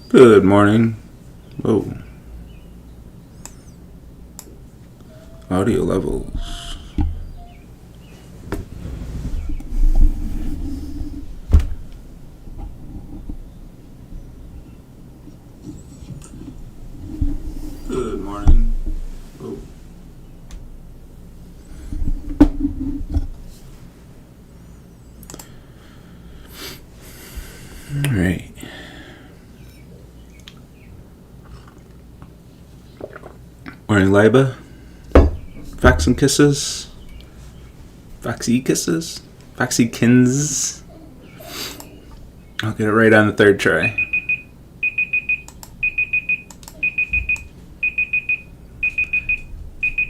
Good morning. Oh, audio levels. Good morning. Oh. All right. Morning, Liba. Facts and kisses. Foxy kisses. Foxy kins. I'll get it right on the third try.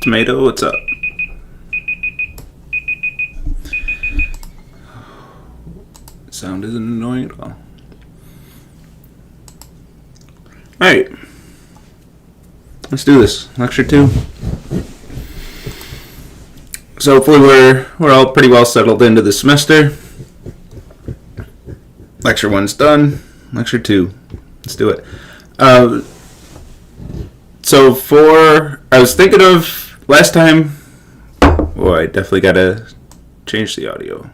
Tomato, what's up? Sound isn't annoying at all. Alright. Let's do this. Lecture 2. So hopefully we're all pretty well settled into the semester. Lecture 1's done. Lecture 2. Let's do it. I was thinking of last time. Oh, I definitely gotta change the audio.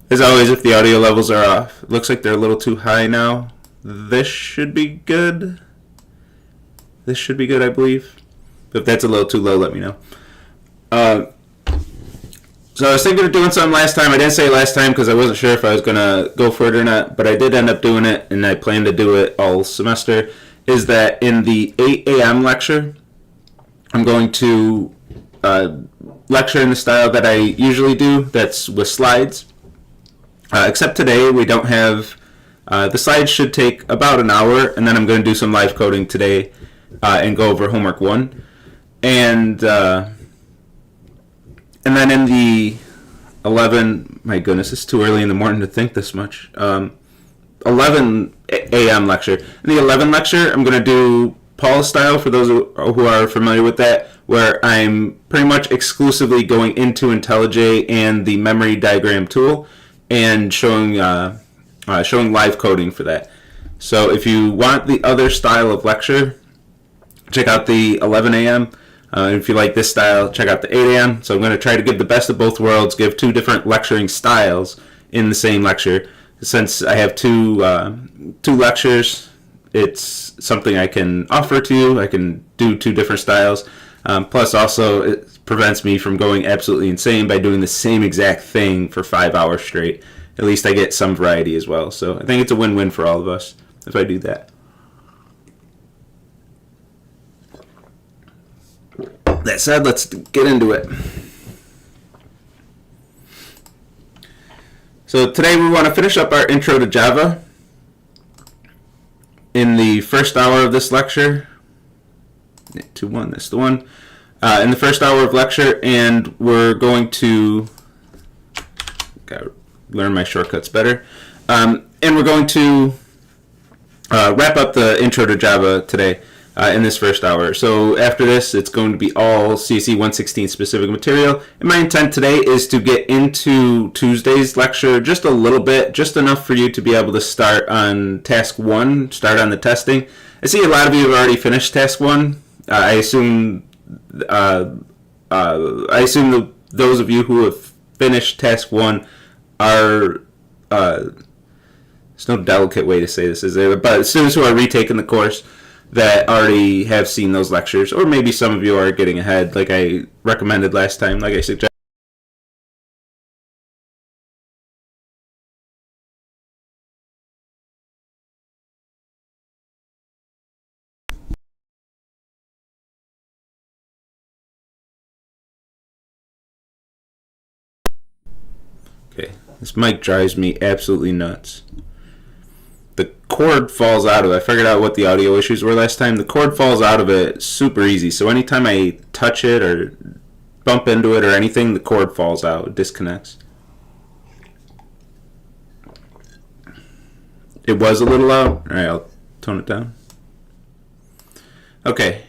As always, if the audio levels are off, it looks like they're a little too high now. This should be good. This should be good, I believe. If that's a little too low, let me know. So I was thinking of doing something last time. I didn't say last time because I wasn't sure if I was going to go for it or not, but I did end up doing it, and I plan to do it all semester, is that in the 8 a.m. lecture, I'm going to lecture in the style that I usually do, that's with slides. Except today, we don't have... the slides should take about an hour, and then I'm going to do some live coding today and go over homework 1. And then in the 11, my goodness, it's too early in the morning to think this much. 11 a.m. lecture. In the 11 lecture, I'm going to do Paul's style, for those who are familiar with that, where I'm pretty much exclusively going into IntelliJ and the memory diagram tool and showing live coding for that. So if you want the other style of lecture, check out the 11 a.m. If you like this style, check out the 8 a.m. So I'm going to try to give the best of both worlds, give two different lecturing styles in the same lecture. Since I have two lectures, it's something I can offer to you. I can do two different styles. Plus, also, it prevents me from going absolutely insane by doing the same exact thing for 5 hours straight. At least I get some variety as well. So I think it's a win-win for all of us if I do that. That said, let's get into it. So today we want to finish up our intro to Java in the first hour of this lecture. 2-1, that's the one. In the first hour of lecture, and we're going to learn my shortcuts better. And we're going to wrap up the intro to Java today. In this first hour. So after this, it's going to be all CSE116 specific material. And my intent today is to get into Tuesday's lecture just a little bit, just enough for you to be able to start on task 1, start on the testing. I see a lot of you have already finished task 1. I assume those of you who have finished task 1 are... there's no delicate way to say this, is there? But students who are retaking the course that already have seen those lectures, or maybe some of you are getting ahead, like I recommended last time, like I suggested. Okay, this mic drives me absolutely nuts. The cord falls out of it. I figured out what the audio issues were last time. The cord falls out of it super easy. So anytime I touch it or bump into it or anything, the cord falls out. It disconnects. It was a little loud. All right, I'll tone it down. Okay.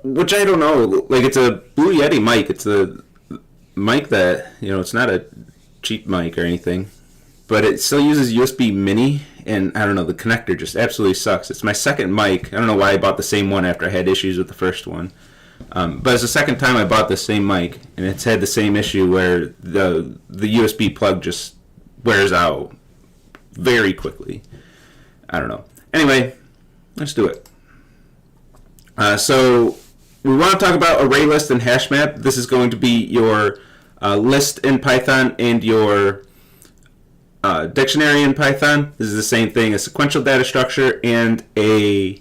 Which I don't know. Like, it's a Blue Yeti mic. It's a mic that, it's not a cheap mic or anything, but it still uses USB Mini, and I don't know, the connector just absolutely sucks. It's my second mic. I don't know why I bought the same one after I had issues with the first one. But it's the second time I bought the same mic, and it's had the same issue where the USB plug just wears out very quickly. I don't know. Anyway, let's do it. So we want to talk about array list and hashmap. This is going to be your list in Python and your dictionary in Python. This is the same thing: a sequential data structure and a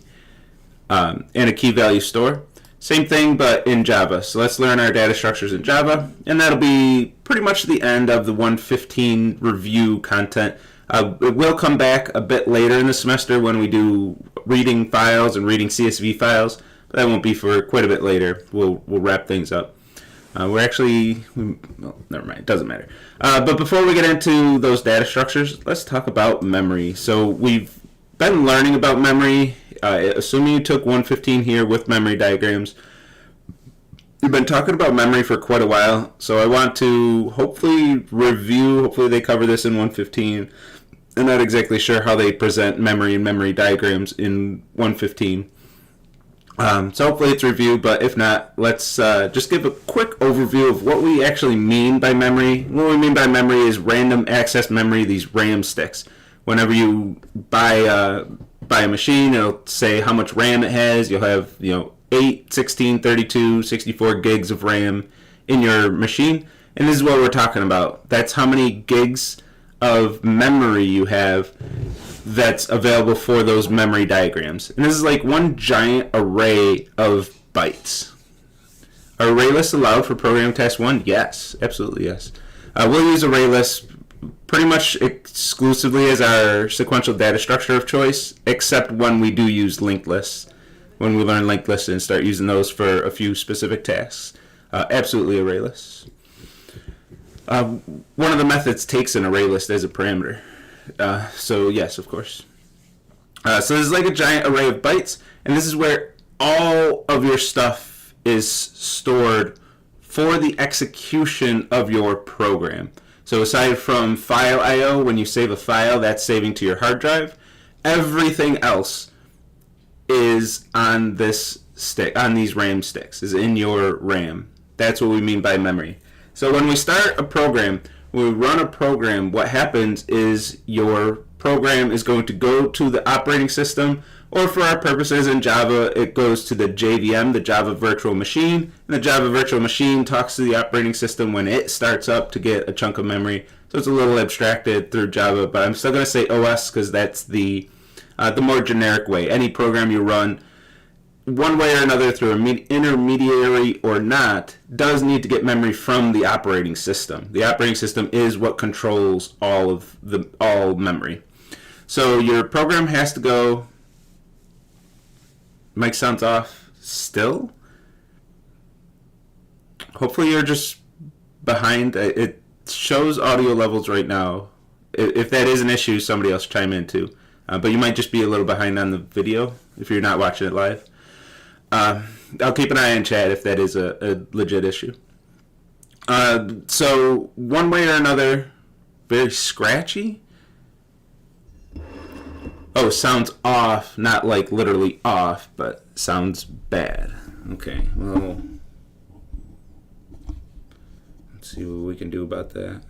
key value store. Same thing, but in Java. So let's learn our data structures in Java, and that'll be pretty much the end of the 115 review content. It will come back a bit later in the semester when we do reading files and reading CSV files, but that won't be for quite a bit later. We'll wrap things up. Well, never mind, it doesn't matter. But before we get into those data structures, let's talk about memory. So we've been learning about memory, assuming you took 115 here with memory diagrams. We've been talking about memory for quite a while, so I want to hopefully they cover this in 115. I'm not exactly sure how they present memory and memory diagrams in 115. So hopefully it's reviewed, but if not, let's just give a quick overview of what we actually mean by memory. What we mean by memory is random access memory, these RAM sticks. Whenever you buy a machine, it'll say how much RAM it has. You'll have 8, 16, 32, 64 gigs of RAM in your machine. And this is what we're talking about. That's how many gigs of memory you have that's available for those memory diagrams. And this is like one giant array of bytes. Are array lists allowed for program task 1? Yes, absolutely yes. We'll use array lists pretty much exclusively as our sequential data structure of choice, except when we do use linked lists. When we learn linked lists and start using those for a few specific tasks. Absolutely array lists. One of the methods takes an array list as a parameter. So yes, of course. So this is like a giant array of bytes, and this is where all of your stuff is stored for the execution of your program. So aside from file I/O, when you save a file, that's saving to your hard drive. Everything else is on this stick, on these RAM sticks, is in your RAM. That's what we mean by memory. So when we start a program, when we run a program, what happens is your program is going to go to the operating system, or for our purposes in Java, it goes to the JVM, the Java Virtual Machine. And the Java Virtual Machine talks to the operating system when it starts up to get a chunk of memory. So it's a little abstracted through Java, but I'm still going to say OS because that's the more generic way. Any program you run, one way or another, through an intermediary or not, does need to get memory from the operating system. The operating system is what controls all memory. So your program has to go. Mic sounds off still. Hopefully you're just behind. It shows audio levels right now. If that is an issue, somebody else chime in too. But you might just be a little behind on the video if you're not watching it live. I'll keep an eye on chat if that is a legit issue. So one way or another, very scratchy. Oh, sounds off, not like literally off, but sounds bad. Okay, well, let's see what we can do about that.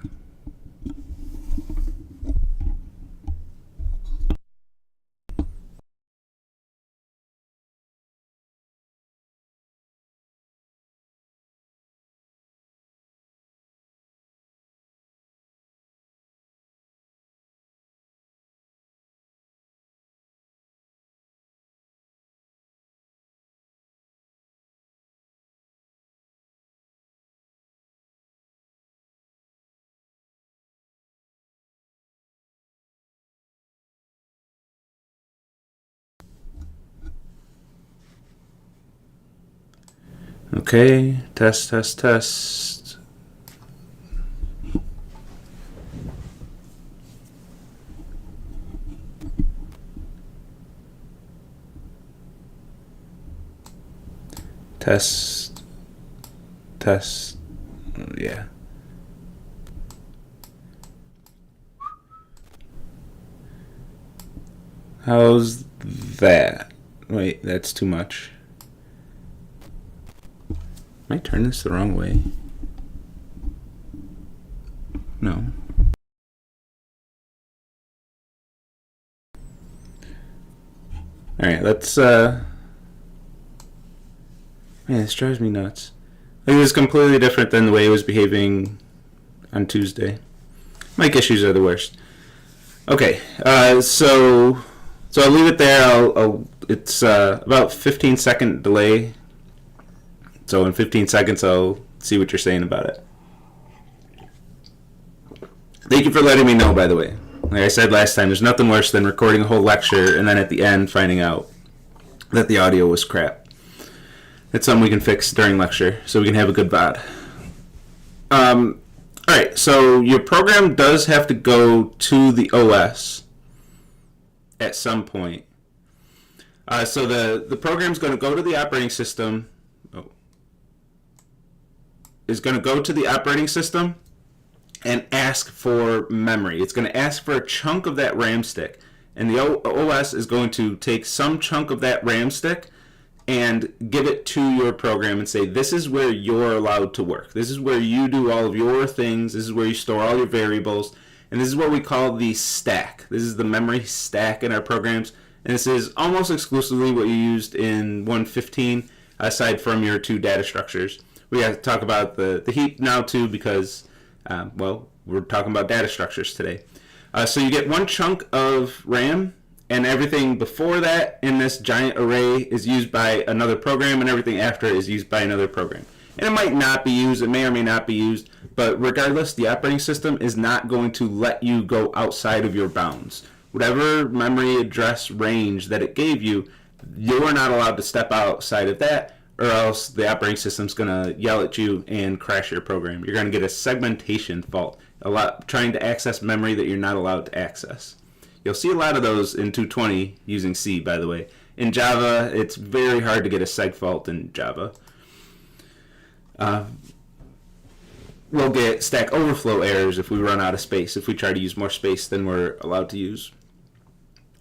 Okay, test. Test. Yeah. How's that? Wait, that's too much. Might I turn this the wrong way? No. Alright, let's man, this drives me nuts. Like, it was completely different than the way it was behaving on Tuesday. Mic issues are the worst. Okay, so I'll leave it there. It's about 15-second delay. So in 15 seconds, I'll see what you're saying about it. Thank you for letting me know, by the way. Like I said last time, there's nothing worse than recording a whole lecture and then at the end finding out that the audio was crap. It's something we can fix during lecture so we can have a good VOD. Alright, so your program does have to go to the OS at some point. So the program's going to go to the operating system. Is going to go to the operating system and ask for memory. It's going to ask for a chunk of that RAM stick. And the OS is going to take some chunk of that RAM stick and give it to your program and say, this is where you're allowed to work. This is where you do all of your things. This is where you store all your variables. And this is what we call the stack. This is the memory stack in our programs. And this is almost exclusively what you used in 115, aside from your two data structures. We have to talk about the heap now too because, well, we're talking about data structures today. So you get one chunk of RAM, and everything before that in this giant array is used by another program, and everything after is used by another program. And it might not be used, it may or may not be used, but regardless, the operating system is not going to let you go outside of your bounds. Whatever memory address range that it gave you, you're not allowed to step outside of that, or else the operating system's going to yell at you and crash your program. You're going to get a segmentation fault, trying to access memory that you're not allowed to access. You'll see a lot of those in 220 using C, by the way. In Java, it's very hard to get a seg fault in Java. We'll get Stack Overflow errors if we run out of space, if we try to use more space than we're allowed to use.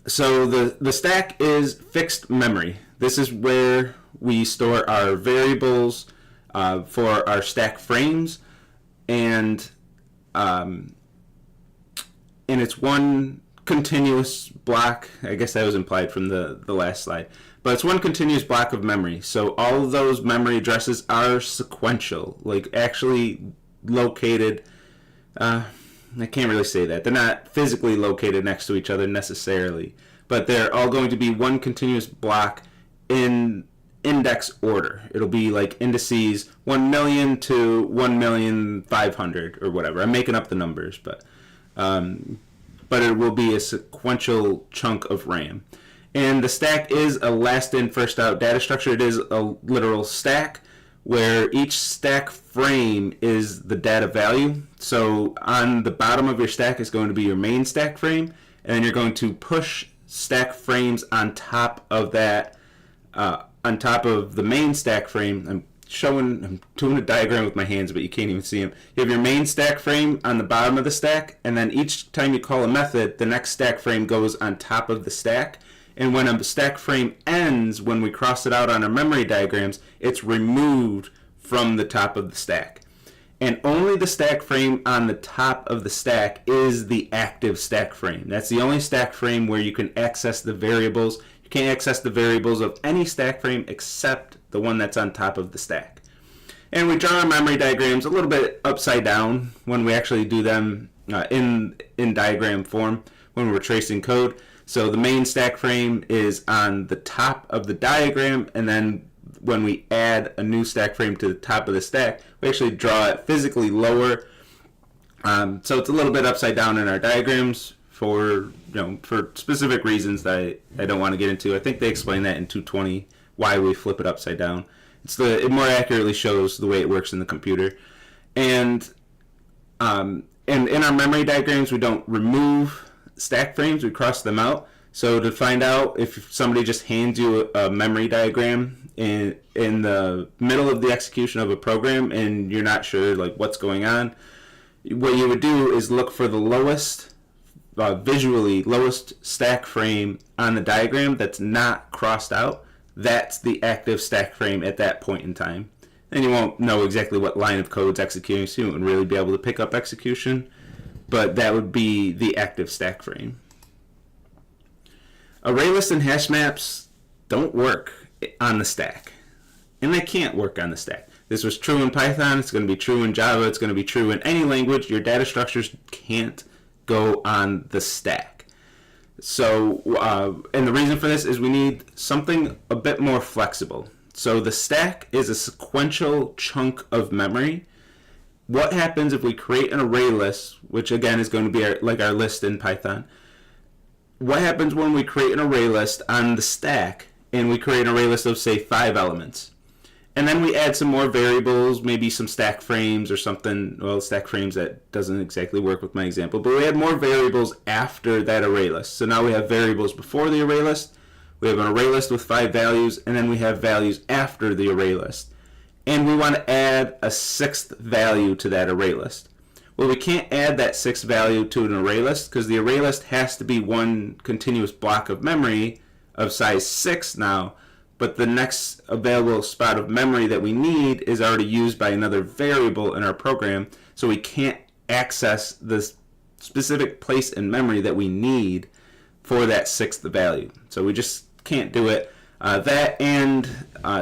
So the stack is fixed memory. This is where we store our variables for our stack frames, and it's one continuous block. I guess that was implied from the last slide. But it's one continuous block of memory. So all of those memory addresses are sequential, like actually located. I can't really say that. They're not physically located next to each other necessarily, but they're all going to be one continuous block in index order. It'll be like indices 1 million to 1,500,000 or whatever. I'm making up the numbers, but it will be a sequential chunk of RAM. And the stack is a last in, first out data structure. It is a literal stack where each stack frame is the data value. So on the bottom of your stack is going to be your main stack frame, and then you're going to push stack frames on top of that, on top of the main stack frame. I'm doing a diagram with my hands, but you can't even see them. You have your main stack frame on the bottom of the stack, and then each time you call a method, the next stack frame goes on top of the stack. And when a stack frame ends, when we cross it out on our memory diagrams, it's removed from the top of the stack. And only the stack frame on the top of the stack is the active stack frame. That's the only stack frame where you can access the variables. You can't access the variables of any stack frame except the one that's on top of the stack. And we draw our memory diagrams a little bit upside down when we actually do them in diagram form when we're tracing code. So the main stack frame is on the top of the diagram, and then when we add a new stack frame to the top of the stack, we actually draw it physically lower. So it's a little bit upside down in our diagrams for specific reasons that I don't want to get into. I think they explain that in 220 why we flip it upside down. It more accurately shows the way it works in the computer. And in our memory diagrams, we don't remove stack frames, we cross them out. So to find out if somebody just hands you a memory diagram in the middle of the execution of a program and you're not sure like what's going on, what you would do is look for the lowest visually lowest stack frame on the diagram that's not crossed out, that's the active stack frame at that point in time. And you won't know exactly what line of code's executing, so you won't really be able to pick up execution, but that would be the active stack frame. Array lists and hash maps don't work on the stack, and they can't work on the stack. This was true in Python, it's going to be true in Java, it's going to be true in any language. Your data structures can't go on the stack. So, and the reason for this is we need something a bit more flexible. So the stack is a sequential chunk of memory. What happens if we create an array list, which again is going to be like our list in Python? What happens when we create an array list on the stack and we create an array list of, say, 5 elements? And then we add some more variables, maybe some stack frames or something. Well, stack frames, that doesn't exactly work with my example, but we add more variables after that array list. So now we have variables before the array list, we have an array list with 5 values, and then we have values after the array list. And we want to add a 6th value to that array list. Well, we can't add that 6th value to an array list because the array list has to be one continuous block of memory of size 6 now, but the next available spot of memory that we need is already used by another variable in our program, so we can't access the specific place in memory that we need for that 6th value. So we just can't do it. That and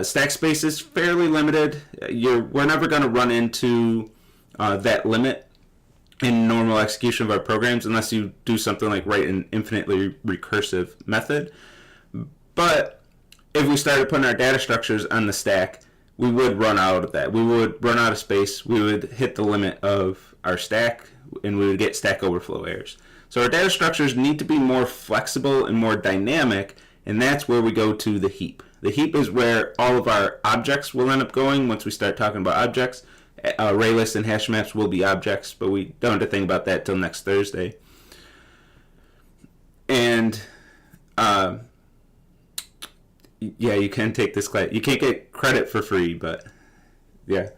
stack space is fairly limited. We're never going to run into that limit in normal execution of our programs unless you do something like write an infinitely recursive method. But if we started putting our data structures on the stack, we would run out of that. We would run out of space. We would hit the limit of our stack, and we would get Stack Overflow errors. So our data structures need to be more flexible and more dynamic, and that's where we go to the heap. The heap is where all of our objects will end up going once we start talking about objects. Array lists and hash maps will be objects, but we don't have to think about that till next Thursday. And yeah, you can take this class. You can't get credit for free, but yeah.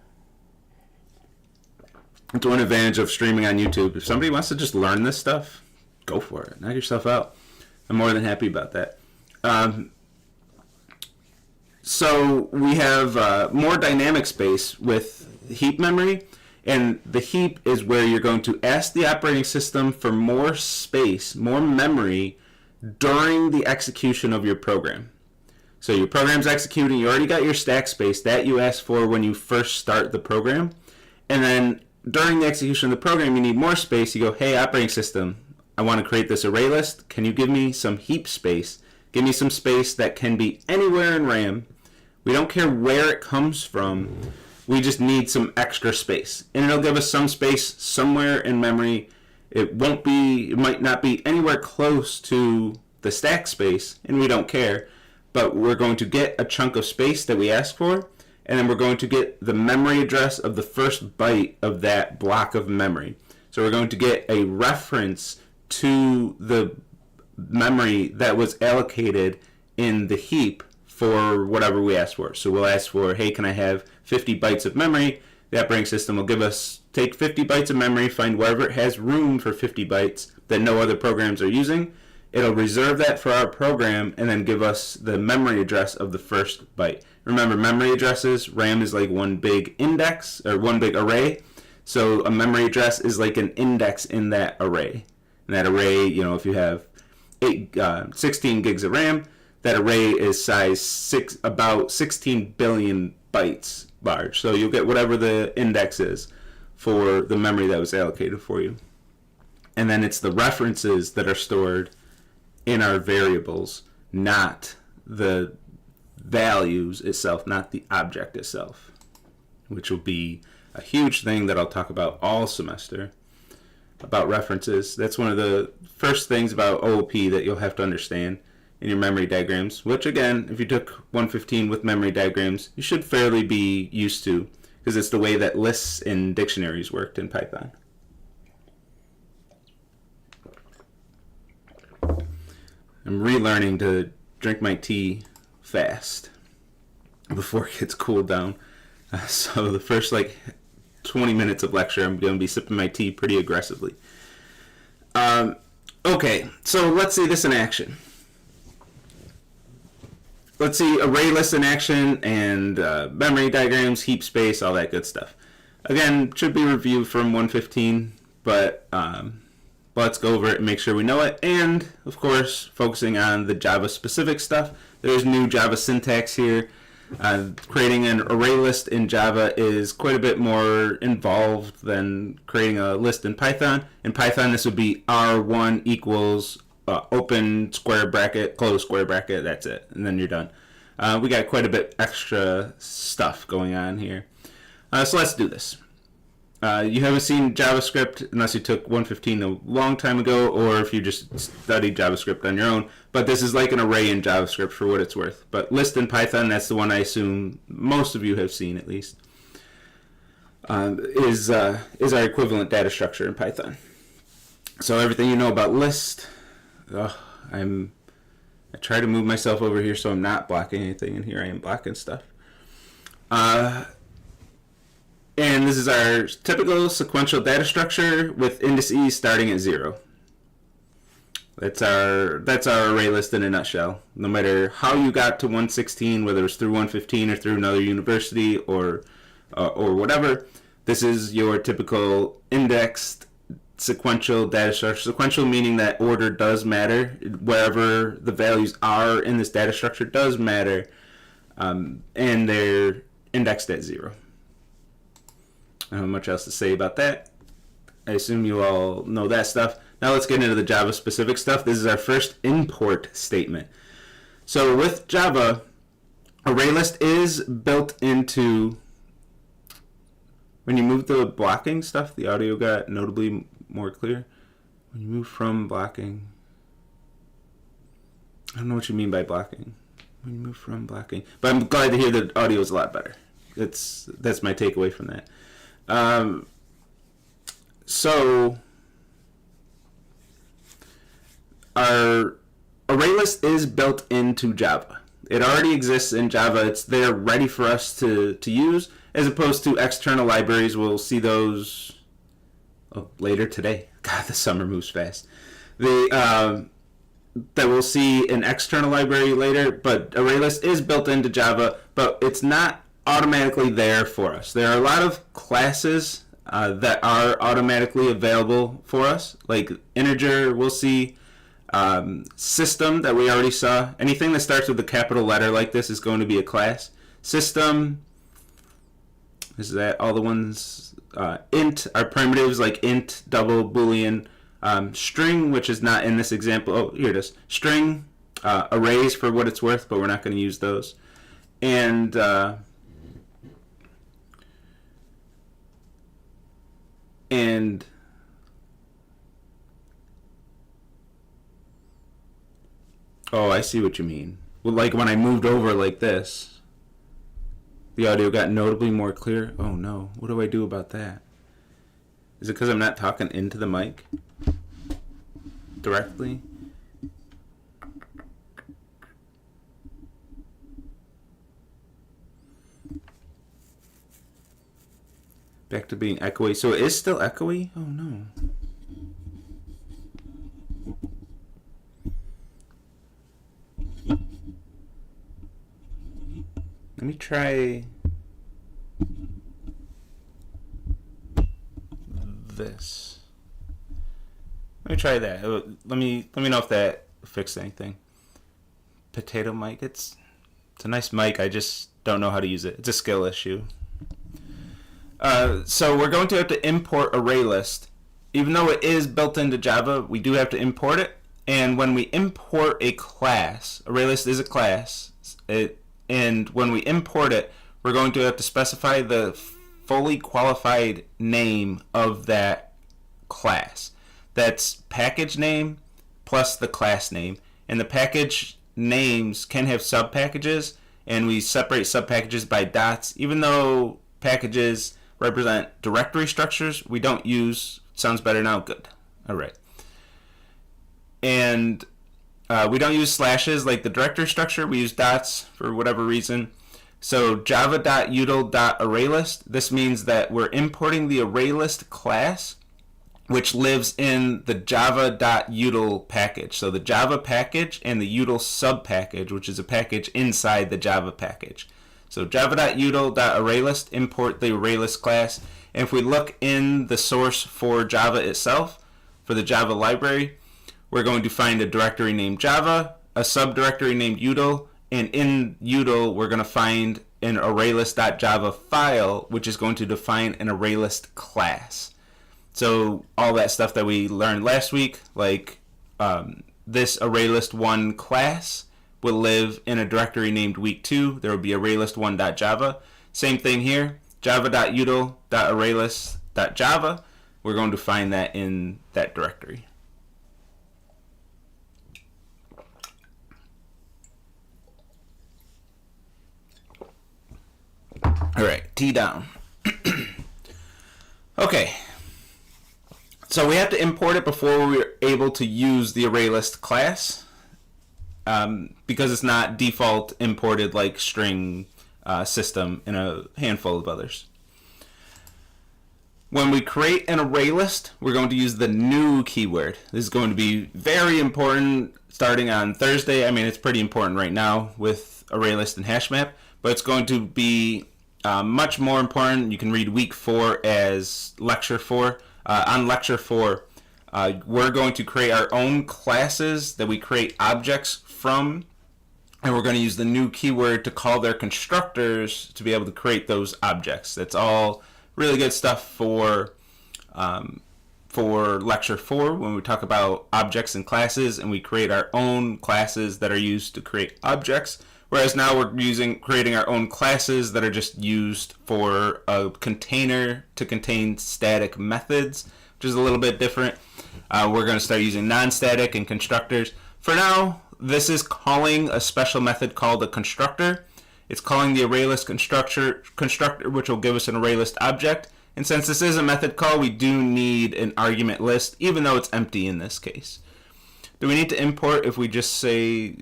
It's one advantage of streaming on YouTube. If somebody wants to just learn this stuff, go for it. Knock yourself out. I'm more than happy about that. So we have more dynamic space with heap memory, and the heap is where you're going to ask the operating system for more space, more memory during the execution of your program. So your program's executing, you already got your stack space that you asked for when you first start the program, and then during the execution of the program you need more space. You go, hey operating system, I want to create this array list, can you give me some heap space? Give me some space that can be anywhere in RAM. We don't care where it comes from, we just need some extra space. And it'll give us some space somewhere in memory. It might not be anywhere close to the stack space, and we don't care. But we're going to get a chunk of space that we asked for, and then we're going to get the memory address of the first byte of that block of memory. So we're going to get a reference to the memory that was allocated in the heap for whatever we asked for. So we'll ask for, hey, can I have 50 bytes of memory? The operating system will take 50 bytes of memory, find wherever it has room for 50 bytes that no other programs are using. It'll reserve that for our program and then give us the memory address of the first byte. Remember, memory addresses, RAM is like one big index or one big array. So a memory address is like an index in that array. And that array, if you have 16 gigs of RAM, that array is size about 16 billion bytes large. So you'll get whatever the index is for the memory that was allocated for you. And then it's the references that are stored in our variables, not the values itself, not the object itself, which will be a huge thing that I'll talk about all semester, about references. That's one of the first things about OOP that you'll have to understand in your memory diagrams, which again, if you took 115 with memory diagrams, you should fairly be used to, because it's the way that lists and dictionaries worked in Python. I'm relearning to drink my tea fast before it gets cooled down. So the first 20 minutes of lecture, I'm going to be sipping my tea pretty aggressively. Okay, so let's see this in action. Let's see array list in action and memory diagrams, heap space, all that good stuff. Again, should be reviewed from 115, but let's go over it and make sure we know it. And, of course, focusing on the Java specific stuff. There's new Java syntax here. Creating an array list in Java is quite a bit more involved than creating a list in Python. In Python, this would be R1 equals open square bracket, close square bracket, that's it, and then you're done. We got quite a bit extra stuff going on here. So let's do this. You haven't seen JavaScript unless you took 115 a long time ago, or if you just studied JavaScript on your own. But this is like an array in JavaScript for what it's worth. But list in Python, that's the one I assume most of you have seen at least, is our equivalent data structure in Python. So everything you know about list, I try to move myself over here so I'm not blocking anything, and here I am blocking stuff. And this is our typical sequential data structure with indices starting at 0. That's our array list in a nutshell. No matter how you got to 116, whether it's through 115 or through another university or whatever, this is your typical indexed sequential data structure. Sequential meaning that order does matter. Wherever the values are in this data structure does matter, and they're indexed at 0. I don't have much else to say about that. I assume you all know that stuff. Now let's get into the Java specific stuff. This is our first import statement. So with Java, array list is built into, when you move the blocking stuff, the audio got notably more clear. When you move from blocking, I don't know what you mean by blocking. When you move from blocking, but I'm glad to hear the audio is a lot better. That's my takeaway from that. So our array list is built into Java. It already exists in Java. It's there ready for us to use, as opposed to external libraries. We'll see those later today. God, the summer moves fast. That we'll see an external library later, but array list is built into Java, but it's not automatically there for us. There are a lot of classes that are automatically available for us, like integer, we'll see, system that we already saw. Anything that starts with a capital letter like this is going to be a class. System, is that all the ones, int are primitives like int, double, boolean, string, which is not in this example. Oh, here it is. String, arrays for what it's worth, but we're not going to use those. And oh, I see what you mean. Well, like when I moved over like this, the audio got notably more clear. Oh no, what do I do about that? Is it because I'm not talking into the mic directly? Back to being echoey. So it is still echoey? Oh no. Let me try this. Let me try that. Let me know if that fixed anything. Potato mic. It's a nice mic. I just don't know how to use it. It's a skill issue. So we're going to have to import array list. Even though it is built into Java, we do have to import it. And when we import a class, array list is a class, and when we import it, we're going to have to specify the fully qualified name of that class. That's package name plus the class name. And the package names can have subpackages, and we separate subpackages by dots. Even though packages represent directory structures, we don't use, sounds better now, good. All right. And we don't use slashes like the directory structure. We use dots for whatever reason. So java.util.ArrayList, this means that we're importing the ArrayList class. which lives in the java.util package. So the Java package and the util subpackage, which is a package inside the Java package. So java.util.ArrayList, import the ArrayList class. And if we look in the source for Java itself, for the Java library, we're going to find a directory named Java, a subdirectory named util, and in util we're going to find an ArrayList.java file, which is going to define an ArrayList class. So all that stuff that we learned last week, like this ArrayList1 class, will live in a directory named week2. There will be ArrayList1.java. Same thing here, java.util.ArrayList.java. We're going to find that in that directory. All right, T down. Okay. So we have to import it before we're able to use the ArrayList class, because it's not default imported like string system and a handful of others. When we create an ArrayList, we're going to use the new keyword. This is going to be very important starting on Thursday. I mean, it's pretty important right now with ArrayList and hashmap, but it's going to be much more important. You can read week 4 as lecture 4. On lecture 4, we're going to create our own classes that we create objects from, and we're going to use the new keyword to call their constructors to be able to create those objects. That's all really good stuff for lecture 4 when we talk about objects and classes, and we create our own classes that are used to create objects. Whereas now we're creating our own classes that are just used for a container to contain static methods, which is a little bit different. We're going to start using non-static and constructors. For now, this is calling a special method called a constructor. It's calling the ArrayList constructor, which will give us an ArrayList object. And since this is a method call, we do need an argument list, even though it's empty in this case. Do we need to import if we just say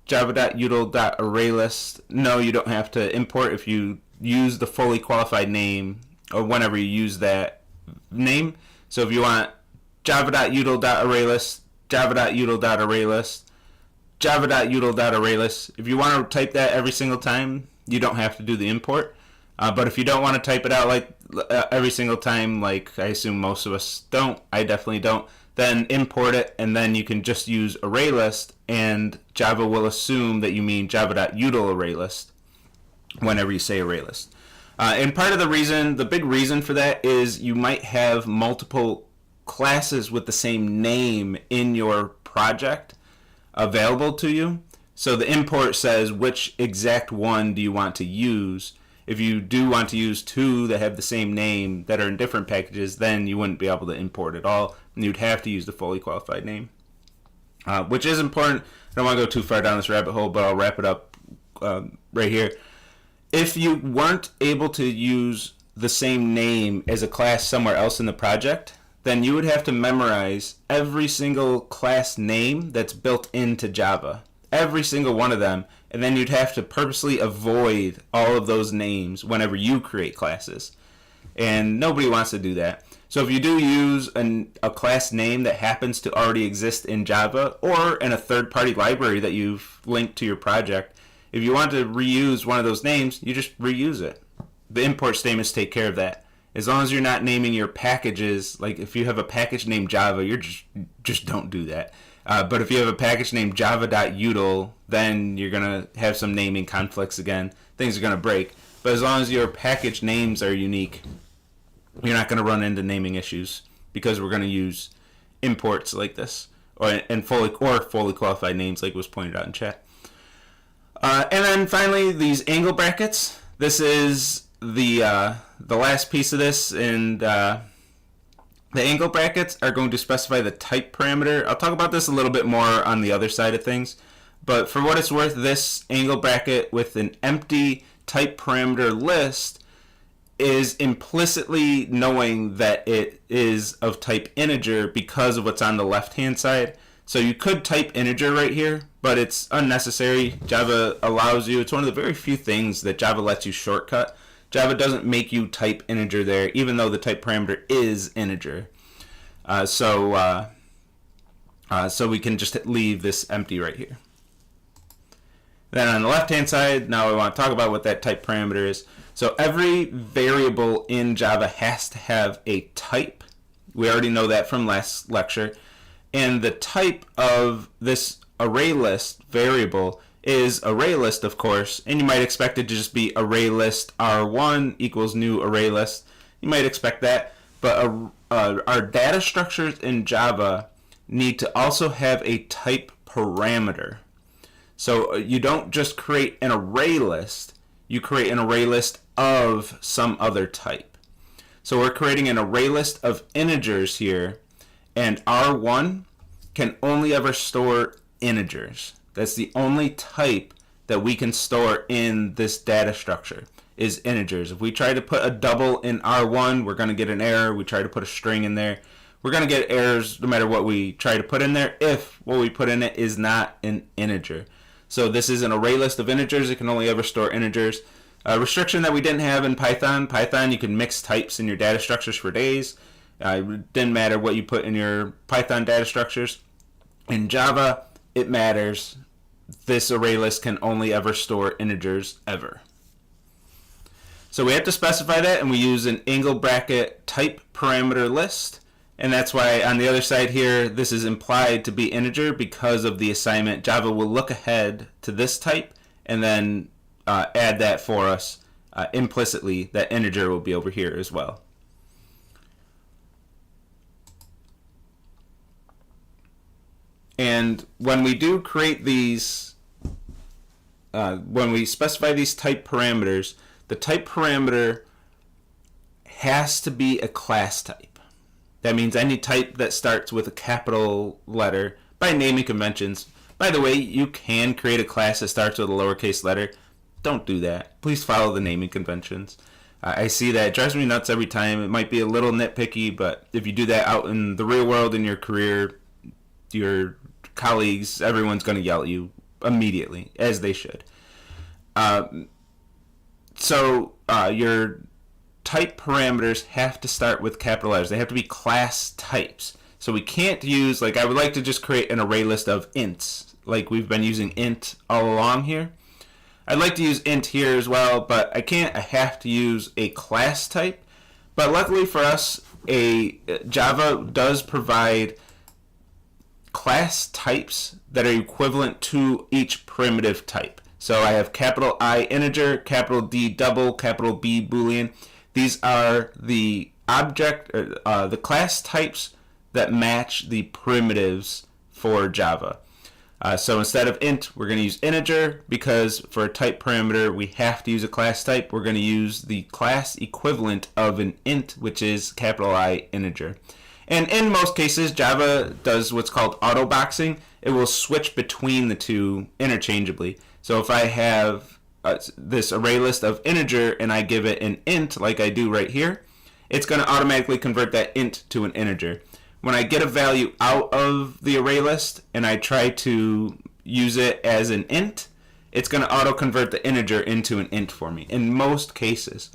java.util.ArrayList? No, you don't have to import if you use the fully qualified name or whenever you use that name. So if you want java.util.ArrayList, java.util.ArrayList, java.util.ArrayList, if you want to type that every single time, you don't have to do the import. But if you don't want to type it out like every single time, like I assume most of us don't, I definitely don't, then import it, and then you can just use ArrayList, and Java will assume that you mean java.util.ArrayList whenever you say ArrayList. And part of the big reason for that is you might have multiple classes with the same name in your project available to you. So the import says which exact one do you want to use. If you do want to use 2 that have the same name that are in different packages, then you wouldn't be able to import at all, and you'd have to use the fully qualified name, which is important. I don't want to go too far down this rabbit hole, but I'll wrap it up right here. If you weren't able to use the same name as a class somewhere else in the project, then you would have to memorize every single class name that's built into Java. Every single one of them, and then you'd have to purposely avoid all of those names whenever you create classes. And nobody wants to do that. So if you do use a class name that happens to already exist in Java or in a third-party library that you've linked to your project, if you want to reuse one of those names, you just reuse it. The import statements take care of that. As long as you're not naming your packages, like if you have a package named Java, you're just don't do that. But if you have a package named java.util, then you're going to have some naming conflicts again. Things are going to break. But as long as your package names are unique, you're not going to run into naming issues because we're going to use imports like this or fully qualified names like was pointed out in chat. And then finally, these angle brackets. This is the last piece of this, and the angle brackets are going to specify the type parameter. I'll talk about this a little bit more on the other side of things, but for what it's worth, this angle bracket with an empty type parameter list is implicitly knowing that it is of type integer because of what's on the left-hand side. So you could type integer right here, but it's unnecessary. Java allows you, it's one of the very few things that Java lets you shortcut. Java doesn't make you type integer there, even though the type parameter is integer. So we can just leave this empty right here. Then on the left-hand side, now we want to talk about what that type parameter is. So every variable in Java has to have a type. We already know that from last lecture. And the type of this array list variable is array list, of course, and you might expect it to just be array list R1 equals new array list. You might expect that, but our data structures in Java need to also have a type parameter. So you don't just create an array list, you create an array list of some other type. So we're creating an array list of integers here, and R1 can only ever store integers. That's the only type that we can store in this data structure is integers. If we try to put a double in R1, we're going to get an error. We try to put a string in there, we're going to get errors no matter what we try to put in there if what we put in it is not an integer. So this is an array list of integers. It can only ever store integers. A restriction that we didn't have in Python. Python, you can mix types in your data structures for days. It didn't matter what you put in your Python data structures. In Java, it matters. This array list can only ever store integers ever. So we have to specify that, and we use an angle bracket type parameter list. And that's why on the other side here, this is implied to be integer because of the assignment. Java will look ahead to this type and then add that for us implicitly. That integer will be over here as well. And when we do create these, when we specify these type parameters, the type parameter has to be a class type. That means any type that starts with a capital letter by naming conventions. By the way, you can create a class that starts with a lowercase letter. Don't do that. Please follow the naming conventions. I see that. It drives me nuts every time. It might be a little nitpicky, but if you do that out in the real world in your career, your colleagues, everyone's going to yell at you immediately, as they should. Your type parameters have to start with capital letters. They have to be class types. So we can't use, like I would like to just create an array list of ints, like we've been using int all along here. I'd like to use int here as well, but I can't. I have to use a class type. But luckily for us, Java does provide class types that are equivalent to each primitive type. So I have capital I integer, capital D double, capital B boolean. These are the the class types that match the primitives for Java. So instead of int, we're going to use integer, because for a type parameter, we have to use a class type. We're going to use the class equivalent of an int, which is capital I integer. And in most cases, Java does what's called auto-boxing. It will switch between the two interchangeably. So if I have this array list of integer and I give it an int like I do right here, it's going to automatically convert that int to an integer. When I get a value out of the array list and I try to use it as an int, it's going to auto-convert the integer into an int for me in most cases.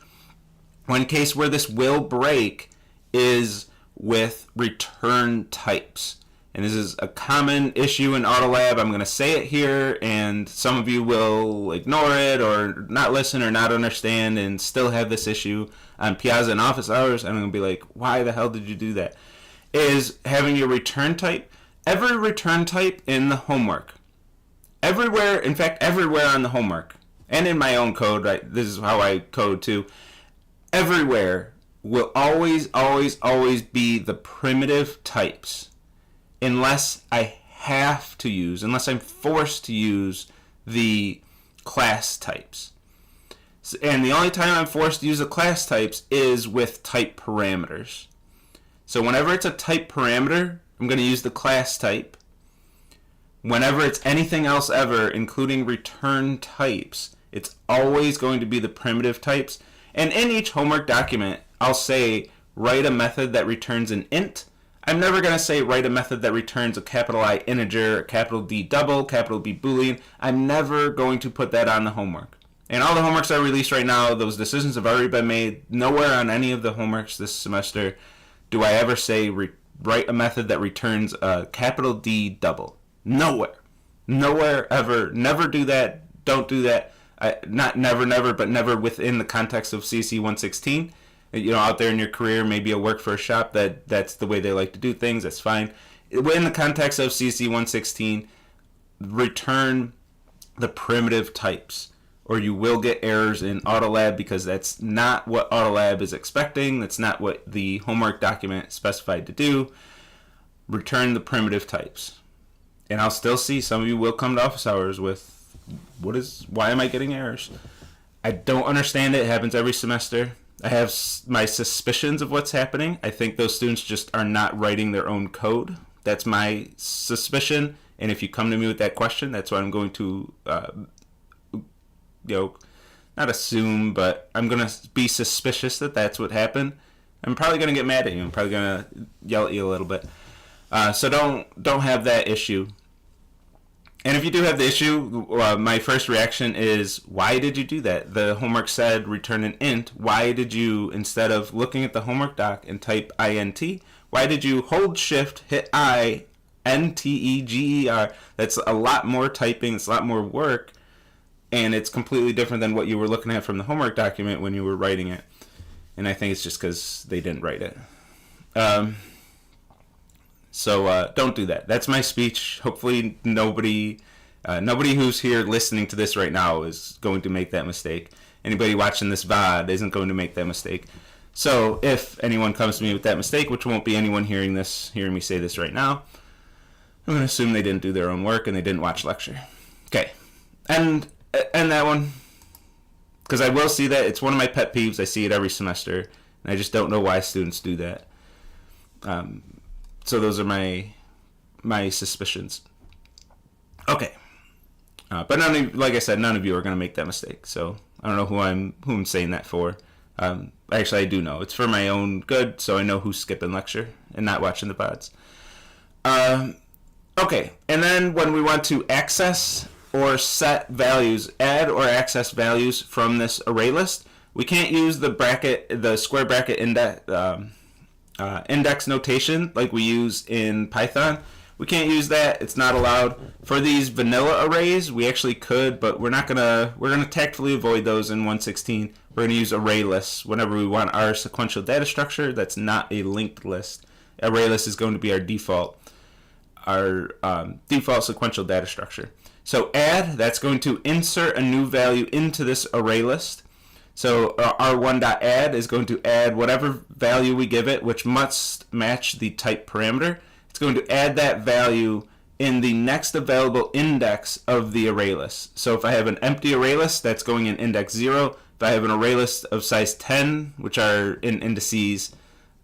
One case where this will break is with return types. And this is a common issue in Autolab. I'm going to say it here, and some of you will ignore it or not listen or not understand and still have this issue on Piazza and office hours. I'm going to be like, why the hell did you do that? Is having your return type. Every return type in the homework, everywhere, in fact, everywhere on the homework, and in my own code, right, this is how I code too, everywhere will always be the primitive types, unless I'm forced to use the class types. And the only time I'm forced to use the class types is with type parameters. So whenever it's a type parameter, I'm going to use the class type. Whenever it's anything else ever, including return types, it's always going to be the primitive types. And in each homework document, I'll say, write a method that returns an int. I'm never going to say write a method that returns a capital I integer, a capital D double, capital B boolean. I'm never going to put that on the homework. And all the homeworks that are released right now, those decisions have already been made. Nowhere on any of the homeworks this semester do I ever say write a method that returns a capital D double. Nowhere ever. Never do that. Don't do that. Not never, but never within the context of CSE116. Out there in your career, maybe you'll work for a shop that's the way they like to do things. That's fine. In the context of CSE116, return the primitive types, or you will get errors in Autolab because that's not what Autolab is expecting. That's not what the homework document specified to do. Return the primitive types. And I'll still see some of you will come to office hours with, why am I getting errors? I don't understand it. It happens every semester. I have my suspicions of what's happening. I think those students just are not writing their own code. That's my suspicion. And if you come to me with that question, that's what I'm going to, not assume, but I'm going to be suspicious that that's what happened. I'm probably going to get mad at you. I'm probably going to yell at you a little bit. So don't have that issue. And if you do have the issue, my first reaction is, why did you do that? The homework said return an int. Why did you, instead of looking at the homework doc and type int, why did you hold shift, hit I, N-T-E-G-E-R? That's a lot more typing. It's a lot more work. And it's completely different than what you were looking at from the homework document when you were writing it. And I think it's just because they didn't write it. So don't do that. That's my speech. Hopefully nobody who's here listening to this right now is going to make that mistake. Anybody watching this VOD isn't going to make that mistake. So if anyone comes to me with that mistake, which won't be anyone hearing me say this right now, I'm going to assume they didn't do their own work and they didn't watch lecture. Okay. And that one, because I will see that. It's one of my pet peeves. I see it every semester, and I just don't know why students do that. So those are my suspicions. Okay, but like I said, none of you are going to make that mistake. So I don't know who I'm saying that for. Actually, I do know. It's for my own good, so I know who's skipping lecture and not watching the pods. Okay, and then when we want to access or set values, add or access values from this array list, we can't use the square bracket index notation like we use in Python. We can't use that. It's not allowed. For these vanilla arrays, we actually could, but we're gonna tactfully avoid those in 116. We're gonna use array lists whenever we want our sequential data structure that's not a linked list. Array list is going to be our default sequential data structure. So add, that's going to insert a new value into this array list. So r1.add is going to add whatever value we give it, which must match the type parameter. It's going to add that value in the next available index of the array list. So if I have an empty array list, that's going in index 0. If I have an array list of size 10, which are in indices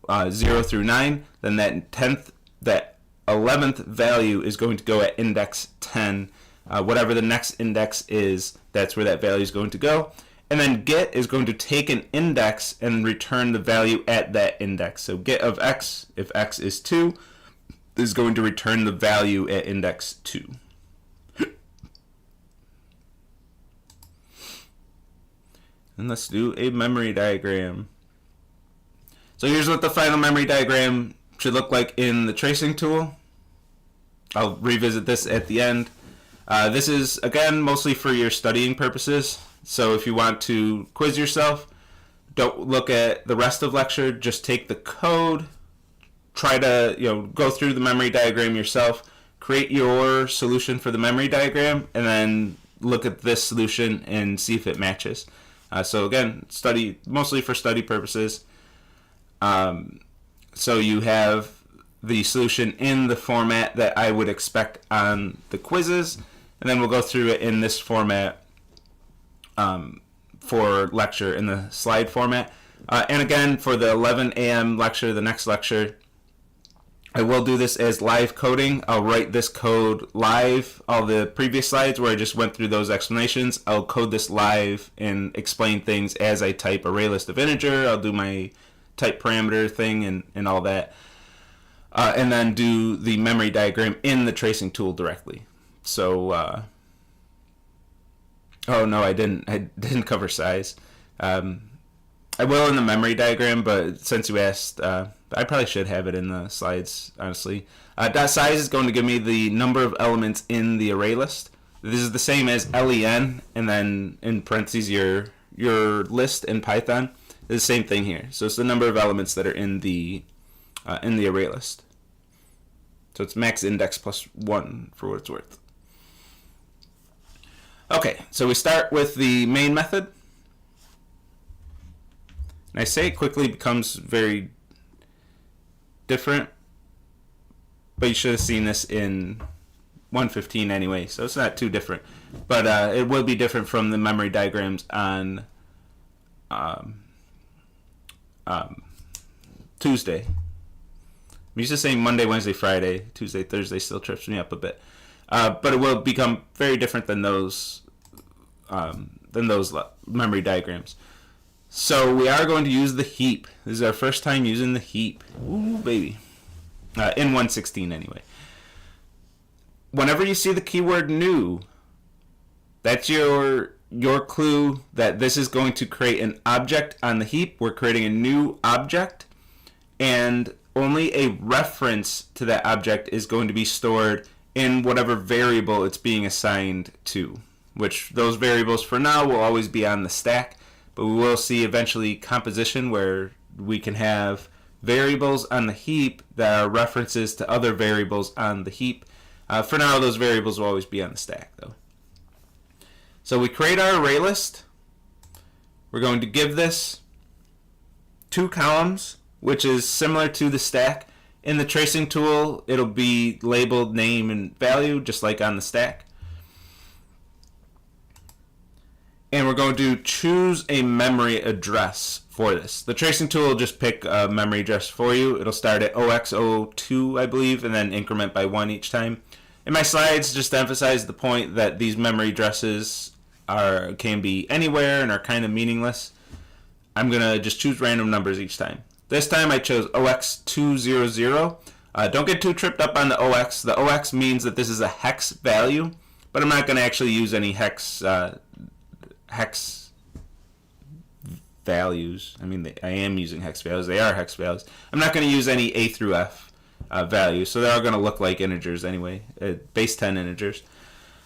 0 through 9, then that 11th value is going to go at index 10. Whatever the next index is, that's where that value is going to go. And then get is going to take an index and return the value at that index. So get of x, if x is 2, is going to return the value at index 2. And let's do a memory diagram. So here's what the final memory diagram should look like in the tracing tool. I'll revisit this at the end. This is, again, mostly for your studying purposes. So if you want to quiz yourself, don't look at the rest of lecture. Just take the code, try to go through the memory diagram yourself, create your solution for the memory diagram, and then look at this solution and see if it matches. So again, study mostly for study purposes. So you have the solution in the format that I would expect on the quizzes, and then we'll go through it in this format for lecture in the slide format. And again, for the 11 a.m. lecture, the next lecture, I will do this as live coding. I'll write this code live. All the previous slides where I just went through those explanations, I'll code this live and explain things as I type array list of integer. I'll do my type parameter thing and all that. And then do the memory diagram in the tracing tool directly. So, oh no, I didn't cover size. I will in the memory diagram, but since you asked, I But I probably should have it in the slides, honestly. Dot size is going to give me the number of elements in the array list. This is the same as len, and then in parentheses your list in Python. It's the same thing here. So it's the number of elements that are in the array list. So it's max index plus 1 for what it's worth. Okay, so we start with the main method. And I say it quickly becomes very different, but you should have seen this in 115 anyway, so it's not too different. But it will be different from the memory diagrams on Tuesday. I'm used to saying Monday, Wednesday, Friday. Tuesday, Thursday still trips me up a bit. But it will become very different than those memory diagrams. So we are going to use the heap. This is our first time using the heap. Ooh, baby. In 116 anyway. Whenever you see the keyword new, that's your clue that this is going to create an object on the heap. We're creating a new object, and only a reference to that object is going to be stored in whatever variable it's being assigned to, which those variables for now will always be on the stack, but we will see eventually composition where we can have variables on the heap that are references to other variables on the heap. For now, those variables will always be on the stack, though. So we create our array list. We're going to give this 2 columns, which is similar to the stack. In the tracing tool, it'll be labeled name and value, just like on the stack. And we're going to choose a memory address for this. The tracing tool will just pick a memory address for you. It'll start at 0x02, I believe, and then increment by 1 each time. In my slides, just to emphasize the point that these memory addresses can be anywhere and are kind of meaningless, I'm going to just choose random numbers each time. This time I chose OX200. Don't get too tripped up on the OX. The OX means that this is a hex value, but I'm not going to actually use any hex values. I mean, I am using hex values. They are hex values. I'm not going to use any A through F values, so they're all going to look like integers anyway, base 10 integers.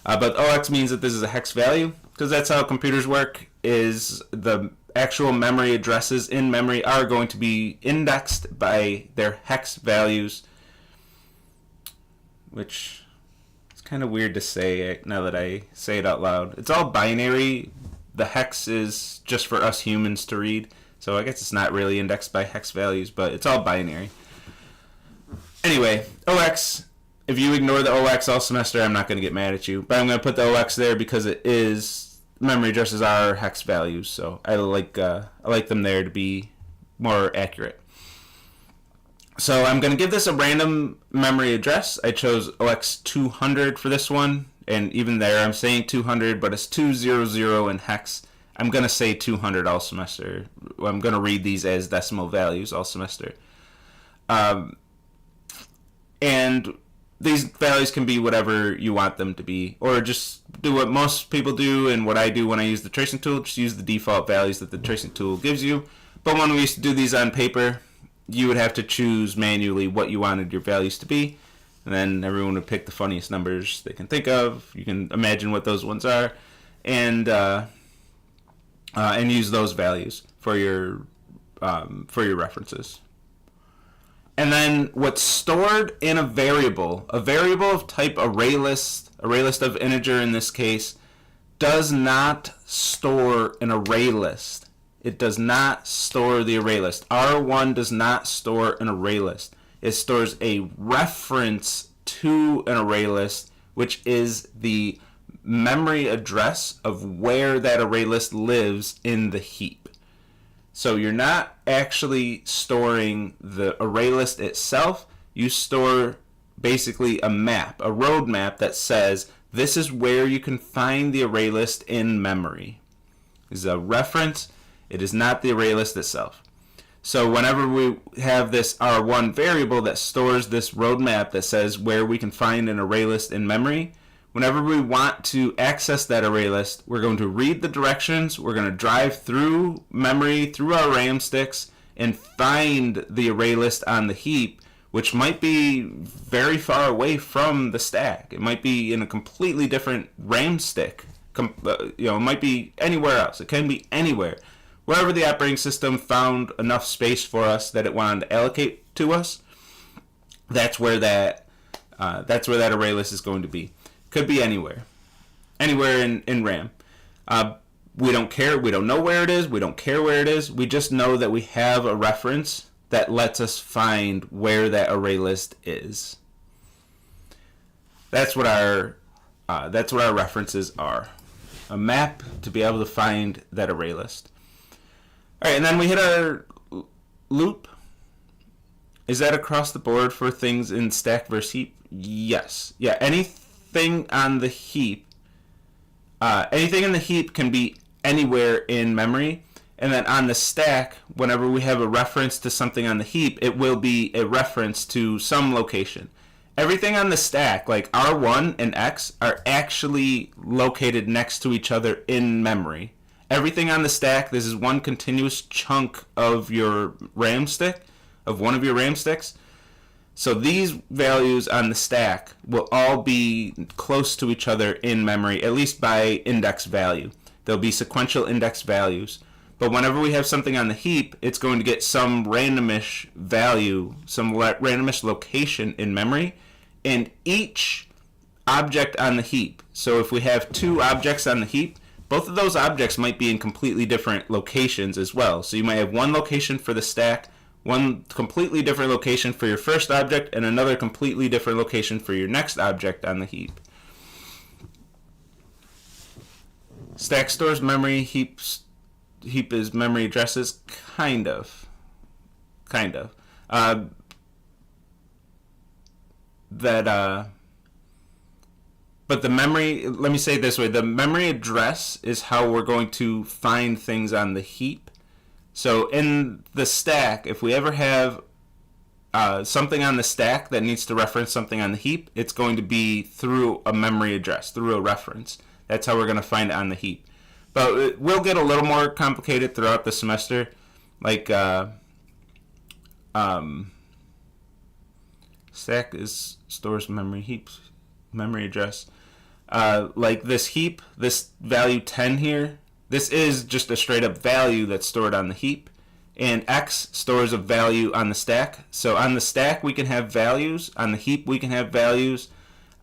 But OX means that this is a hex value, because that's how computers work, is the actual memory addresses in memory are going to be indexed by their hex values, which is kind of weird to say now that I say it out loud. It's all binary. The hex is just for us humans to read, so I guess it's not really indexed by hex values, but it's all binary. Anyway, OX, if you ignore the OX all semester, I'm not going to get mad at you, but I'm going to put the OX there because it is, memory addresses are hex values, so I like them there to be more accurate. So I'm going to give this a random memory address. I chose OX200 for this one, and even there I'm saying 200, but it's 200 in hex. I'm going to say 200 all semester. I'm going to read these as decimal values all semester. And these values can be whatever you want them to be, or just do what most people do and what I do when I use the tracing tool, just use the default values that the tracing tool gives you. But when we used to do these on paper, you would have to choose manually what you wanted your values to be, and then everyone would pick the funniest numbers they can think of. You can imagine what those ones are, and use those values for your references. And then what's stored in a variable of type array list of integer in this case, does not store an array list. It does not store the array list. R1 does not store an array list. It stores a reference to an array list, which is the memory address of where that array list lives in the heap. So you're not actually storing the array list itself. You store basically a map, a road map that says this is where you can find the array list in memory. This is a reference. It is not the array list itself. So whenever we have this R1 variable that stores this road map that says where we can find an array list in memory, whenever we want to access that array list, we're going to read the directions, we're going to drive through memory, through our RAM sticks, and find the array list on the heap, which might be very far away from the stack. It might be in a completely different RAM stick. It might be anywhere else. It can be anywhere. Wherever the operating system found enough space for us that it wanted to allocate to us, that's where that array list is going to be. Could be anywhere in RAM. We don't care. We don't know where it is. We don't care where it is. We just know that we have a reference that lets us find where that array list is. That's what our references are. A map to be able to find that array list. All right, and then we hit our loop. Is that across the board for things in stack versus heap? Yes. Yeah, anything on the heap, anything in the heap can be anywhere in memory. And then on the stack, whenever we have a reference to something on the heap, it will be a reference to some location. Everything on the stack, like R1 and X, are actually located next to each other in memory. Everything on the stack, this is one continuous chunk of your RAM stick, of one of your RAM sticks. So these values on the stack will all be close to each other in memory, at least by index value. There'll be sequential index values. But whenever we have something on the heap, it's going to get some randomish value, some randomish location in memory, and each object on the heap. So if we have two objects on the heap, both of those objects might be in completely different locations as well. So you might have one location for the stack, one completely different location for your first object, and another completely different location for your next object on the heap. Stack stores memory, heap is memory addresses, kind of. But the memory, let me say it this way, the memory address is how we're going to find things on the heap. So in the stack, if we ever have something on the stack that needs to reference something on the heap, it's going to be through a memory address, through a reference. That's how we're going to find it on the heap. But it will get a little more complicated throughout the semester. Like, stack stores memory, heaps, memory address. Like this heap, this value 10 here, this is just a straight up value that's stored on the heap. And X stores a value on the stack. So on the stack we can have values, on the heap we can have values,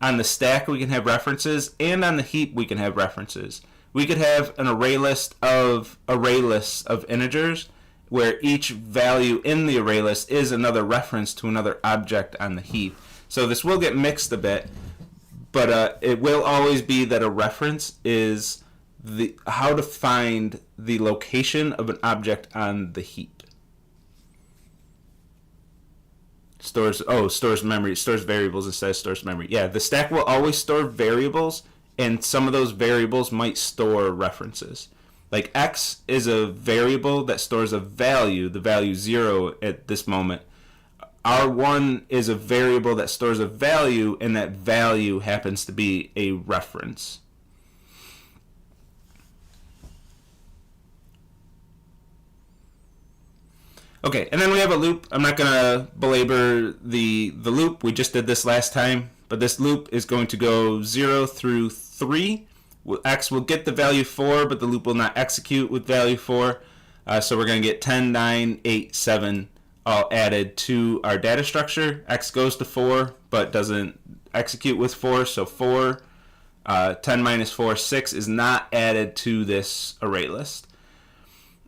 on the stack we can have references, and on the heap we can have references. We could have an array list of integers where each value in the array list is another reference to another object on the heap. So this will get mixed a bit, but it will always be that a reference is how to find the location of an object on the heap. Stores memory, stores variables instead of stores memory. Yeah, the stack will always store variables, and some of those variables might store references. Like X is a variable that stores a value, the value 0 at this moment. R1 is a variable that stores a value, and that value happens to be a reference. Okay, and then we have a loop. I'm not going to belabor the loop. We just did this last time, but this loop is going to go 0 through 3. X will get the value 4, but the loop will not execute with value 4. So we're going to get 10, 9, 8, 7 all added to our data structure. X goes to 4, but doesn't execute with 4, so 4. 10 minus 4, 6 is not added to this array list.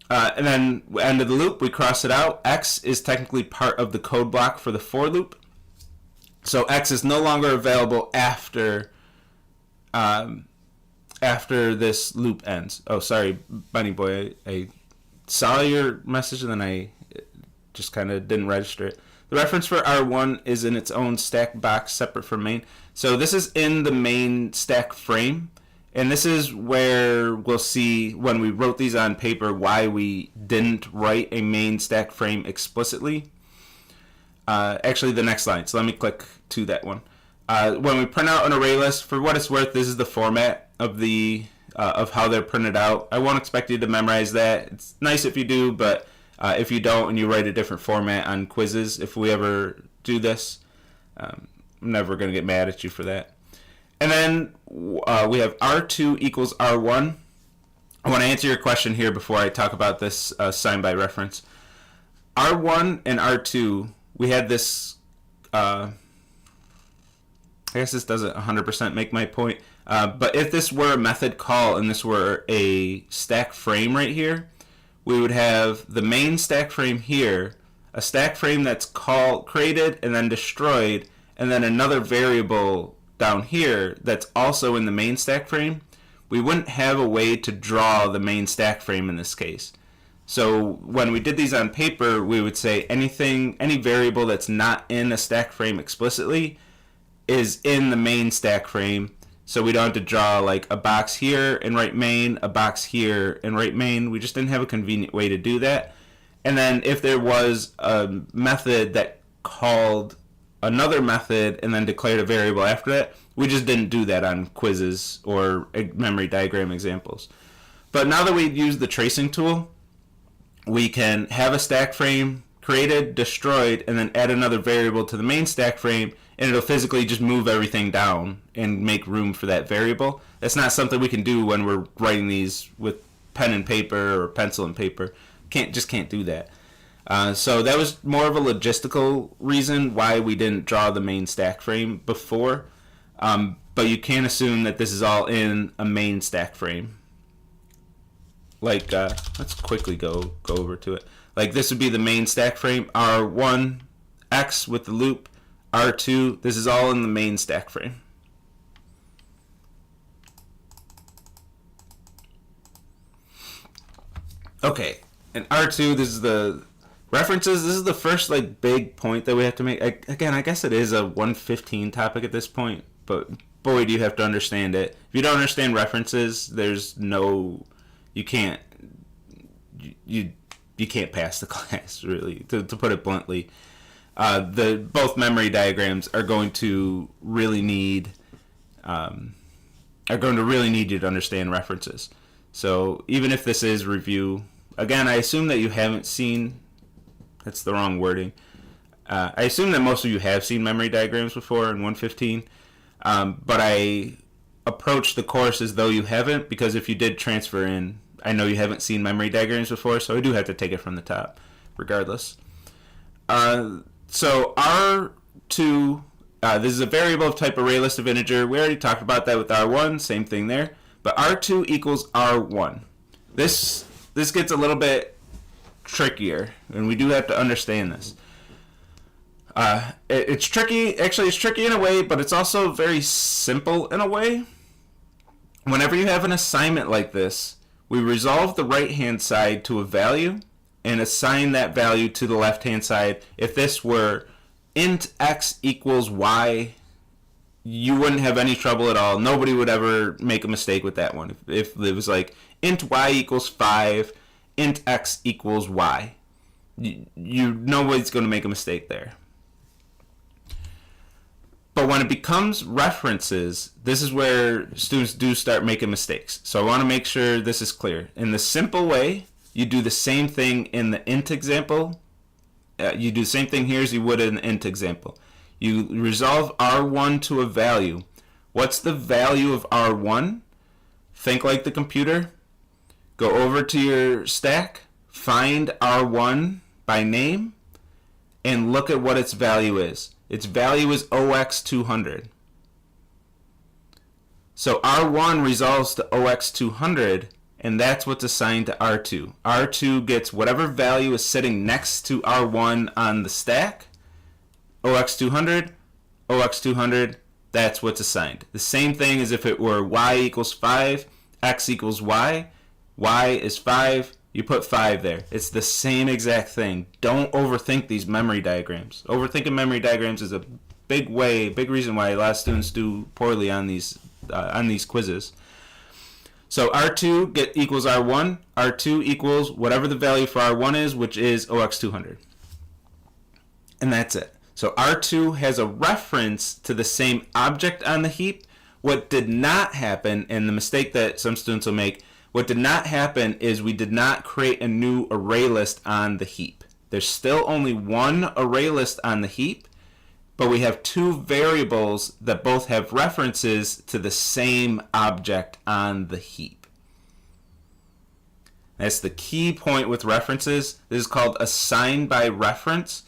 And then end of the loop, we cross it out. X is technically part of the code block for the for loop. So X is no longer available after this loop ends. Oh, sorry, Bunny Boy. I saw your message and then I just kind of didn't register it. The reference for R1 is in its own stack box separate from main. So this is in the main stack frame. And this is where we'll see when we wrote these on paper why we didn't write a main stack frame explicitly. Actually, the next line. So let me click to that one. When we print out an array list, for what it's worth, this is the format of how they're printed out. I won't expect you to memorize that. It's nice if you do, but If you don't and you write a different format on quizzes, if we ever do this, I'm never going to get mad at you for that. And then we have R2 equals R1. I want to answer your question here before I talk about this sign by reference. R1 and R2, we had this, I guess this doesn't 100% make my point, but if this were a method call and this were a stack frame right here, we would have the main stack frame here, a stack frame that's created and then destroyed, and then another variable down here that's also in the main stack frame. We wouldn't have a way to draw the main stack frame in this case. So when we did these on paper, we would say any variable that's not in a stack frame explicitly is in the main stack frame. So we don't have to draw like a box here and write main, a box here and write main. We just didn't have a convenient way to do that. And then if there was a method that called another method and then declared a variable after that, we just didn't do that on quizzes or memory diagram examples. But now that we've used the tracing tool, we can have a stack frame created, destroyed, and then add another variable to the main stack frame, and it'll physically just move everything down and make room for that variable. That's not something we can do when we're writing these with pen and paper or pencil and paper. Just can't do that. So that was more of a logistical reason why we didn't draw the main stack frame before. But you can assume that this is all in a main stack frame. Like, let's quickly go over to it. Like, this would be the main stack frame, R1, X with the loop, R2. This is all in the main stack frame. Okay, and R2, this is the references. This is the first, like, big point that we have to make. Again, I guess it is a 115 topic at this point, but boy, do you have to understand it. If you don't understand references, there's no... You can't pass the class, really, to put it bluntly. Both memory diagrams are going to really need you to understand references. So even if this is review, again, I assume that you haven't seen. That's the wrong wording. I assume that most of you have seen memory diagrams before in 115, but I approach the course as though you haven't, because if you did transfer in, I know you haven't seen memory diagrams before, so I do have to take it from the top, regardless. So R2, this is a variable of type array list of integer. We already talked about that with R1, same thing there. But R2 equals R1. This gets a little bit trickier, and we do have to understand this. It's tricky. Actually, it's tricky in a way, but it's also very simple in a way. Whenever you have an assignment like this, we resolve the right-hand side to a value and assign that value to the left-hand side. If this were int x equals y, you wouldn't have any trouble at all. Nobody would ever make a mistake with that one. If it was like int y equals 5, int x equals y, nobody's going to make a mistake there. But when it becomes references, this is where students do start making mistakes. So I want to make sure this is clear. In the simple way, you do the same thing in the int example. You do the same thing here as you would in the int example. You resolve R1 to a value. What's the value of R1? Think like the computer. Go over to your stack, find R1 by name, and look at what its value is. Its value is OX200. So R1 resolves to OX200, and that's what's assigned to R2. R2 gets whatever value is sitting next to R1 on the stack, OX200, OX200, that's what's assigned. The same thing as if it were Y equals 5, X equals Y, Y is 5, you put 5 there. It's the same exact thing. Don't overthink these memory diagrams. Overthinking memory diagrams is a big reason why a lot of students do poorly on these quizzes. So R2 equals R1. R2 equals whatever the value for R1 is, which is OX200. And that's it. So R2 has a reference to the same object on the heap. What did not happen, and the mistake that some students will make, What did not happen is we did not create a new array list on the heap. There's still only one array list on the heap, but we have two variables that both have references to the same object on the heap. That's the key point with references. This is called assign by reference.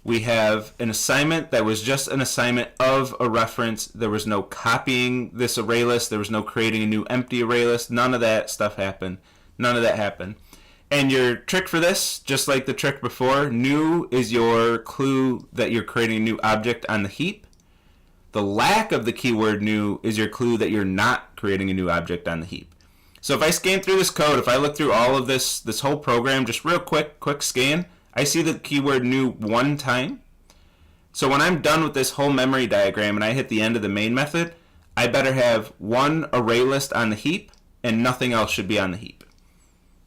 We have an assignment that was just an assignment of a reference. There was no copying this array list. There was no creating a new empty array list. None of that stuff happened. None of that happened. And your trick for this, just like the trick before, new is your clue that you're creating a new object on the heap. The lack of the keyword new is your clue that you're not creating a new object on the heap. So if I scan through this code, if I look through all of this whole program, just real quick scan, I see the keyword new one time. So when I'm done with this whole memory diagram and I hit the end of the main method, I better have one array list on the heap and nothing else should be on the heap.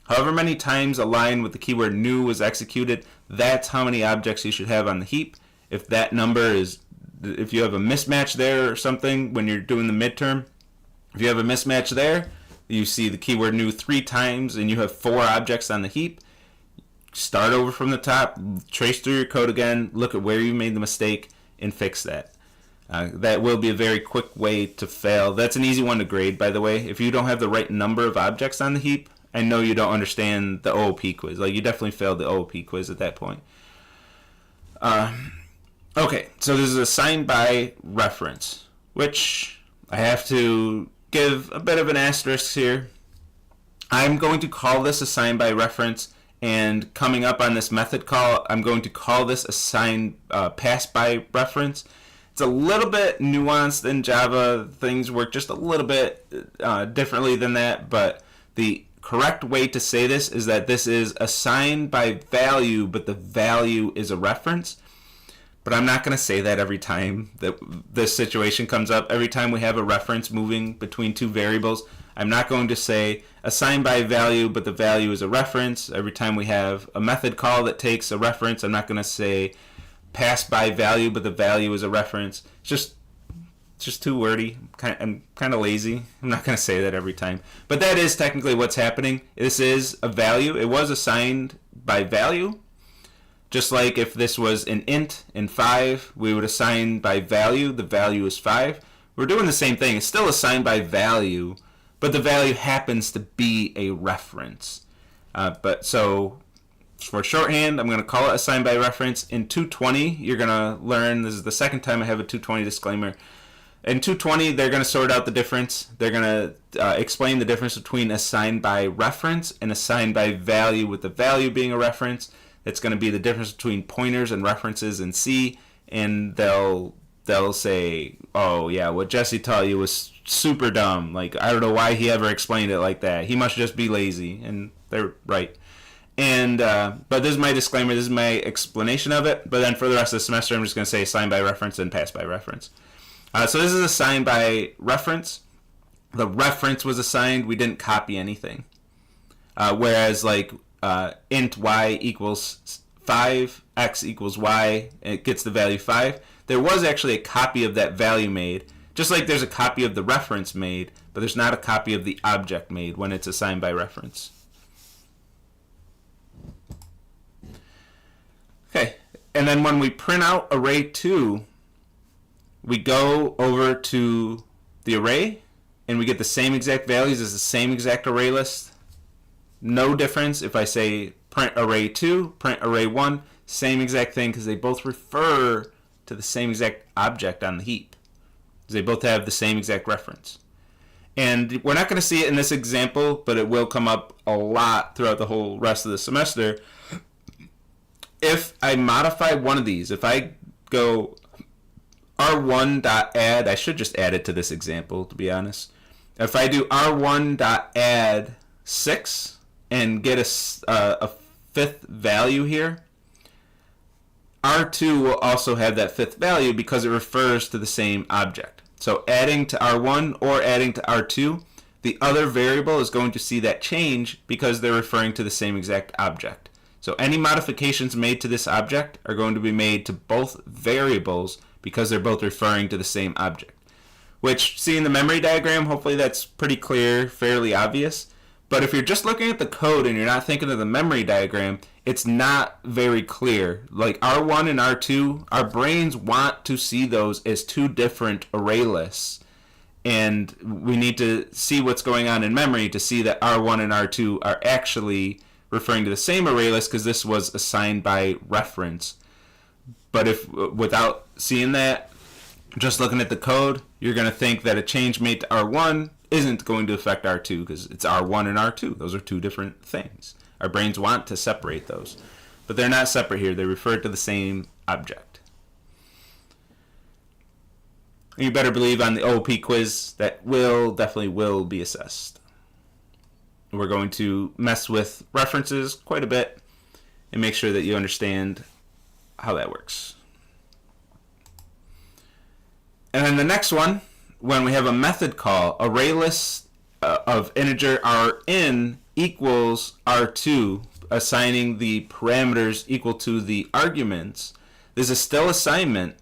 However many times a line with the keyword new was executed, that's how many objects you should have on the heap. If that number is, if you have a mismatch there or something when you're doing the midterm, if you have a mismatch there, you see the keyword new 3 times and you have 4 objects on the heap, start over from the top, trace through your code again, look at where you made the mistake, and fix that. That will be a very quick way to fail. That's an easy one to grade, by the way. If you don't have the right number of objects on the heap, I know you don't understand the OOP quiz. Like, you definitely failed the OOP quiz at that point. Okay, so this is assigned by reference, which I have to give a bit of an asterisk here. I'm going to call this assigned by reference, and coming up on this method call, I'm going to call this assign pass by reference. It's a little bit nuanced in Java. Things work just a little bit differently than that, but the correct way to say this is that this is assigned by value, but the value is a reference. But I'm not going to say that every time that this situation comes up. Every time we have a reference moving between two variables, I'm not going to say assigned by value, but the value is a reference. Every time we have a method call that takes a reference, I'm not going to say pass by value, but the value is a reference. It's just too wordy. I'm kind of lazy. I'm not going to say that every time. But that is technically what's happening. This is a value. It was assigned by value. Just like if this was an int in 5, we would assign by value. The value is 5. We're doing the same thing. It's still assigned by value, but the value happens to be a reference. But so for shorthand, I'm going to call it assigned by reference. In 220, you're going to learn, this is the second time I have a 220 disclaimer. In 220, they're going to sort out the difference. They're going to explain the difference between assigned by reference and assigned by value, with the value being a reference. That's going to be the difference between pointers and references in C, and they'll say, oh yeah, what Jesse taught you was super dumb. Like, I don't know why he ever explained it like that. He must just be lazy, and they're right. And but this is my disclaimer. This is my explanation of it. But then for the rest of the semester, I'm just going to say assigned by reference and pass by reference. So this is assigned by reference. The reference was assigned. We didn't copy anything. Whereas like int y equals 5, x equals y, and it gets the value 5. There was actually a copy of that value made, just like there's a copy of the reference made, but there's not a copy of the object made when it's assigned by reference. Okay, and then when we print out array 2, we go over to the array, and we get the same exact values as the same exact array list. No difference if I say print array 2, print array 1, same exact thing, because they both refer to the same exact object on the heap. They both have the same exact reference. And we're not going to see it in this example, but it will come up a lot throughout the whole rest of the semester. If I modify one of these, if I go r1.add, I should just add it to this example, to be honest. If I do r1.add 6 and get a 5th value here, R2 will also have that 5th value because it refers to the same object. So adding to R1 or adding to R2, the other variable is going to see that change because they're referring to the same exact object. So any modifications made to this object are going to be made to both variables because they're both referring to the same object. Which, seeing the memory diagram, hopefully that's pretty clear, fairly obvious. But if you're just looking at the code and you're not thinking of the memory diagram, it's not very clear. Like R1 and R2, our brains want to see those as two different array lists. And we need to see what's going on in memory to see that R1 and R2 are actually referring to the same array list because this was assigned by reference. But if without seeing that, just looking at the code, you're going to think that a change made to R1 isn't going to affect R2 because it's R1 and R2. Those are two different things. Our brains want to separate those. But they're not separate here. They refer to the same object. And you better believe on the OOP quiz that definitely will be assessed. We're going to mess with references quite a bit and make sure that you understand how that works. And then the next one, when we have a method call, array list of integer Rn equals R2, assigning the parameters equal to the arguments. This is still assignment.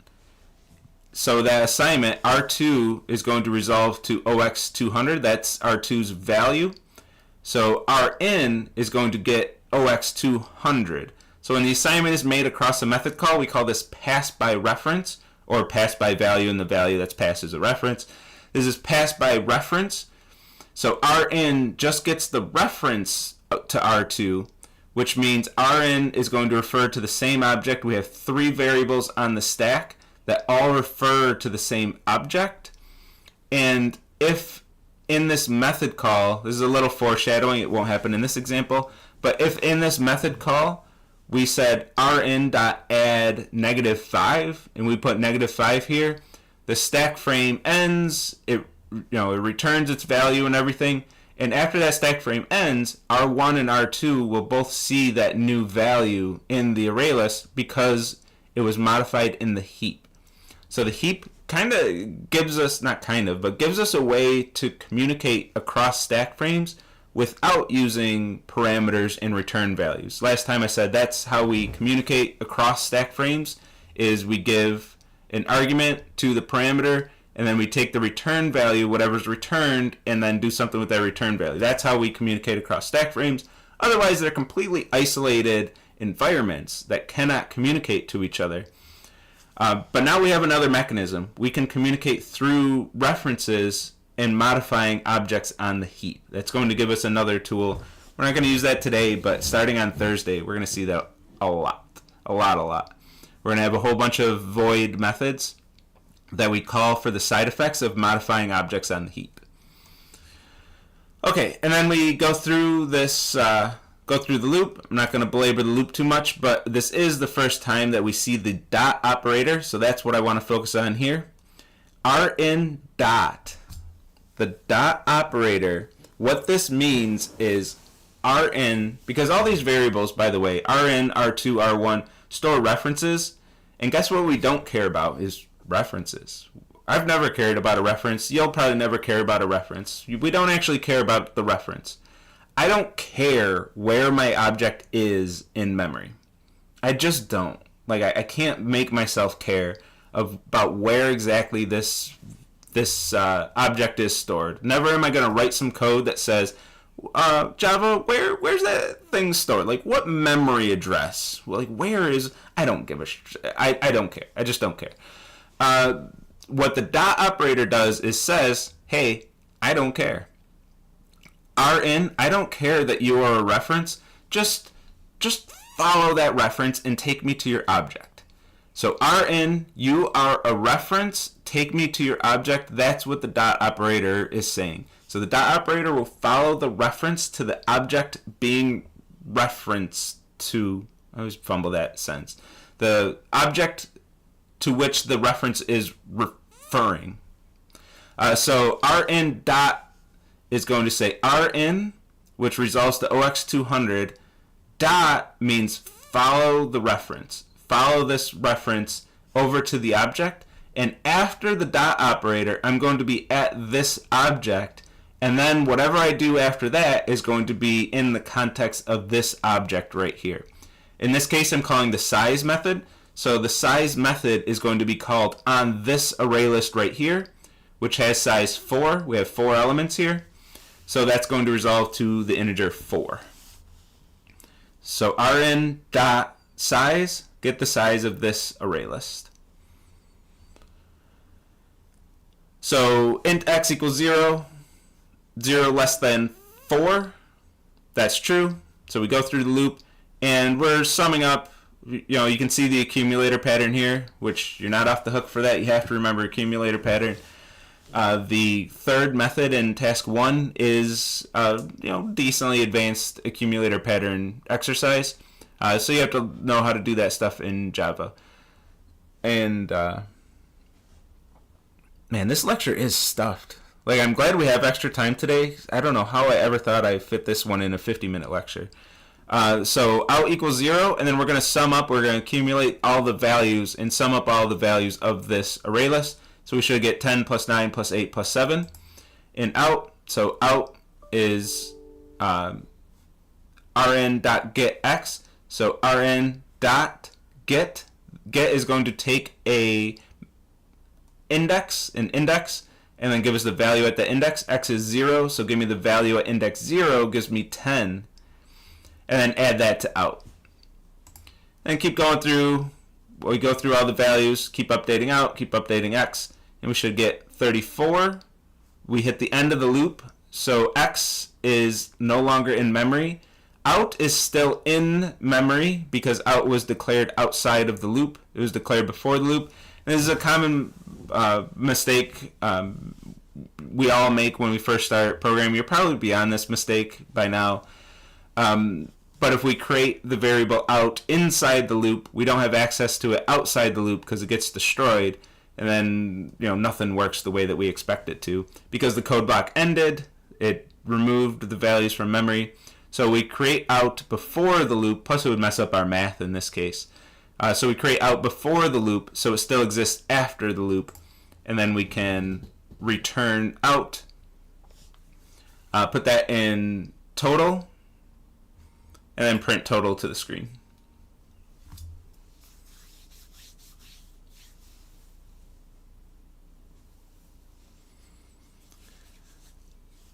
So that assignment, R2 is going to resolve to OX200. That's R2's value. So Rn is going to get OX200. So when the assignment is made across a method call, we call this pass by reference, or pass by value, and the value that's passed as a reference. This is pass by reference. So Rn just gets the reference to R2, which means Rn is going to refer to the same object. We have three variables on the stack that all refer to the same object. And if in this method call, this is a little foreshadowing, it won't happen in this example, but if in this method call we said Rn.add -5 and we put -5 here, the stack frame ends, it returns its value and everything, and after that stack frame ends, R1 and R2 will both see that new value in the array list because it was modified in the heap. So the heap kind of gives us, gives us a way to communicate across stack frames without using parameters and return values. Last time I said that's how we communicate across stack frames, is we give an argument to the parameter and then we take the return value, whatever's returned, and then do something with that return value. That's how we communicate across stack frames. Otherwise, they're completely isolated environments that cannot communicate to each other. But now we have another mechanism. We can communicate through references and modifying objects on the heap. That's going to give us another tool. We're not going to use that today, but starting on Thursday, we're going to see that a lot. We're going to have a whole bunch of void methods that we call for the side effects of modifying objects on the heap. Okay, and then we go through this, go through the loop. I'm not going to belabor the loop too much, but this is the first time that we see the dot operator, so that's what I want to focus on here. Rn dot. The dot operator, what this means is Rn, because all these variables, by the way, Rn, R2, R1, store references, and guess what we don't care about is references. I've never cared about a reference. You'll probably never care about a reference. We don't actually care about the reference. I don't care where my object is in memory. I just don't. Like, I can't make myself care about where exactly this object is stored. Never am I going to write some code that says, Java, where's that thing stored? Like, what memory address? Like, where is... I don't give a... I don't care. I just don't care. What the dot operator does is says, hey, I don't care. Rn, I don't care that you are a reference. Just follow that reference and take me to your object. So Rn, you are a reference, take me to your object. That's what the dot operator is saying. So the dot operator will follow the reference to the object being referenced to. I always fumble that sentence. The object to which the reference is referring. So Rn dot is going to say Rn, which resolves to OX200. Dot means follow the reference. Follow this reference over to the object, and after the dot operator, I'm going to be at this object, and then whatever I do after that is going to be in the context of this object right here. In this case, I'm calling the size method, so the size method is going to be called on this array list right here, which has size 4. We have 4 elements here. So that's going to resolve to the integer 4. So rn dot size, get the size of this array list. So int x equals 0, 0 less than 4, that's true. So we go through the loop, and we're summing up. You can see the accumulator pattern here, which you're not off the hook for that. You have to remember accumulator pattern. The third method in task 1 is decently advanced accumulator pattern exercise. So you have to know how to do that stuff in Java. And man, this lecture is stuffed. Like, I'm glad we have extra time today. I don't know how I ever thought I'd fit this one in a 50-minute lecture. So out equals 0, and then we're going to sum up. We're going to accumulate all the values and sum up all the values of this array list. So we should get 10 plus 9 plus 8 plus 7 in out. So out is rn.getx. So rn.get is going to take an index, and then give us the value at the index. X is 0, so give me the value at index 0, gives me 10. And then add that to out. And keep going through. We go through all the values, keep updating out, keep updating x, and we should get 34. We hit the end of the loop, so x is no longer in memory. Out is still in memory because out was declared outside of the loop. It was declared before the loop. And this is a common mistake we all make when we first start programming. You're probably beyond this mistake by now. But if we create the variable out inside the loop, we don't have access to it outside the loop because it gets destroyed, and then nothing works the way that we expect it to. Because the code block ended, it removed the values from memory. So we create out before the loop, plus it would mess up our math in this case. So we create out before the loop, so it still exists after the loop, and then we can return out, put that in total, and then print total to the screen.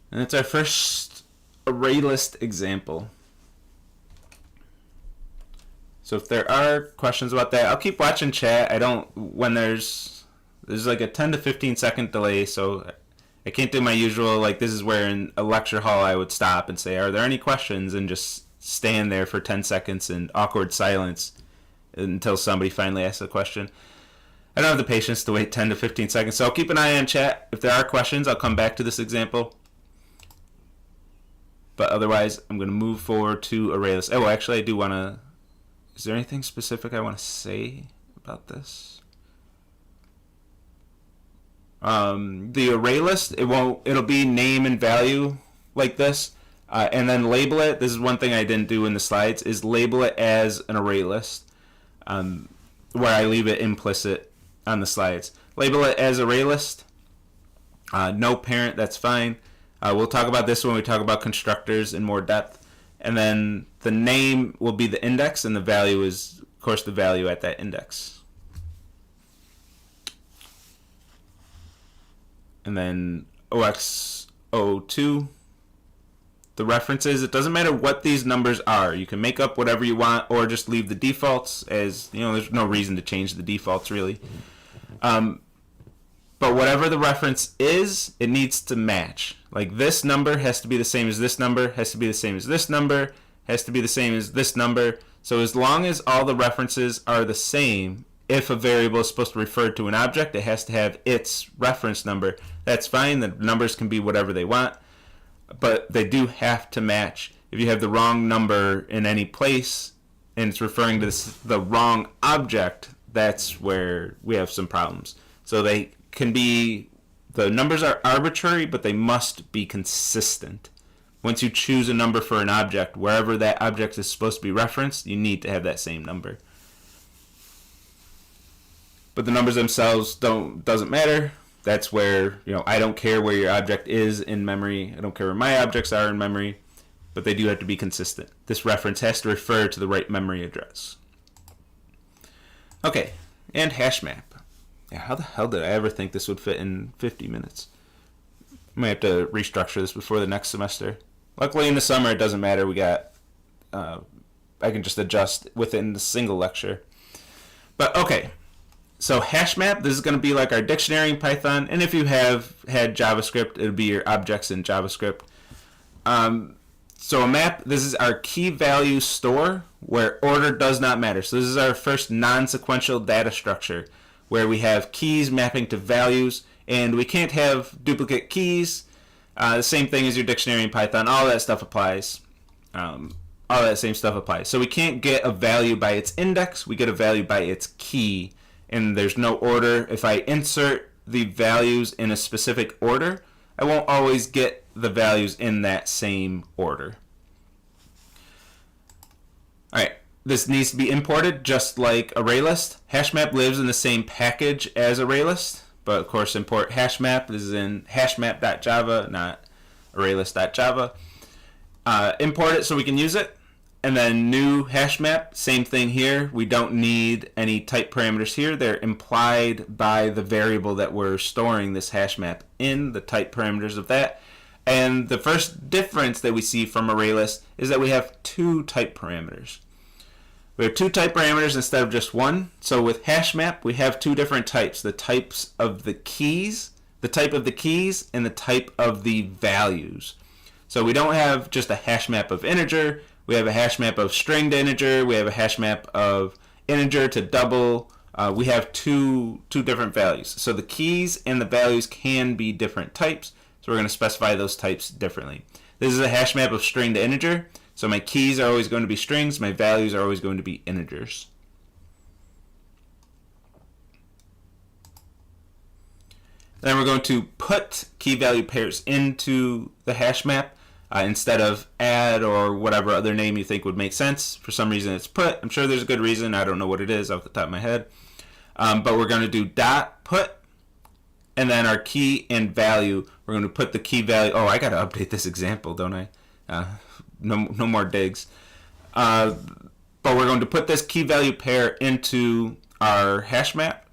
And that's our first array list example. So if there are questions about that, I'll keep watching chat. When there's like a 10 to 15 second delay, so I can't do my usual, this is where in a lecture hall I would stop and say, are there any questions, and just stand there for 10 seconds in awkward silence until somebody finally asks a question. I don't have the patience to wait 10 to 15 seconds, so I'll keep an eye on chat. If there are questions, I'll come back to this example. But otherwise, I'm going to move forward to array list. Oh, actually, I do want to... Is there anything specific I want to say about this? The array list, it'll be name and value like this. And then label it. This is one thing I didn't do in the slides, is label it as an array list, where I leave it implicit on the slides. Label it as array list. No parent, that's fine. We'll talk about this when we talk about constructors in more depth. And then the name will be the index, and the value is, of course, the value at that index. And then OXO2. The references, it doesn't matter what these numbers are. You can make up whatever you want or just leave the defaults as, there's no reason to change the defaults really. But whatever the reference is, it needs to match. Like this number has to be the same as this number, has to be the same as this number, has to be the same as this number. So as long as all the references are the same, if a variable is supposed to refer to an object, it has to have its reference number. That's fine. The numbers can be whatever they want, but they do have to match. If you have the wrong number in any place and it's referring to the wrong object, that's where we have some problems. So they can be, the numbers are arbitrary, but they must be consistent. Once you choose a number for an object, wherever that object is supposed to be referenced, you need to have that same number. But the numbers themselves doesn't matter. That's where, I don't care where your object is in memory. I don't care where my objects are in memory, but they do have to be consistent. This reference has to refer to the right memory address. Okay, and hashmap. Yeah, how the hell did I ever think this would fit in 50 minutes? I might have to restructure this before the next semester. Luckily in the summer it doesn't matter. We got I can just adjust within the single lecture. But okay, so hashmap, this is going to be like our dictionary in Python, and if you have had JavaScript, it'll be your objects in JavaScript. So a map, this is our key value store where order does not matter. So this is our first non-sequential data structure where we have keys mapping to values, and we can't have duplicate keys. The same thing as your dictionary in Python. All that stuff applies. All that same stuff applies. So we can't get a value by its index. We get a value by its key, and there's no order. If I insert the values in a specific order, I won't always get the values in that same order. Alright, this needs to be imported just like ArrayList. Hashmap lives in the same package as ArrayList, but of course import hashmap. This is in hashmap.java, not ArrayList.java. Import it so we can use it. And then new hashmap, same thing here. We don't need any type parameters here. They're implied by the variable that we're storing this hashmap in, the type parameters of that. And the first difference that we see from ArrayList is that we have two type parameters. We have two type parameters instead of just one. So with hashmap, we have two different types. The types of the keys, the type of the keys, and the type of the values. So we don't have just a hashmap of integer. We have a hashmap of string to integer. We have a hashmap of integer to double. We have two different values. So the keys and the values can be different types. So we're going to specify those types differently. This is a hashmap of string to integer. So my keys are always going to be strings. My values are always going to be integers. Then we're going to put key value pairs into the hash map instead of add or whatever other name you think would make sense. For some reason it's put. I'm sure there's a good reason. I don't know what it is off the top of my head. But we're going to do dot put, and then our key and value. We're going to put the key value. Oh, I got to update this example, don't I? No more digs. But we're going to put this key value pair into our hash map.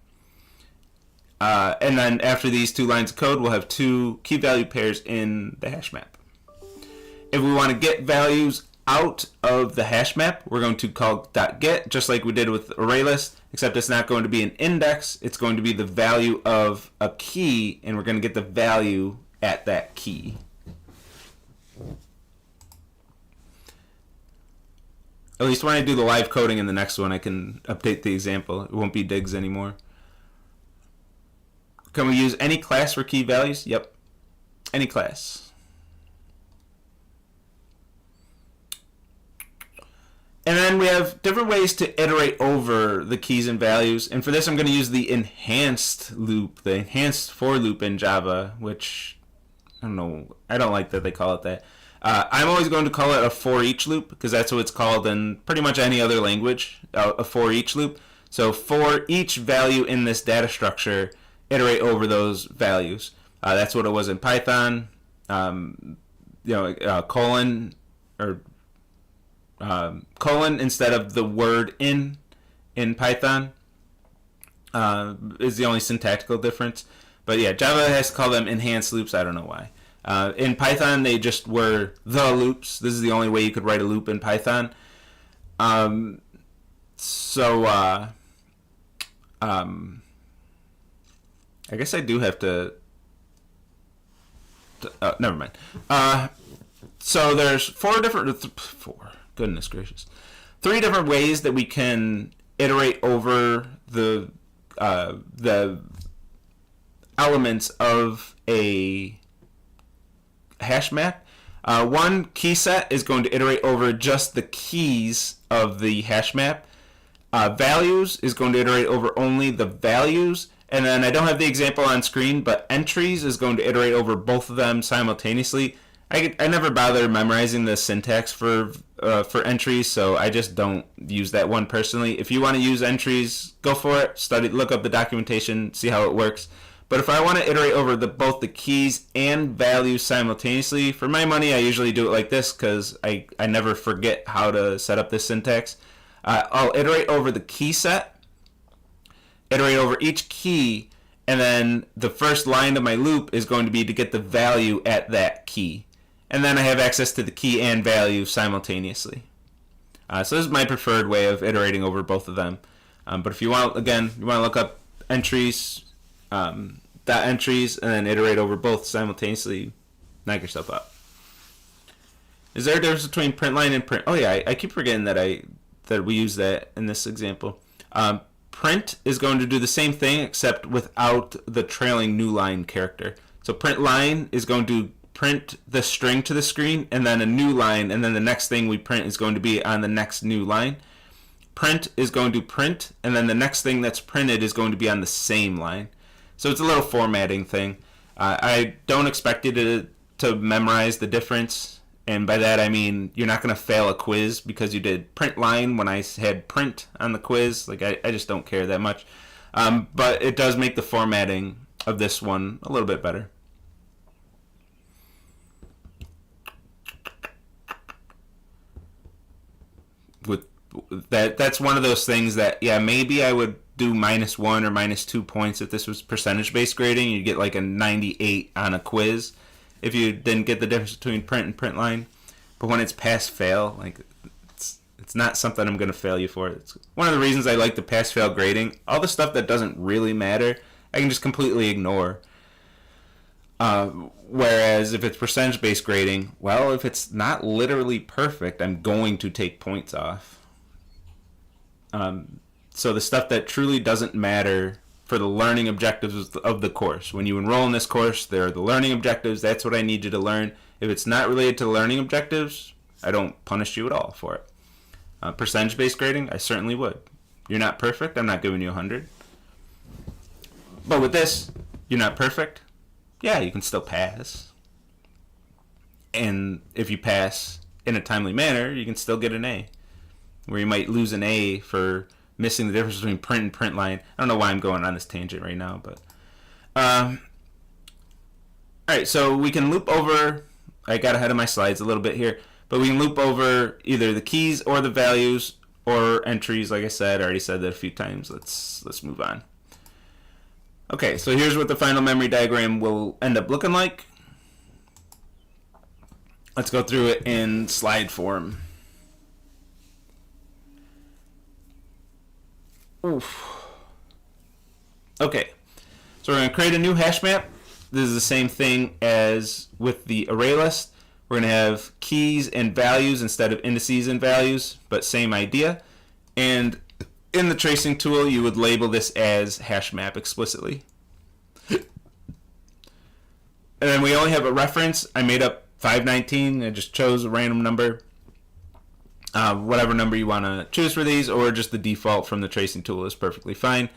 And then after these two lines of code, we'll have two key value pairs in the hash map. If we want to get values out of the hash map, we're going to call .get, just like we did with ArrayList, except it's not going to be an index. It's going to be the value of a key, and we're going to get the value at that key. At least when I do the live coding in the next one, I can update the example. It won't be digs anymore. Can we use any class for key values? Yep. Any class. And then we have different ways to iterate over the keys and values. And for this, I'm going to use the enhanced loop, the enhanced for loop in Java, which I don't know. I don't like that they call it that. I'm always going to call it a for each loop because that's what it's called in pretty much any other language, a for each loop. So for each value in this data structure, iterate over those values. That's what it was in Python. Colon or colon instead of the word in Python is the only syntactical difference. But yeah, Java has to call them enhanced loops. I don't know why. In Python, they just were the loops. This is the only way you could write a loop in Python. I guess I do have to never mind. So there's three different ways that we can iterate over the elements of a hash map. One key set is going to iterate over just the keys of the hash map. Values is going to iterate over only the values. And then I don't have the example on screen, but entries is going to iterate over both of them simultaneously. I never bother memorizing the syntax for entries, so I just don't use that one personally. If you want to use entries, go for it. Look up the documentation, see how it works. But if I want to iterate over both the keys and values simultaneously, for my money, I usually do it like this because I never forget how to set up this syntax. I'll iterate over the key set, iterate over each key, and then the first line of my loop is going to be to get the value at that key. And then I have access to the key and value simultaneously. So this is my preferred way of iterating over both of them. But if you want, again, you want to look up entries, dot entries, and then iterate over both simultaneously, knock yourself out. Is there a difference between print line and print? Oh yeah, I keep forgetting that we use that in this example. Print is going to do the same thing except without the trailing new line character. So print line is going to print the string to the screen and then a new line, and then the next thing we print is going to be on the next new line. Print is going to print, and then the next thing that's printed is going to be on the same line. So it's a little formatting thing. I don't expect you to memorize the difference, and by that I mean you're not going to fail a quiz because you did print line when I had print on the quiz. Like I just don't care that much. But it does make the formatting of this one a little bit better. With that's one of those things that, yeah, maybe I would do -1 or -2 points if this was percentage based grading. You'd get like a 98 on a quiz if you didn't get the difference between print and print line. But when it's pass fail, like it's not something I'm going to fail you for. It's one of the reasons I like the pass fail grading. All the stuff that doesn't really matter, I can just completely ignore. Whereas if it's percentage based grading, well, if it's not literally perfect, I'm going to take points off. So the stuff that truly doesn't matter for the learning objectives of the course. When you enroll in this course, there are the learning objectives. That's what I need you to learn. If it's not related to learning objectives, I don't punish you at all for it. Percentage based grading, I certainly would. You're not perfect, I'm not giving you 100. But with this, you're not perfect. Yeah, you can still pass. And if you pass in a timely manner, you can still get an A. Where you might lose an A for missing the difference between print and print line. I don't know why I'm going on this tangent right now, but alright, so we can loop over. I got ahead of my slides a little bit here, but we can loop over either the keys or the values or entries. Like I said, I already said that a few times. Let's move on. Okay, so here's what the final memory diagram will end up looking like. Let's go through it in slide form. Oof. Okay, so we're going to create a new hash map. This is the same thing as with the array list. We're going to have keys and values instead of indices and values, but same idea. And in the tracing tool, you would label this as hash map explicitly. And then we only have a reference. I made up 519. I just chose a random number. Whatever number you want to choose for these, or just the default from the tracing tool is perfectly fine.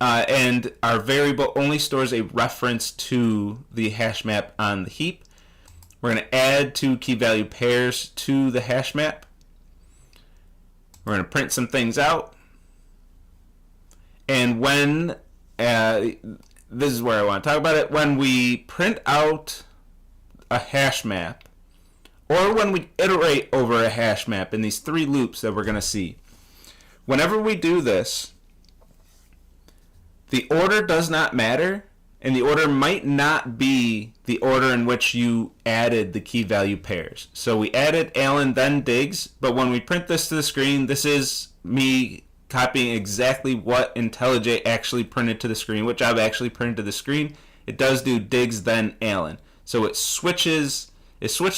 And our variable only stores a reference to the hash map on the heap. We're going to add two key value pairs to the hash map. We're going to print some things out. And when, this is where I want to talk about it, when we print out a hash map, or when we iterate over a hash map in these three loops that we're going to see, whenever we do this, the order does not matter, and the order might not be the order in which you added the key value pairs. So we added Alan, then Diggs, but when we print this to the screen, this is me copying exactly what IntelliJ actually printed to the screen, what job actually printed to the screen. It does do Diggs, then Alan. So it switched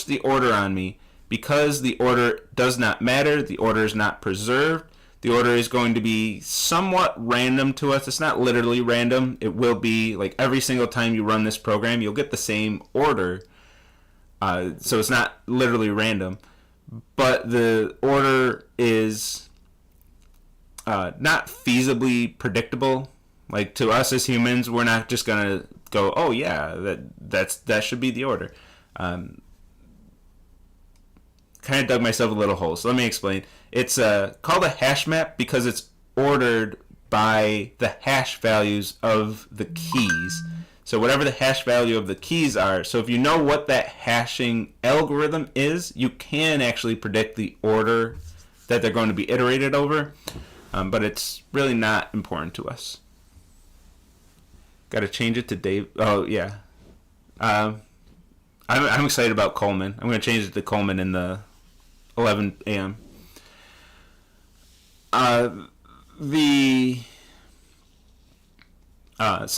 the order on me. Because the order does not matter, the order is not preserved. The order is going to be somewhat random to us. It's not literally random. It will be like every single time you run this program, you'll get the same order. So it's not literally random. But the order is not feasibly predictable. Like to us as humans, we're not just going to go, oh yeah, that should be the order. Kind of dug myself a little hole, so let me explain. It's called a hash map because it's ordered by the hash values of the keys. So whatever the hash value of the keys are, so if you know what that hashing algorithm is, you can actually predict the order that they're going to be iterated over, but it's really not important to us. Got to change it to Dave. Oh yeah. I'm excited about Coleman. I'm going to change it to Coleman in the 11 a.m. So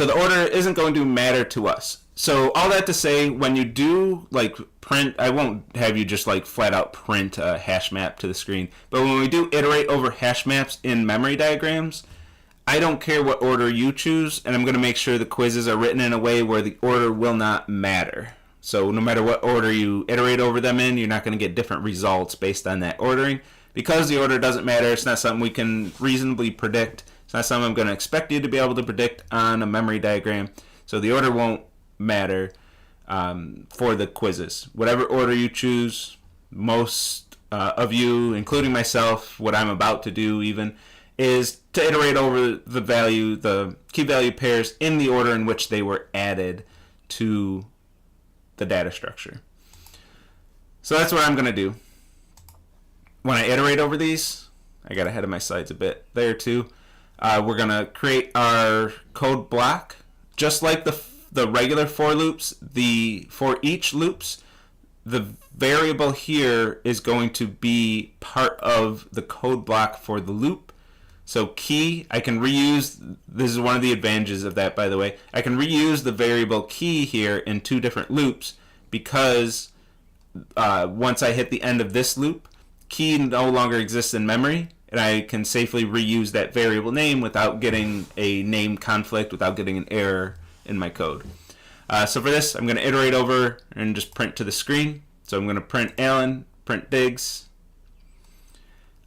the order isn't going to matter to us. So all that to say, when you do like print, I won't have you just like flat out print a hash map to the screen. But when we do iterate over hash maps in memory diagrams, I don't care what order you choose, and I'm going to make sure the quizzes are written in a way where the order will not matter. So no matter what order you iterate over them in, you're not going to get different results based on that ordering. Because the order doesn't matter, it's not something we can reasonably predict. It's not something I'm going to expect you to be able to predict on a memory diagram. So the order won't matter for the quizzes. Whatever order you choose, most of you, including myself, what I'm about to do even, is to iterate over the key value pairs in the order in which they were added to the data structure. So that's what I'm going to do. When I iterate over these, I got ahead of my slides a bit there too. We're going to create our code block. Just like the regular for loops, the for each loops, the variable here is going to be part of the code block for the loop. So key, I can reuse, this is one of the advantages of that, by the way. I can reuse the variable key here in two different loops because once I hit the end of this loop, key no longer exists in memory, and I can safely reuse that variable name without getting a name conflict, without getting an error in my code. So for this, I'm going to iterate over and just print to the screen. So I'm going to print Alan, print Diggs,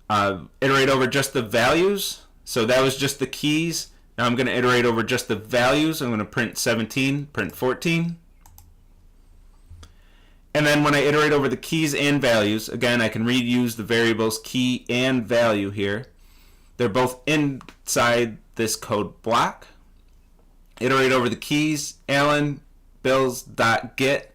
iterate over just the values. So that was just the keys. Now I'm going to iterate over just the values. I'm going to print 17, print 14. And then when I iterate over the keys and values, again, I can reuse the variables key and value here. They're both inside this code block. Iterate over the keys, Alan, bills.get,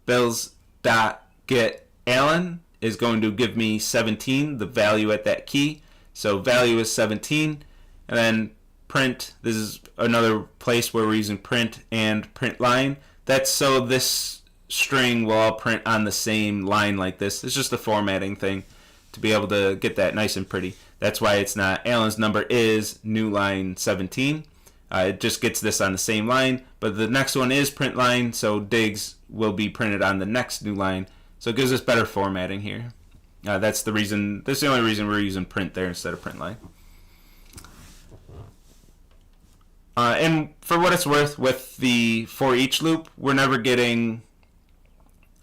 bills.get Alan is going to give me 17, the value at that key. So value is 17. And then print, this is another place where we're using print and print line. That's so this string will all print on the same line like this. It's just a formatting thing to be able to get that nice and pretty. That's why it's not Alan's number is new line 17. It just gets this on the same line, but the next one is print line, so Diggs will be printed on the next new line. So it gives us better formatting here. That's the reason. That's the only reason we're using print there instead of print line. And for what it's worth, with the for each loop, we're never getting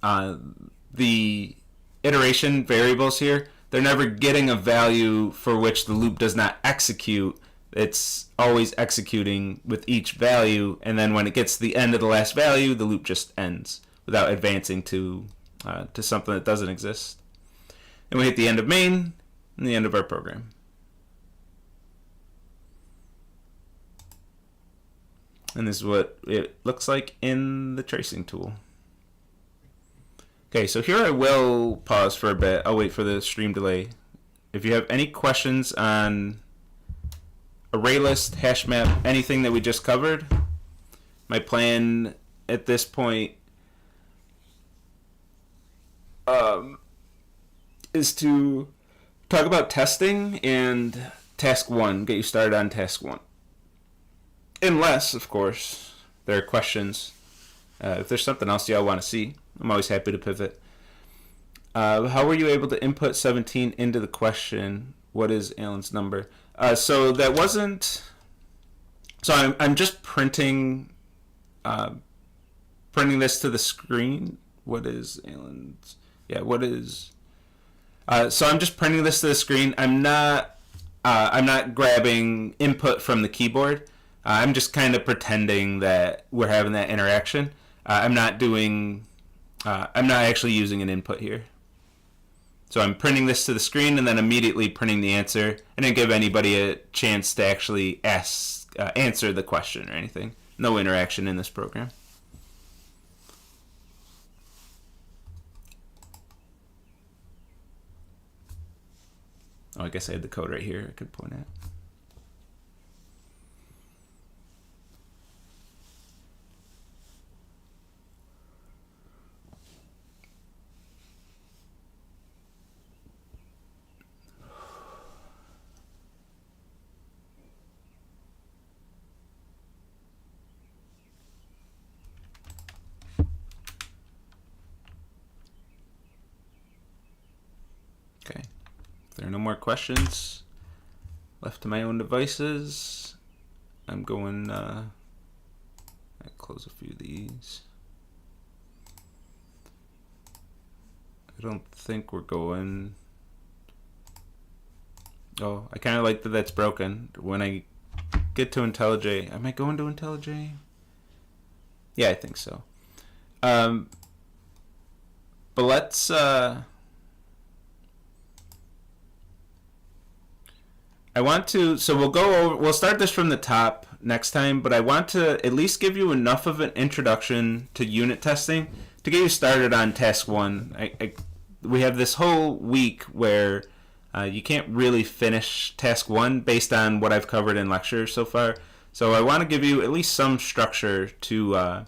the iteration variables here. They're never getting a value for which the loop does not execute. It's always executing with each value, and then when it gets to the end of the last value, the loop just ends without advancing to something that doesn't exist. And we hit the end of main and the end of our program. And this is what it looks like in the tracing tool. Okay, so here I will pause for a bit. I'll wait for the stream delay. If you have any questions on array list, hash map, anything that we just covered, my plan at this point is to talk about testing and task 1, get you started on task 1. Unless, of course, there are questions. If there's something else y'all want to see, I'm always happy to pivot. How were you able to input 17 into the question? What is Alan's number? So that wasn't. So I'm just printing this to the screen. What is Alan's? Yeah. What is? So I'm just printing this to the screen. I'm not grabbing input from the keyboard. I'm just kind of pretending that we're having that interaction. I'm not actually using an input here. So I'm printing this to the screen and then immediately printing the answer. I didn't give anybody a chance to actually answer the question or anything. No interaction in this program. Oh, I guess I had the code right here I could point at. there are no more questions left to my own devices, I'm going, I close a few of these. I don't think we're going. Oh, I kind of like that that's broken. When I get to IntelliJ, am I going to IntelliJ? Yeah, I think so. But let's I want to, so we'll start this from the top next time, but I want to at least give you enough of an introduction to unit testing to get you started on task 1. We have this whole week where you can't really finish task 1 based on what I've covered in lectures so far. So I want to give you at least some structure to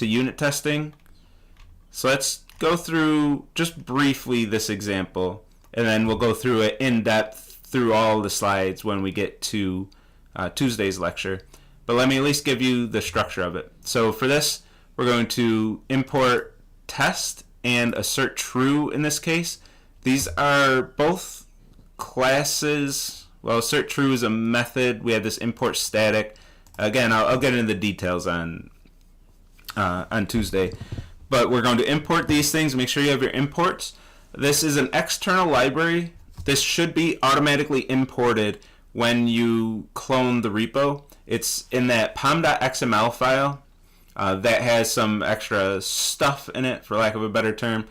unit testing. So let's go through just briefly this example, and then we'll go through it in depth through all the slides when we get to Tuesday's lecture. But let me at least give you the structure of it. So for this, we're going to import test and assert true in this case. These are both classes. Well, assert true is a method. We have this import static. Again, I'll get into the details on Tuesday. But we're going to import these things. Make sure you have your imports. This is an external library. This should be automatically imported when you clone the repo. It's in that pom.xml file that has some extra stuff in it, for lack of a better term.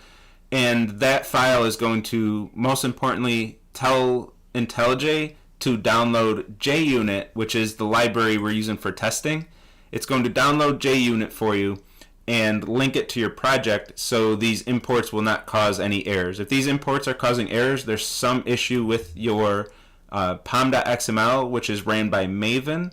And that file is going to, most importantly, tell IntelliJ to download JUnit, which is the library we're using for testing. It's going to download JUnit for you and link it to your project so these imports will not cause any errors. If these imports are causing errors, there's some issue with your pom.xml, which is ran by Maven.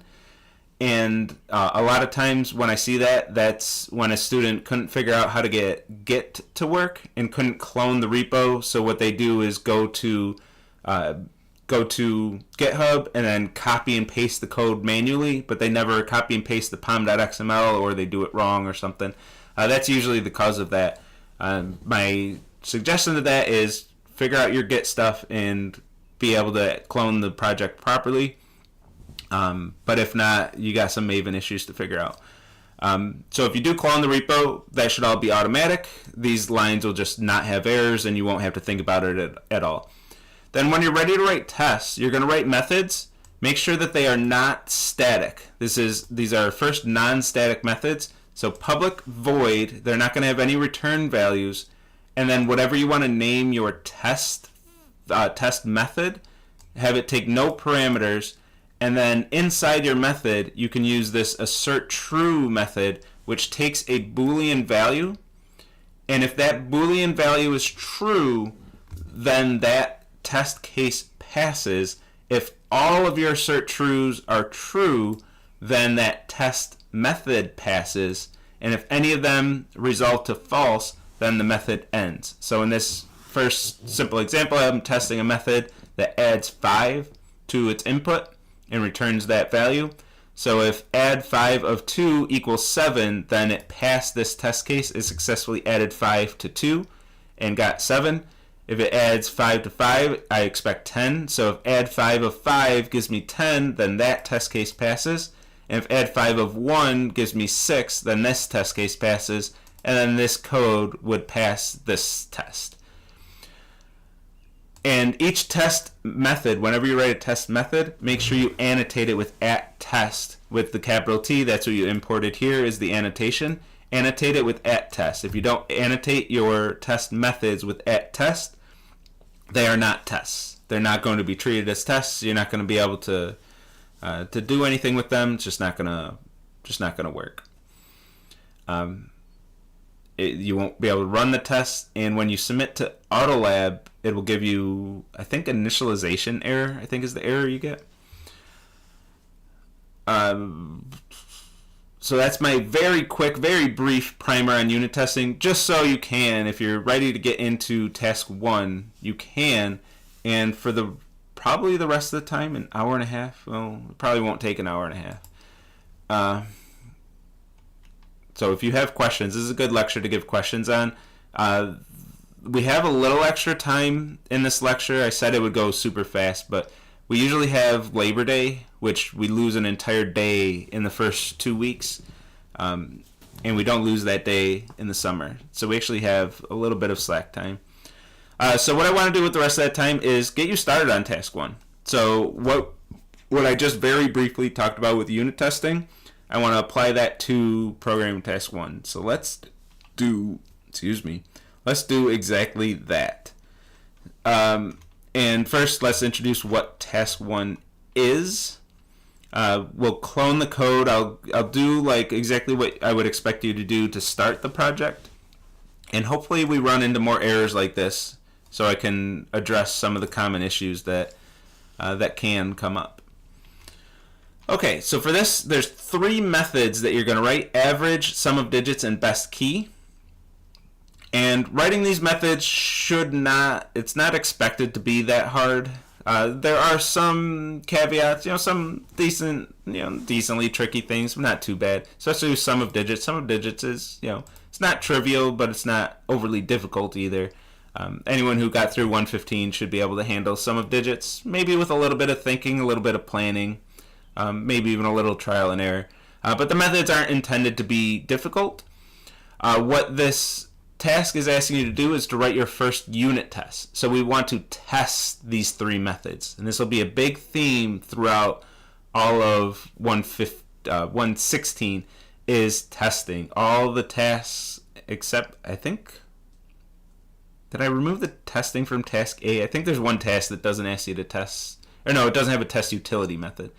And a lot of times when I see that, that's when a student couldn't figure out how to get Git to work and couldn't clone the repo. So what they do is go to GitHub and then copy and paste the code manually, but they never copy and paste the pom.xml, or they do it wrong or something. That's usually the cause of that. My suggestion to that is figure out your Git stuff and be able to clone the project properly. But if not, you got some Maven issues to figure out. So if you do clone the repo, that should all be automatic. These lines will just not have errors and you won't have to think about it at all. Then when you're ready to write tests, you're going to write methods. Make sure that they are not static. These are first non-static methods. So public void, they're not going to have any return values. And then whatever you want to name your test method, have it take no parameters. And then inside your method, you can use this assert true method, which takes a Boolean value. And if that Boolean value is true, then that test case passes. If all of your assert trues are true, then that test method passes. And if any of them result to false, then the method ends. So in this first simple example, I'm testing a method that adds 5 to its input and returns that value. So if add 5 of 2 equals 7, then it passed this test case. It successfully added 5 to 2 and got 7. If it adds 5 to 5, I expect 10. So if add 5 of 5 gives me 10, then that test case passes. And if add 5 of 1 gives me 6, then this test case passes. And then this code would pass this test. And each test method, whenever you write a test method, make sure you annotate it with @test with the capital T. That's what you imported here, is the annotation. Annotate it with @test. If you don't annotate your test methods with @test, they are not tests. They're not going to be treated as tests. You're not going to be able to do anything with them. It's just not gonna work. You won't be able to run the test, and when you submit to Autolab, it will give you, I think, initialization error, I think is the error you get. So that's my very quick, very brief primer on unit testing, just so you can, if you're ready to get into task 1, you can, and for probably the rest of the time, an hour and a half, well, it probably won't take an hour and a half. So if you have questions, this is a good lecture to give questions on. we have a little extra time in this lecture. I said it would go super fast, but we usually have Labor Day, which we lose an entire day in the first 2 weeks, and we don't lose that day in the summer. So we actually have a little bit of slack time. So what I want to do with the rest of that time is get you started on task 1. So what I just very briefly talked about with unit testing, I want to apply that to programming task 1. So let's do exactly that. And first, let's introduce what task 1 is. We'll clone the code. I'll do like exactly what I would expect you to do to start the project. And hopefully we run into more errors like this so I can address some of the common issues that can come up. Okay, so for this, there's 3 methods that you're going to write: average, sum of digits, and best key. And writing these methods it's not expected to be that hard. There are some caveats, some decently tricky things, but not too bad. Especially with sum of digits. Sum of digits is, it's not trivial, but it's not overly difficult either. Anyone who got through 115 should be able to handle sum of digits, maybe with a little bit of thinking, a little bit of planning, maybe even a little trial and error. But the methods aren't intended to be difficult. What this task is asking you to do is to write your first unit test. So we want to test these 3 methods. And this will be a big theme throughout all of 116 is testing. All the tasks except, I think, did I remove the testing from task A? I think there's one task that doesn't ask you to test, or no, it doesn't have a test utility method.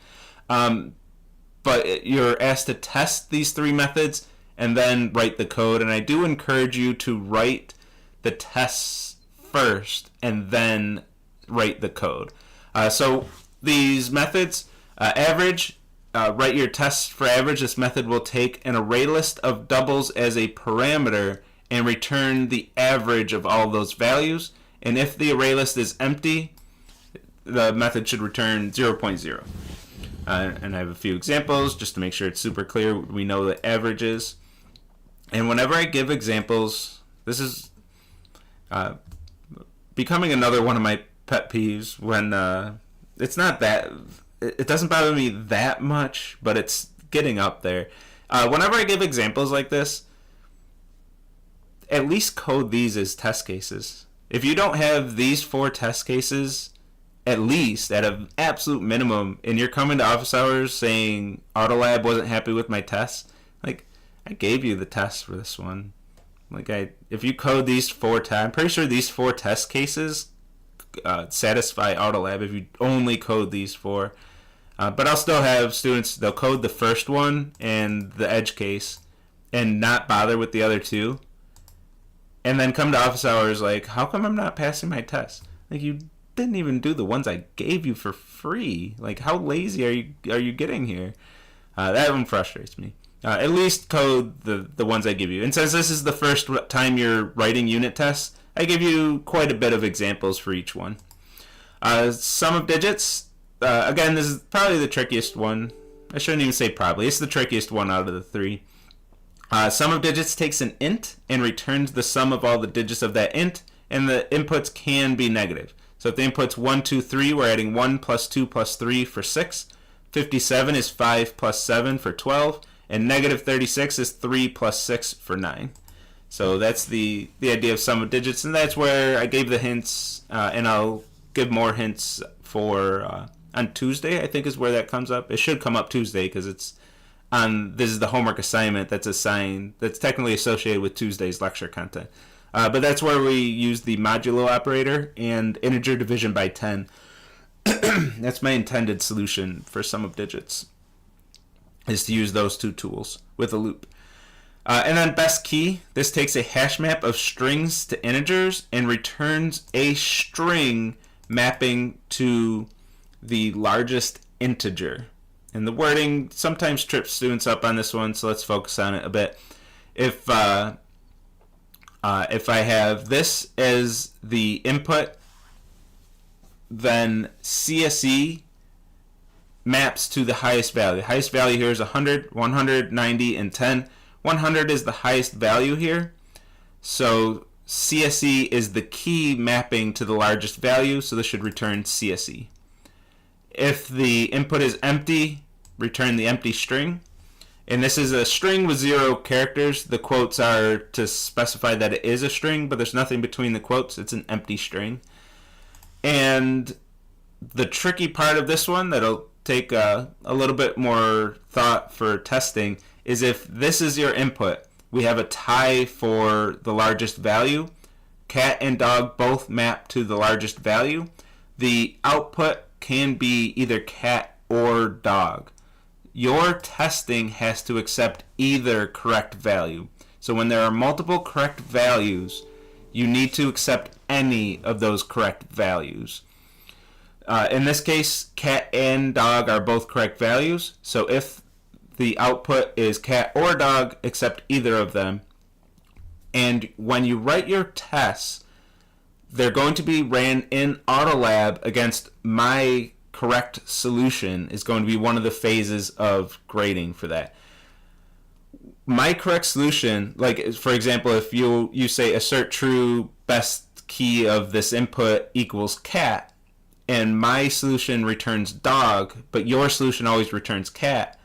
But you're asked to test these 3 methods and then write the code. And I do encourage you to write the tests first and then write the code. So these methods, average, write your test for average. This method will take an array list of doubles as a parameter and return the average of all those values. And if the array list is empty, the method should return 0.0. And I have a few examples just to make sure it's super clear. We know the averages. And whenever I give examples, this is becoming another one of my pet peeves when it's not that, it doesn't bother me that much, but it's getting up there. Whenever I give examples like this, at least code these as test cases. If you don't have these 4 test cases, at least at an absolute minimum, and you're coming to office hours saying Autolab wasn't happy with my tests, like, I gave you the test for this one. Like, if you code these 4 tests, I'm pretty sure these 4 test cases satisfy Autolab if you only code these 4. But I'll still have students, they'll code the first one and the edge case and not bother with the other 2. And then come to office hours like, how come I'm not passing my test? Like, you didn't even do the ones I gave you for free. Like, how lazy are you getting here? That one frustrates me. At least code the ones I give you. And since this is the first time you're writing unit tests, I give you quite a bit of examples for each one. Sum of digits. Again, this is probably the trickiest one. I shouldn't even say probably. It's the trickiest one out of the 3. Sum of digits takes an int and returns the sum of all the digits of that int, and the inputs can be negative. So if the input's 1, 2, 3, we're adding 1 plus 2 plus 3 for 6. 57 is 5 plus 7 for 12. And negative 36 is 3 plus 6 for 9. So that's the idea of sum of digits, and that's where I gave the hints, and I'll give more hints for on Tuesday, I think is where that comes up. It should come up Tuesday because this is the homework assignment that's assigned, that's technically associated with Tuesday's lecture content. But that's where we use the modulo operator and integer division by 10. That's my intended solution for sum of digits, is to use those 2 tools with a loop. And then best key, this takes a hash map of strings to integers and returns a string mapping to the largest integer. And the wording sometimes trips students up on this one, so let's focus on it a bit. If I have this as the input, then CSE maps to the highest value. The highest value here is 100, 100, 90, and 10. 100 is the highest value here. So CSE is the key mapping to the largest value, so this should return CSE. If the input is empty, return the empty string. And this is a string with 0 characters. The quotes are to specify that it is a string, but there's nothing between the quotes. It's an empty string. And the tricky part of this one that'll take a little bit more thought for testing is if this is your input, we have a tie for the largest value. Cat and dog both map to the largest value. The output can be either cat or dog. Your testing has to accept either correct value. So when there are multiple correct values, you need to accept any of those correct values. In this case, cat and dog are both correct values. So if the output is cat or dog, accept either of them. And when you write your tests, they're going to be ran in Autolab against my correct solution is going to be one of the phases of grading for that. My correct solution, like for example, if you say assert true, best key of this input equals cat, and my solution returns dog, but your solution always returns cat,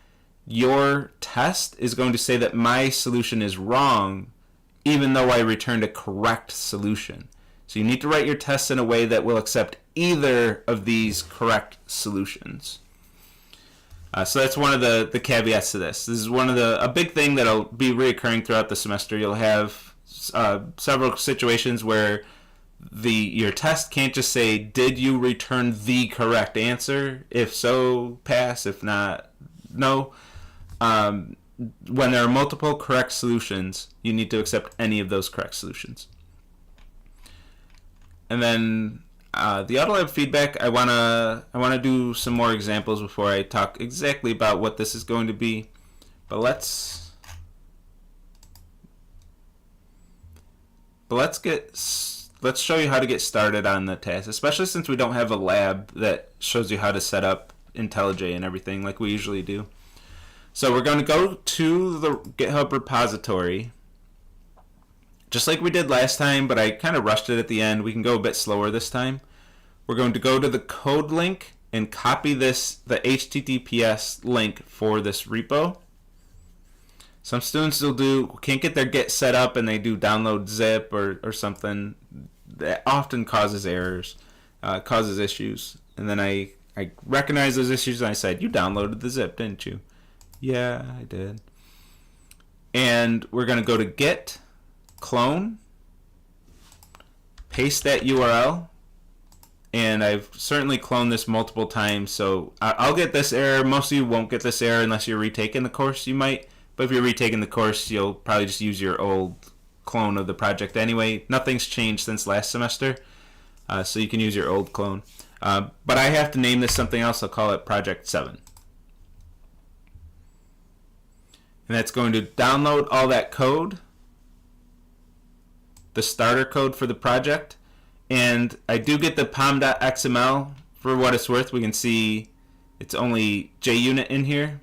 your test is going to say that my solution is wrong, even though I returned a correct solution. So you need to write your tests in a way that will accept either of these correct solutions. So that's one of the caveats to this. This is a big thing that'll be reoccurring throughout the semester. You'll have several situations where your test can't just say, did you return the correct answer? If so, pass. If not, no. When there are multiple correct solutions, you need to accept any of those correct solutions. And then the Autolab feedback, I wanna do some more examples before I talk exactly about what this is going to be. But let's show you how to get started on the task, especially since we don't have a lab that shows you how to set up IntelliJ and everything like we usually do. So we're going to go to the GitHub repository, just like we did last time, but I kind of rushed it at the end. We can go a bit slower this time. We're going to go to the code link and copy the HTTPS link for this repo. Some students can't get their Git set up and they do download zip or something. That often causes errors, causes issues. And then I recognize those issues and I said, you downloaded the zip, didn't you? Yeah, I did. And we're going to go to git clone, paste that URL, and I've certainly cloned this multiple times, so I'll get this error. Most of you won't get this error unless you're retaking the course. You might, but if you're retaking the course, you'll probably just use your old clone of the project anyway. Nothing's changed since last semester, so you can use your old clone. But I have to name this something else. I'll call it Project 7. And that's going to download all that code, the starter code for the project. And I do get the pom.xml. For what it's worth, we can see it's only JUnit in here.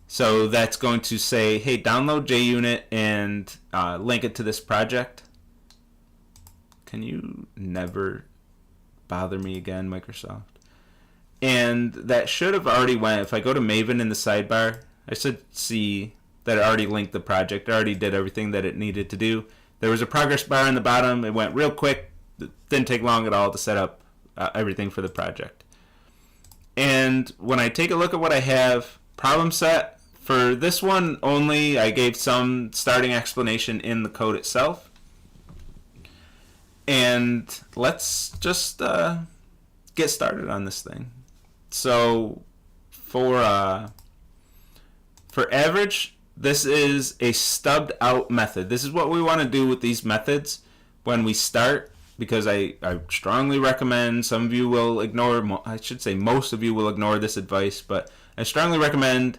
So that's going to say, hey, download JUnit and link it to this project. Can you never bother me again, Microsoft? And that should have already went. If I go to Maven in the sidebar, I should see that it already linked the project. It already did everything that it needed to do. There was a progress bar on the bottom. It went real quick. It didn't take long at all to set up everything for the project. And when I take a look at what I have, problem set, for this one only, I gave some starting explanation in the code itself. And let's just get started on this thing. So for average, this is a stubbed out method. This is what we want to do with these methods when we start, because I strongly recommend, some of you will ignore, I should say most of you will ignore this advice, but I strongly recommend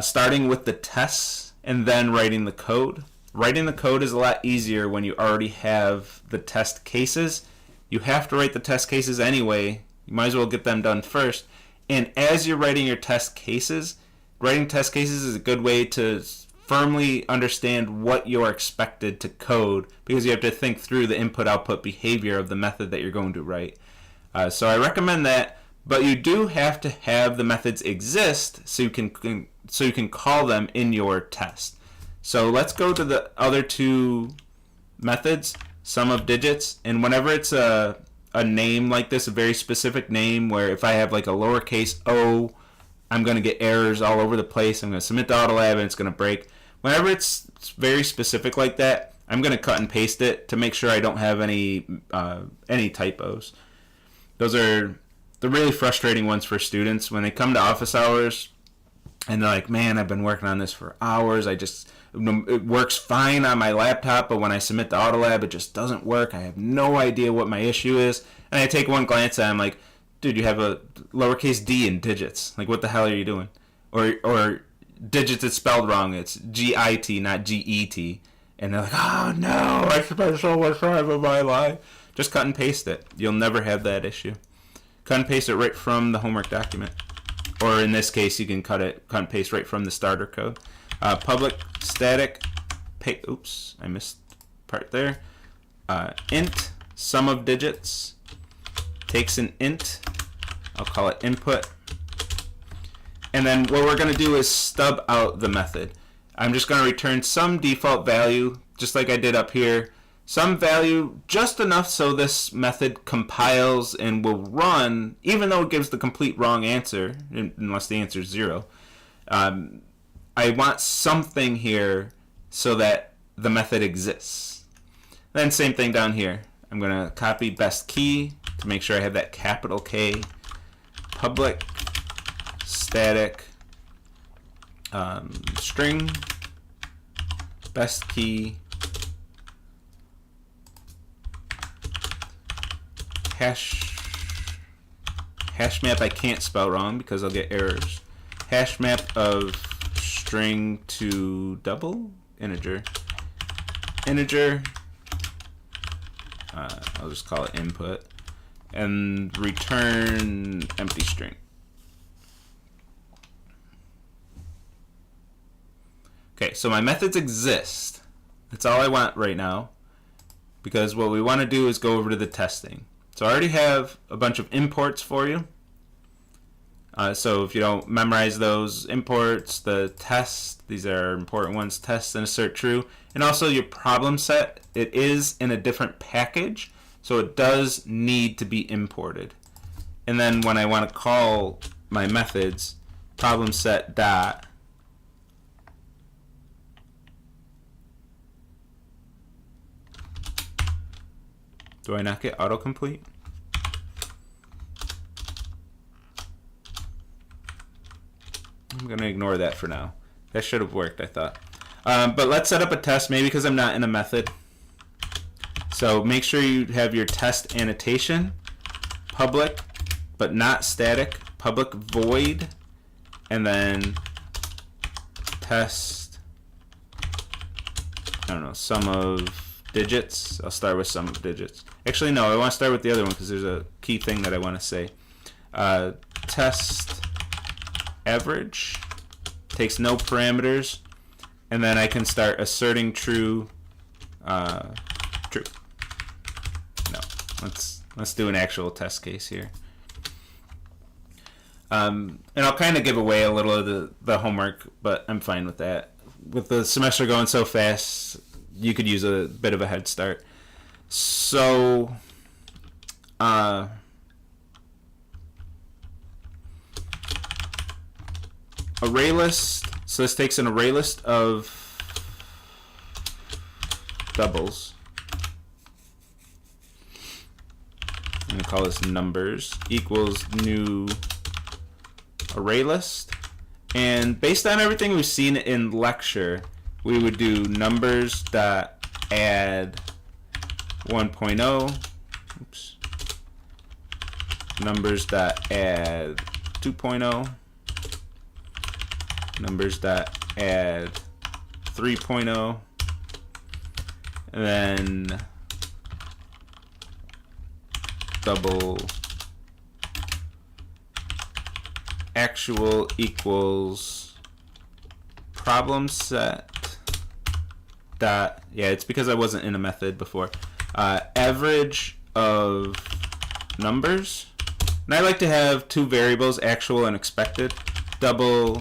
starting with the tests and then writing the code. Writing the code is a lot easier when you already have the test cases. You have to write the test cases anyway. You might as well get them done first. And as you're writing your test cases, writing test cases is a good way to firmly understand what you're expected to code, because you have to think through the input-output behavior of the method that you're going to write. So I recommend that, but you do have to have the methods exist so you can call them in your test. So let's go to the other two methods, sum of digits, and whenever it's a name like this, a very specific name, where if I have like a lowercase o, I'm going to get errors all over the place. I'm going to submit to Autolab and it's going to break. Whenever it's very specific like that, I'm going to cut and paste it to make sure I don't have any typos. Those are the really frustrating ones for students when they come to office hours and they're like, man, I've been working on this for hours. It works fine on my laptop, but when I submit to Autolab, it just doesn't work. I have no idea what my issue is. And I take one glance at it, I'm like, dude, you have a lowercase d in digits. Like, what the hell are you doing? Or digits, it's spelled wrong. It's G-I-T, not G-E-T. And they're like, oh no, I spent so much time of my life. Just cut and paste it. You'll never have that issue. Cut and paste it right from the homework document. Or in this case, you can cut and paste right from the starter code. Public static, oops, I missed part there. Int, sum of digits, takes an int, I'll call it input. And then what we're going to do is stub out the method. I'm just going to return some default value, just like I did up here. Some value, just enough so this method compiles and will run, even though it gives the complete wrong answer, unless the answer is 0. I want something here so that the method exists. Then same thing down here. I'm going to copy best key to make sure I have that capital K. Public static string best key hashmap. I can't spell wrong because I'll get errors. Hashmap of string to double integer. I'll just call it input, and return empty string. Okay, so my methods exist. That's all I want right now, because what we want to do is go over to the testing. So I already have a bunch of imports for you. So if you don't memorize those imports, the test, these are important ones, test and assert true. And also your problem set, it is in a different package, so it does need to be imported. And then when I want to call my methods, problem set dot do I not get autocomplete? I'm going to ignore that for now. That should have worked, I thought. But let's set up a test, maybe because I'm not in a method. So make sure you have your test annotation, public, but not static, public void, and then test, I don't know, sum of digits. I'll start with sum of digits. Actually, no, I want to start with the other one because there's a key thing that I want to say. Test average, takes no parameters, and then I can start asserting true. True. No, let's do an actual test case here. And I'll kind of give away a little of the homework, but I'm fine with that. With the semester going so fast, you could use a bit of a head start. So, array list. So this takes an array list of doubles. I'm going to call this numbers equals new array list. And based on everything we've seen in lecture, we would do numbers dot add 1.0. Oops. Numbers dot add 2.0. Numbers dot add 3.0. And then double actual equals problem set dot, yeah, it's because I wasn't in a method before. Average of numbers. And I like to have two variables, actual and expected. Double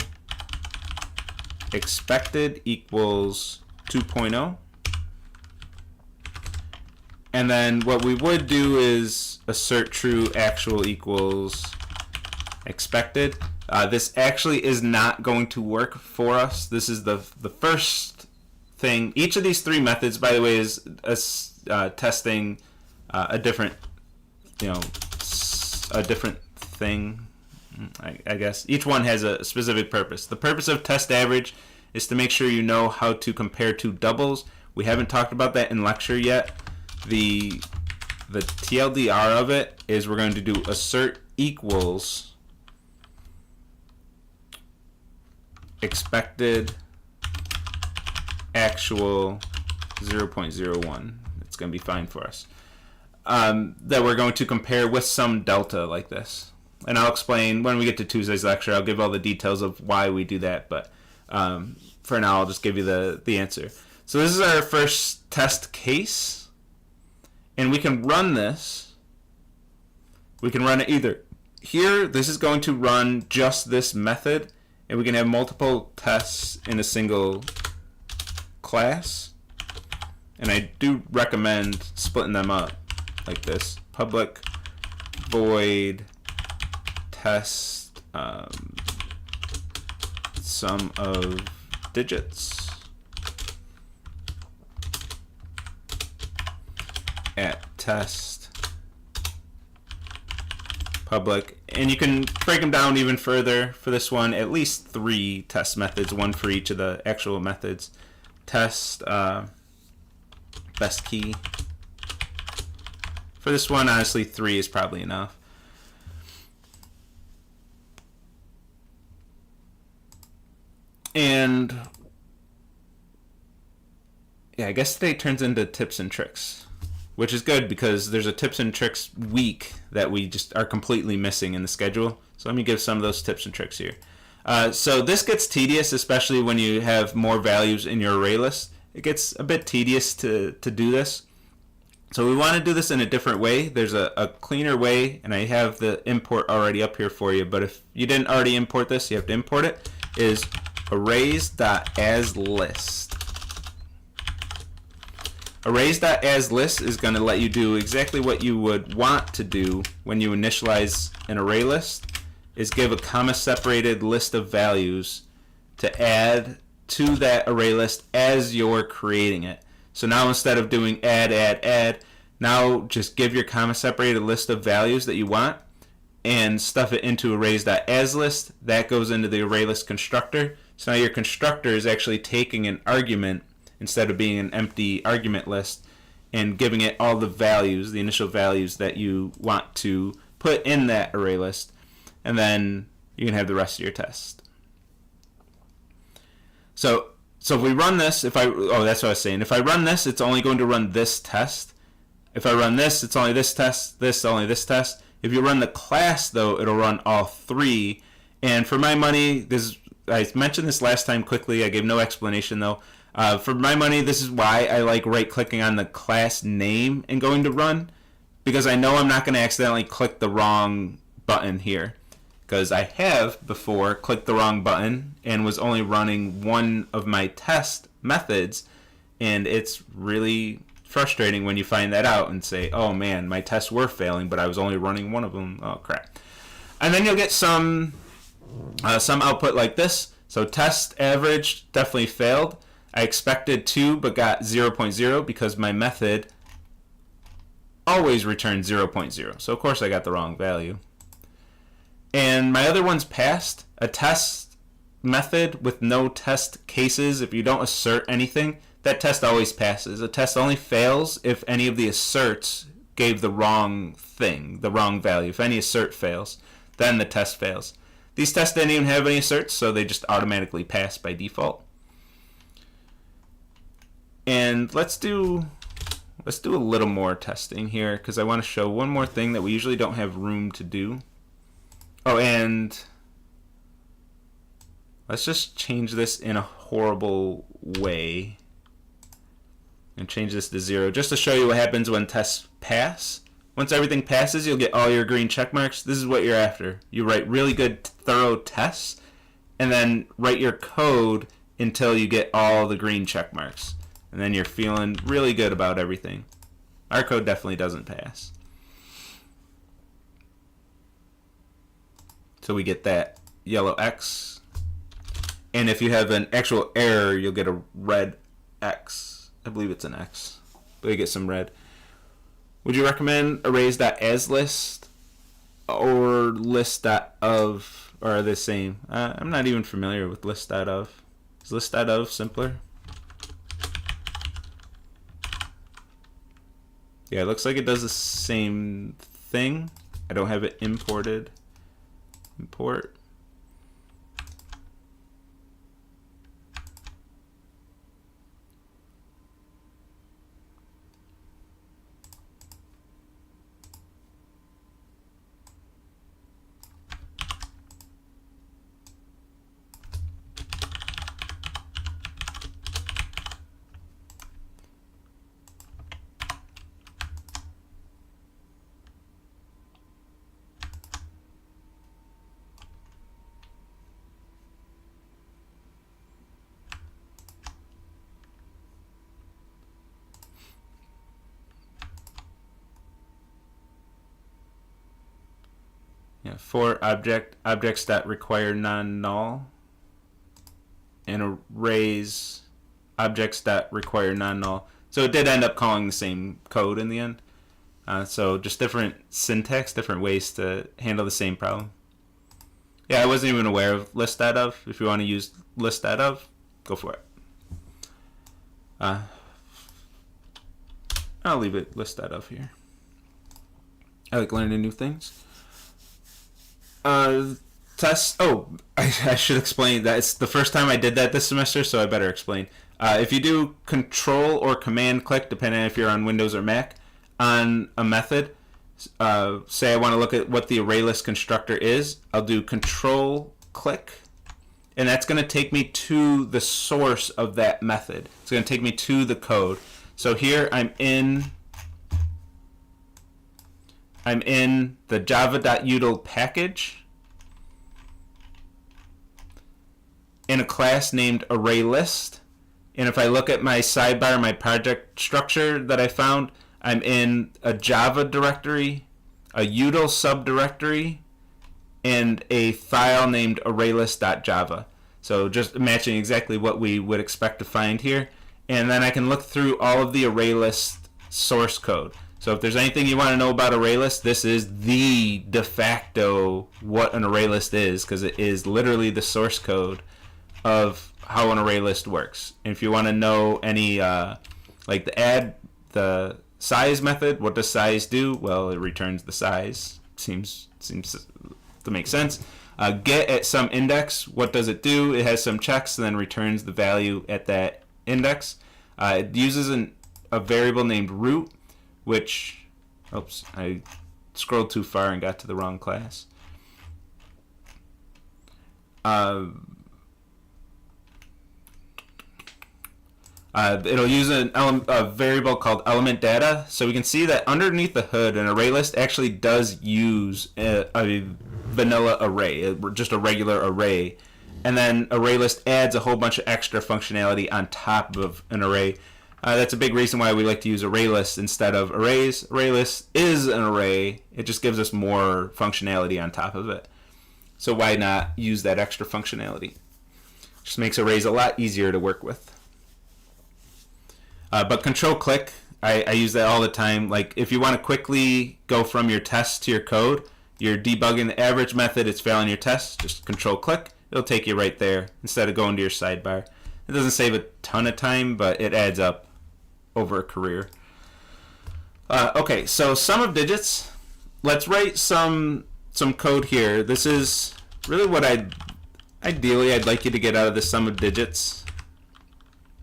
expected equals 2.0. And then what we would do is assert true, actual equals expected. This actually is not going to work for us. This is the first thing. Each of these three methods, by the way, is testing a different, a different thing. I guess each one has a specific purpose. The purpose of test average is to make sure you know how to compare two doubles. We haven't talked about that in lecture yet. The TLDR of it is we're going to do assert equals expected actual 0.01. It's going to be fine for us. That we're going to compare with some delta like this. And I'll explain when we get to Tuesday's lecture. I'll give all the details of why we do that, but for now I'll just give you the answer. So this is our first test case. And we can run this. We can run it either here. This is going to run just this method, and we can have multiple tests in a single class. And I do recommend splitting them up like this: public void test sum of digits at test public. And you can break them down even further. For this one, at least 3 test methods, one for each of the actual methods. Test best key. For this one, honestly, 3 is probably enough. And yeah, I guess today turns into tips and tricks, which is good because there's a tips and tricks week that we just are completely missing in the schedule. So let me give some of those tips and tricks here. So this gets tedious, especially when you have more values in your array list. It gets a bit tedious to do this. So we want to do this in a different way. There's a cleaner way, and I have the import already up here for you. But if you didn't already import this, you have to import it. Is arrays.asList. Arrays.asList is going to let you do exactly what you would want to do when you initialize an array list, is give a comma-separated list of values to add to that array list as you're creating it. So now instead of doing add, now just give your comma-separated list of values that you want and stuff it into arrays.asList. That goes into the array list constructor. So now your constructor is actually taking an argument instead of being an empty argument list and giving it all the values, the initial values that you want to put in that array list. And then you can have the rest of your test. So if we run this, that's what I was saying. If I run this, it's only going to run this test. If I run this, it's only this test, only this test. If you run the class, though, it'll run all 3. And for my money, I mentioned this last time quickly. I gave no explanation, though. For my money, this is why I like right-clicking on the class name and going to run, because I know I'm not going to accidentally click the wrong button here, because I have before clicked the wrong button and was only running one of my test methods, and it's really frustrating when you find that out and say, oh man, my tests were failing, but I was only running one of them. Oh crap. And then you'll get some output like this. So test average definitely failed. I expected 2 but got 0.0 because my method always returned 0.0. So of course I got the wrong value. And my other ones passed. A test method with no test cases, if you don't assert anything, that test always passes. A test only fails if any of the asserts gave the wrong thing, the wrong value. If any assert fails, then the test fails. These tests didn't even have any asserts, so they just automatically pass by default. And let's do a little more testing here, because I want to show one more thing that we usually don't have room to do. Oh, and let's just change this in a horrible way. And change this to 0 just to show you what happens when tests pass. Once everything passes, you'll get all your green check marks. This is what you're after. You write really good, thorough tests, and then write your code until you get all the green check marks. And then you're feeling really good about everything. Our code definitely doesn't pass. So we get that yellow X. And if you have an actual error, you'll get a red X. I believe it's an X, but you get some red. Would you recommend arrays.asList or list.of, or are they the same? I'm not even familiar with list.of. Is list.of simpler? Yeah, it looks like it does the same thing. I don't have it imported. Import. Yeah, for objects that require non-null, and arrays objects that require non-null. So it did end up calling the same code in the end. So just different syntax, different ways to handle the same problem. Yeah, I wasn't even aware of list.of. If you want to use list.of, go for it. I'll leave it list.of here. I like learning new things. Tests. Oh, I should explain that it's the first time I did that this semester, so I better explain. If you do Control or Command click, depending on if you're on Windows or Mac, on a method, say I want to look at what the ArrayList constructor is, I'll do Control click, and that's going to take me to the source of that method. It's going to take me to the code. So here I'm in the java.util package in a class named ArrayList. And if I look at my sidebar, my project structure that I found, I'm in a Java directory, a util subdirectory, and a file named arraylist.java. So just matching exactly what we would expect to find here. And then I can look through all of the ArrayList source code. So if there's anything you want to know about ArrayList, this is the de facto what an ArrayList is, because it is literally the source code of how an ArrayList works. And if you want to know any, like the size method, what does size do? Well, it returns the size. Seems to make sense. Get at some index, what does it do? It has some checks and then returns the value at that index. It uses a variable named root, which, oops, I scrolled too far and got to the wrong class. It'll use a variable called element data. So we can see that underneath the hood, an ArrayList actually does use a vanilla array, just a regular array. And then ArrayList adds a whole bunch of extra functionality on top of an array. That's a big reason why we like to use ArrayList instead of arrays. ArrayList is an array. It just gives us more functionality on top of it. So why not use that extra functionality? Just makes arrays a lot easier to work with. But control click, I use that all the time. Like if you want to quickly go from your test to your code, you're debugging the average method, it's failing your test, just control click. It'll take you right there instead of going to your sidebar. It doesn't save a ton of time, but it adds up over a career. Okay, so sum of digits. Let's write some code here. This is really what ideally I'd like you to get out of the sum of digits.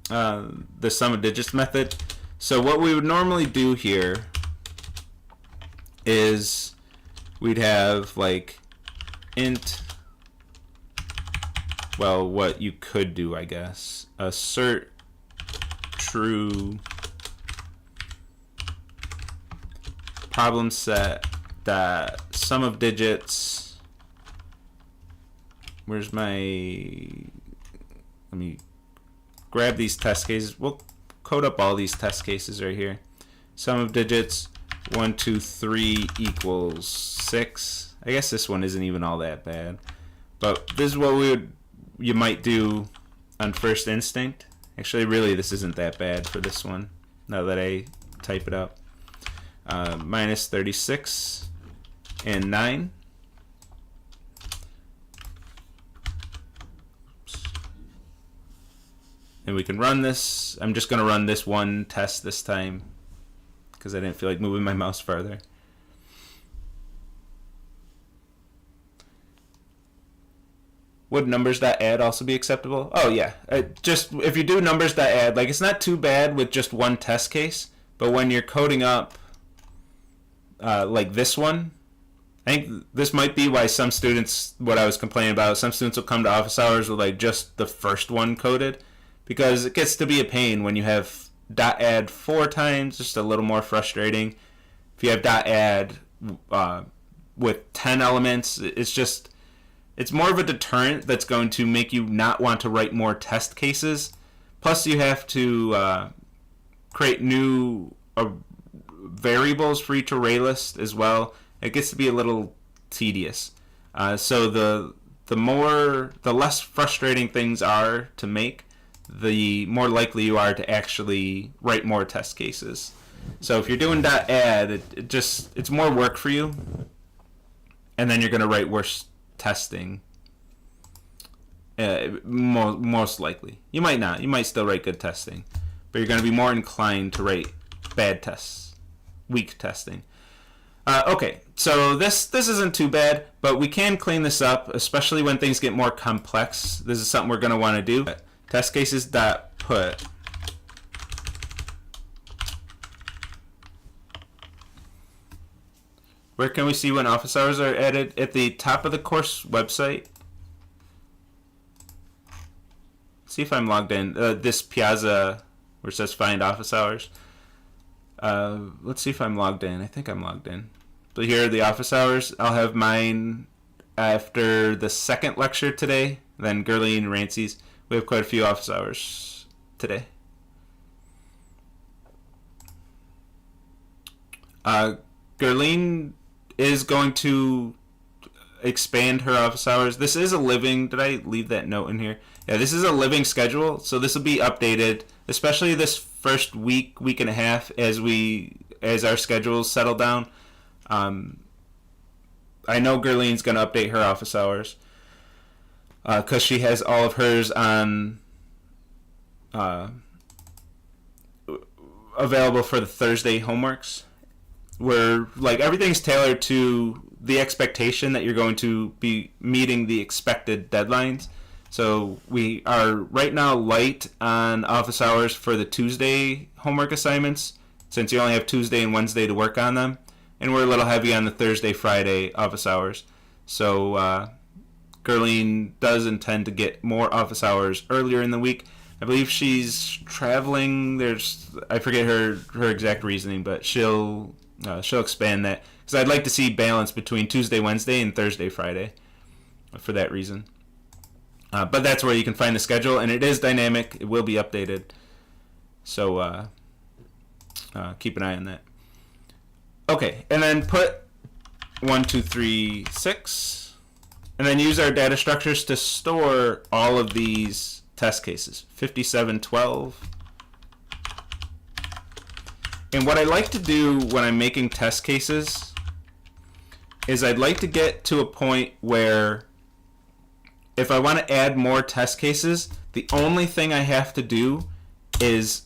The sum of digits method. So what we would normally do here is we'd have like int, well, what you could do, I guess, assert true problem set that sum of digits. Where's my? Let me grab these test cases. We'll code up all these test cases right here. Sum of digits 1, 2, 3 equals 6. I guess this one isn't even all that bad, but this is what you might do on first instinct. Actually, really, this isn't that bad for this one. Now that I type it out, minus 36 and 9. And we can run this. I'm just going to run this one test this time because I didn't feel like moving my mouse farther. Would numbers.add also be acceptable? Oh yeah, just if you do numbers.add, like it's not too bad with just one test case, but when you're coding up like this one, I think this might be why some students, what I was complaining about, some students will come to office hours with like just the first one coded, because it gets to be a pain when you have .add 4 times, just a little more frustrating. If you have .add with 10 elements, it's more of a deterrent that's going to make you not want to write more test cases. Plus, you have to create new variables for each array list as well. It gets to be a little tedious. So the less frustrating things are to make, the more likely you are to actually write more test cases. So if you're doing .add, it's more work for you, and then you're going to write worse testing. Most likely. You might not. You might still write good testing, but you're going to be more inclined to write bad tests, weak testing. Okay, so this isn't too bad, but we can clean this up, especially when things get more complex. This is something we're going to want to do. Test cases dot put where can we see when office hours are added? At the top of the course website. See if I'm logged in. This Piazza where it says find office hours. Let's see if I'm logged in. I think I'm logged in. So here are the office hours. I'll have mine after the second lecture today, then Gurley and Rancy's. We have quite a few office hours today. Gurleen is going to expand her office hours. This is a living. Did I leave that note in here? Yeah, this is a living schedule, so this will be updated, especially this first week and a half as our schedules settle down. I know Gurleen's going to update her office hours because she has all of hers on available for the Thursday homeworks, where like everything's tailored to the expectation that you're going to be meeting the expected deadlines. So we are right now light on office hours for the Tuesday homework assignments, since you only have Tuesday and Wednesday to work on them, and we're a little heavy on the Thursday, Friday office hours. So Gurleen does intend to get more office hours earlier in the week. I believe she's traveling. I forget her exact reasoning, but she'll expand that, because I'd like to see balance between Tuesday, Wednesday, and Thursday, Friday for that reason. But that's where you can find the schedule, and it is dynamic. It will be updated. So keep an eye on that. Okay, and then put 1, 2, 3, 6, and then use our data structures to store all of these test cases. 57, 12. And what I like to do when I'm making test cases is I'd like to get to a point where if I want to add more test cases, the only thing I have to do is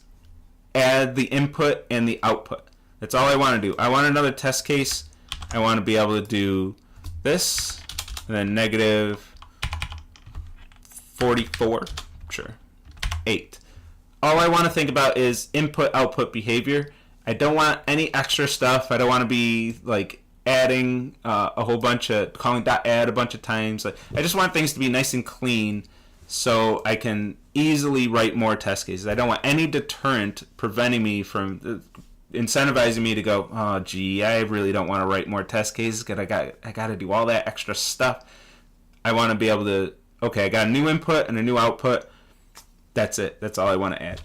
add the input and the output. That's all I want to do. I want another test case. I want to be able to do this, and then negative 44, sure, 8. All I want to think about is input-output behavior. I don't want any extra stuff. I don't want to be like adding a whole bunch of, calling .add a bunch of times. Like, I just want things to be nice and clean so I can easily write more test cases. I don't want any deterrent preventing me from, incentivizing me to go, oh gee, I really don't want to write more test cases because I got to do all that extra stuff. I want to be able to, okay, I got a new input and a new output. That's it. That's all I want to add.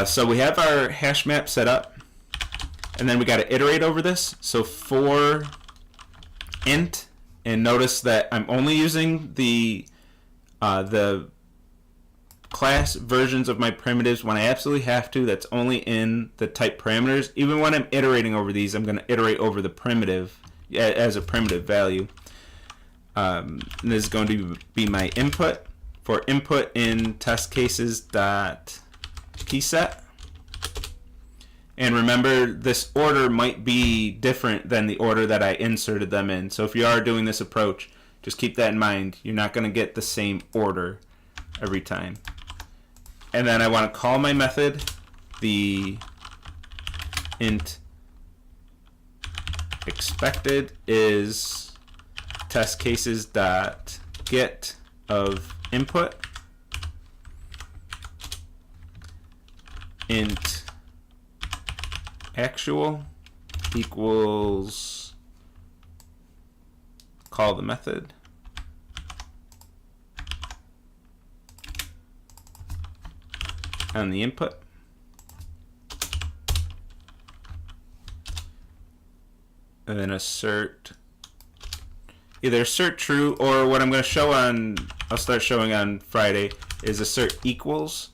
So we have our hash map set up, and then we got to iterate over this. So for int, and notice that I'm only using the class versions of my primitives when I absolutely have to. That's only in the type parameters. Even when I'm iterating over these, I'm going to iterate over the primitive as a primitive value. And this is going to be my input. For input in test cases dot keyset. And remember, this order might be different than the order that I inserted them in. So if you are doing this approach, just keep that in mind. You're not going to get the same order every time. And then I want to call my method the int expected is test cases dot get of input int actual equals call the method on the input, and then assert either assert true, or what I'm going to show on, I'll start showing on Friday, is assert equals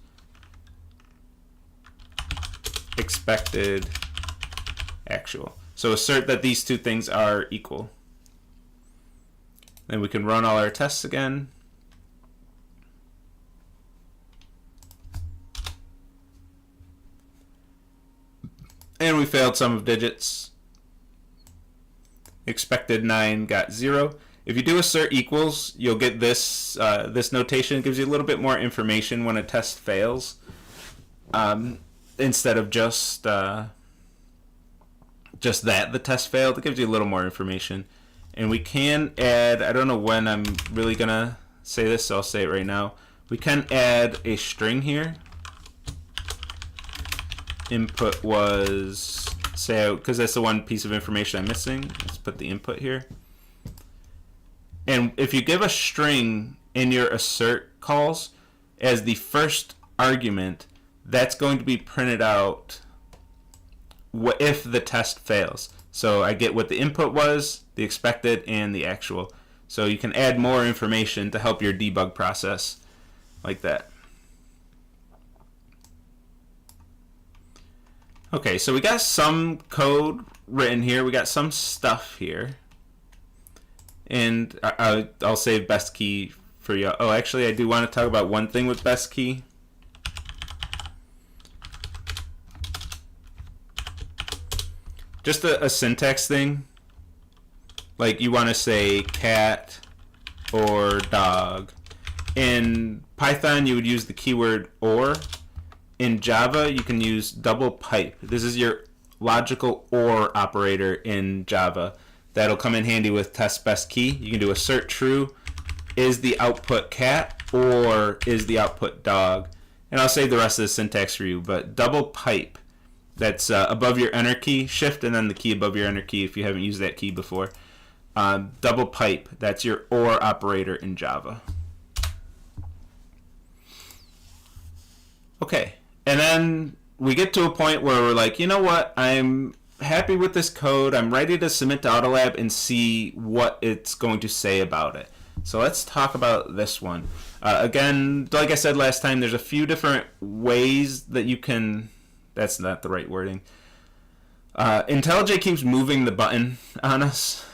expected actual. So assert that these two things are equal. Then we can run all our tests again. And we failed sum of digits. Expected 9 got 0. If you do assert equals, you'll get this this notation. It gives you a little bit more information when a test fails, instead of just that the test failed. It gives you a little more information. And we can add, I don't know when I'm really gonna say this, so I'll say it right now. We can add a string here. Input was, say, because that's the one piece of information I'm missing. Let's put the input here. And if you give a string in your assert calls as the first argument, that's going to be printed out if the test fails. So I get what the input was, the expected, and the actual. So you can add more information to help your debug process like that. Okay, so we got some code written here. We got some stuff here. And I'll save best key for you. Oh, actually, I do want to talk about one thing with best key. Just a syntax thing. Like you want to say cat or dog. In Python, you would use the keyword or. In Java, you can use double pipe. This is your logical OR operator in Java. That'll come in handy with test best key. You can do assert true, is the output cat, or is the output dog. And I'll save the rest of the syntax for you, but double pipe, that's above your enter key, shift and then the key above your enter key if you haven't used that key before. Double pipe, that's your OR operator in Java. Okay. And then we get to a point where we're like, you know what, I'm happy with this code. I'm ready to submit to Autolab and see what it's going to say about it. So let's talk about this one. Again, like I said last time, there's a few different ways that you can, that's not the right wording. IntelliJ keeps moving the button on us.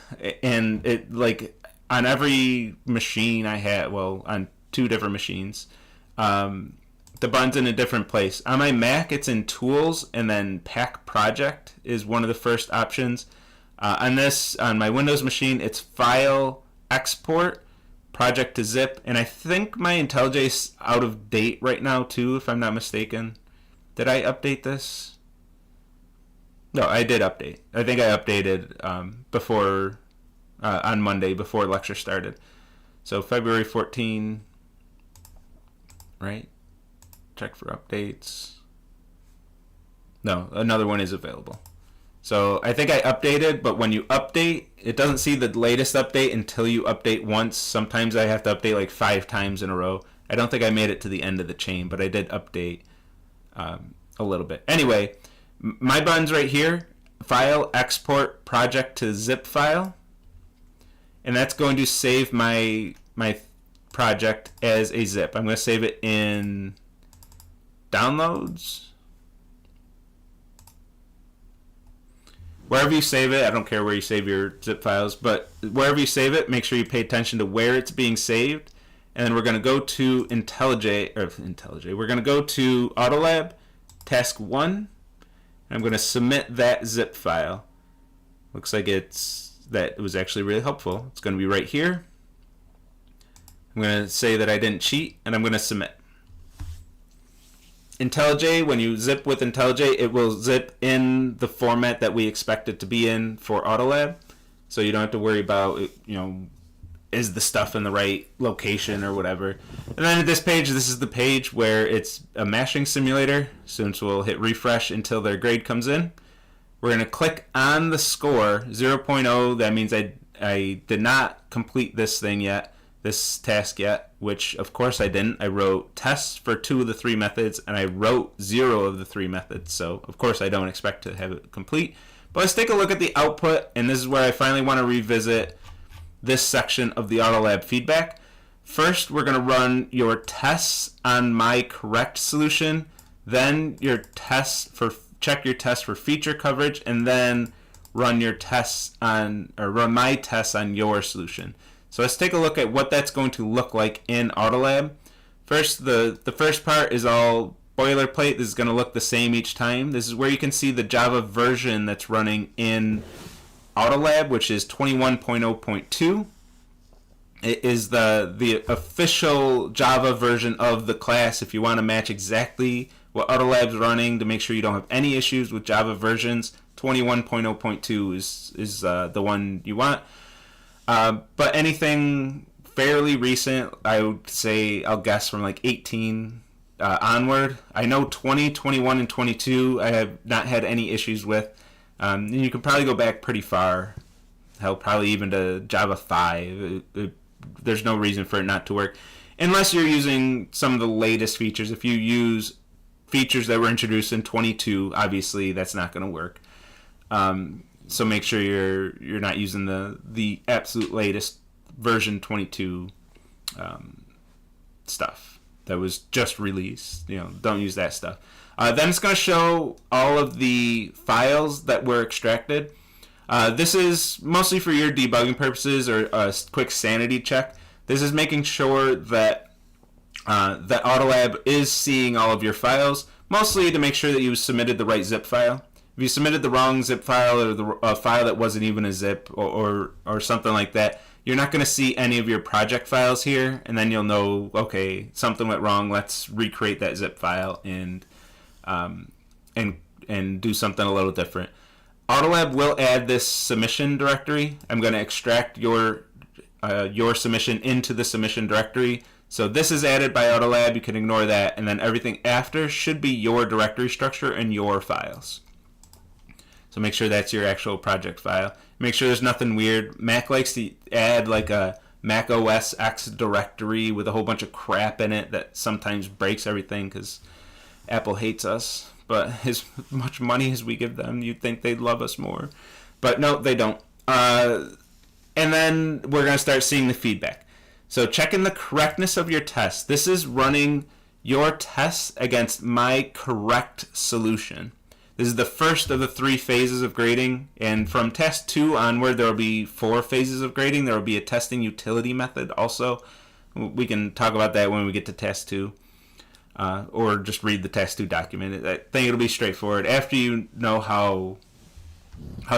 And it, like, on every machine I had, well, on 2 different machines, the button's in a different place. On my Mac, it's in Tools, and then Pack Project is one of the first options. On my Windows machine, it's File, Export, Project to Zip, and I think my IntelliJ's out of date right now too, if I'm not mistaken. Did I update this? No, I did update. I think I updated before on Monday before lecture started. So February 14, right? Check for updates. No, another one is available. So I think I updated, but when you update, it doesn't see the latest update until you update once. Sometimes I have to update like 5 times in a row. I don't think I made it to the end of the chain, but I did update a little bit. Anyway, my button's right here. File, export project to zip file. And that's going to save my project as a zip. I'm going to save it in downloads. Wherever you save it, I don't care where you save your zip files, but wherever you save it, make sure you pay attention to where it's being saved. And then we're going to go to IntelliJ. We're going to go to Autolab, task 1. And I'm going to submit that zip file. Looks like it was actually really helpful. It's going to be right here. I'm going to say that I didn't cheat, and I'm going to submit. IntelliJ, when you zip with IntelliJ, it will zip in the format that we expect it to be in for Autolab. So you don't have to worry about, is the stuff in the right location or whatever. And then at this page, this is the page where it's a mashing simulator. Soon we'll hit refresh until their grade comes in. We're going to click on the score, 0.0. That means I did not complete this task yet, which of course I didn't. I wrote tests for 2 of the 3 methods, and I wrote 0 of the 3 methods. So of course I don't expect to have it complete. But let's take a look at the output, and this is where I finally want to revisit this section of the Autolab feedback. First, we're going to run your tests on my correct solution, then check your test for feature coverage, and then run my tests on your solution. So let's take a look at what that's going to look like in Autolab. First, the first part is all boilerplate. This is going to look the same each time. This is where you can see the Java version that's running in Autolab, which is 21.0.2. It is the official Java version of the class. If you want to match exactly what Autolab's running to make sure you don't have any issues with Java versions, 21.0.2 is the one you want. But anything fairly recent, I would say, I'll guess from like 18 onward. I know 20, 21, and 22 I have not had any issues with. And you can probably go back pretty far, hell, probably even to Java 5. There's no reason for it not to work. Unless you're using some of the latest features. If you use features that were introduced in 22, obviously that's not going to work. So make sure you're not using the absolute latest version 22 stuff that was just released. Don't use that stuff. Then it's going to show all of the files that were extracted. This is mostly for your debugging purposes or a quick sanity check. This is making sure that that Autolab is seeing all of your files, mostly to make sure that you submitted the right zip file. If you submitted the wrong zip file or a file that wasn't even a zip or something like that, you're not going to see any of your project files here, and then you'll know, okay, something went wrong. Let's recreate that zip file and do something a little different. Autolab will add this submission directory. I'm going to extract your submission into the submission directory. So this is added by Autolab. You can ignore that, and then everything after should be your directory structure and your files. So make sure that's your actual project file. Make sure there's nothing weird. Mac likes to add like a Mac OS X directory with a whole bunch of crap in it that sometimes breaks everything because Apple hates us. But as much money as we give them, you'd think they'd love us more. But no, they don't. And then we're going to start seeing the feedback. So checking the correctness of your test. This is running your tests against my correct solution. This is the first of the 3 phases of grading, and from test 2 onward, there will be 4 phases of grading. There will be a testing utility method also. We can talk about that when we get to test 2, or just read the test 2 document. I think it'll be straightforward. After you know how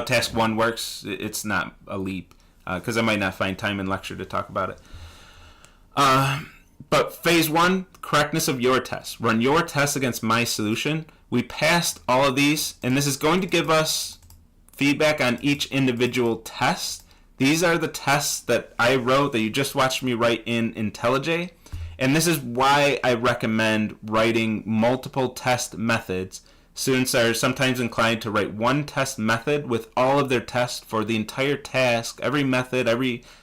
task 1 works, it's not a leap, because I might not find time in lecture to talk about it. But phase 1, correctness of your test. Run your test against my solution. We passed all of these, and this is going to give us feedback on each individual test. These are the tests that I wrote that you just watched me write in IntelliJ, and this is why I recommend writing multiple test methods. Students are sometimes inclined to write one test method with all of their tests for the entire task, every method,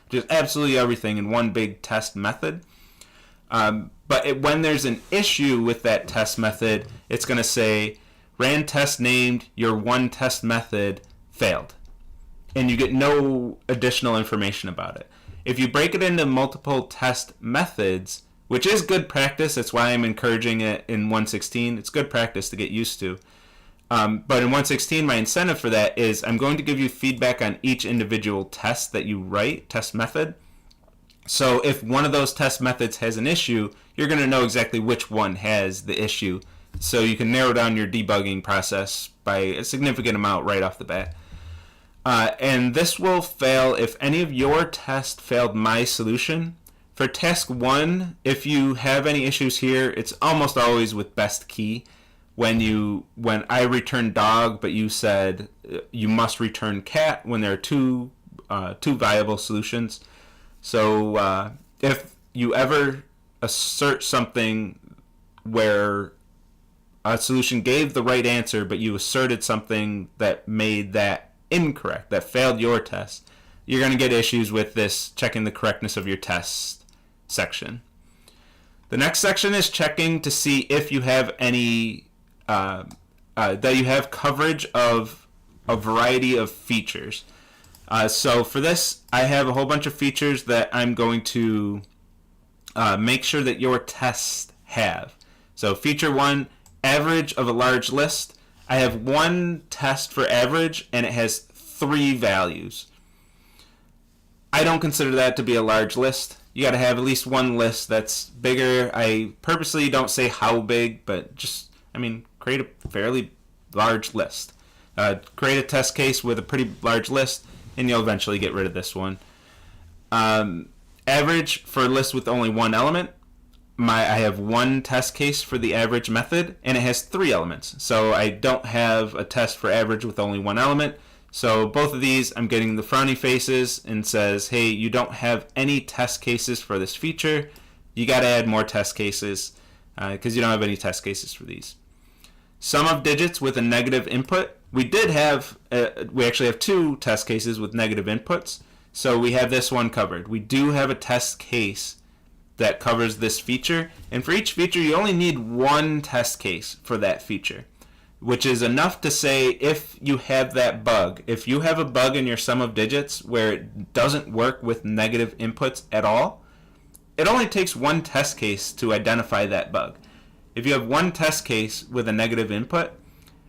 just absolutely everything in one big test method. But when there's an issue with that test method, it's going to say, ran test named your one test method failed. And you get no additional information about it. If you break it into multiple test methods, which is good practice, that's why I'm encouraging it in 116. It's good practice to get used to. But in 116, my incentive for that is I'm going to give you feedback on each individual test that you write, test method. So if one of those test methods has an issue, you're going to know exactly which one has the issue. So you can narrow down your debugging process by a significant amount right off the bat. And this will fail if any of your tests failed my solution. For task 1, if you have any issues here, it's almost always with best key. When I returned dog, but you said you must return cat when there are two viable solutions. So if you ever assert something where a solution gave the right answer, but you asserted something that made that incorrect, that failed your test, you're going to get issues with this checking the correctness of your test section. The next section is checking to see if you have any that you have coverage of a variety of features. So for this, I have a whole bunch of features that I'm going to make sure that your tests have. So feature 1, average of a large list. I have one test for average and it has 3 values. I don't consider that to be a large list. You got to have at least one list that's bigger. I purposely don't say how big, but just, create a fairly large list. Create a test case with a pretty large list, and you'll eventually get rid of this one. Average for a list with only one element. I have one test case for the average method, and it has 3 elements. So I don't have a test for average with only one element. So both of these, I'm getting the frowny faces and says, hey, you don't have any test cases for this feature. You got to add more test cases because you don't have any test cases for these. Sum of digits with a negative input. We actually have 2 test cases with negative inputs. So we have this one covered. We do have a test case that covers this feature. And for each feature, you only need one test case for that feature, which is enough to say if you have that bug. If you have a bug in your sum of digits where it doesn't work with negative inputs at all, it only takes one test case to identify that bug. If you have one test case with a negative input,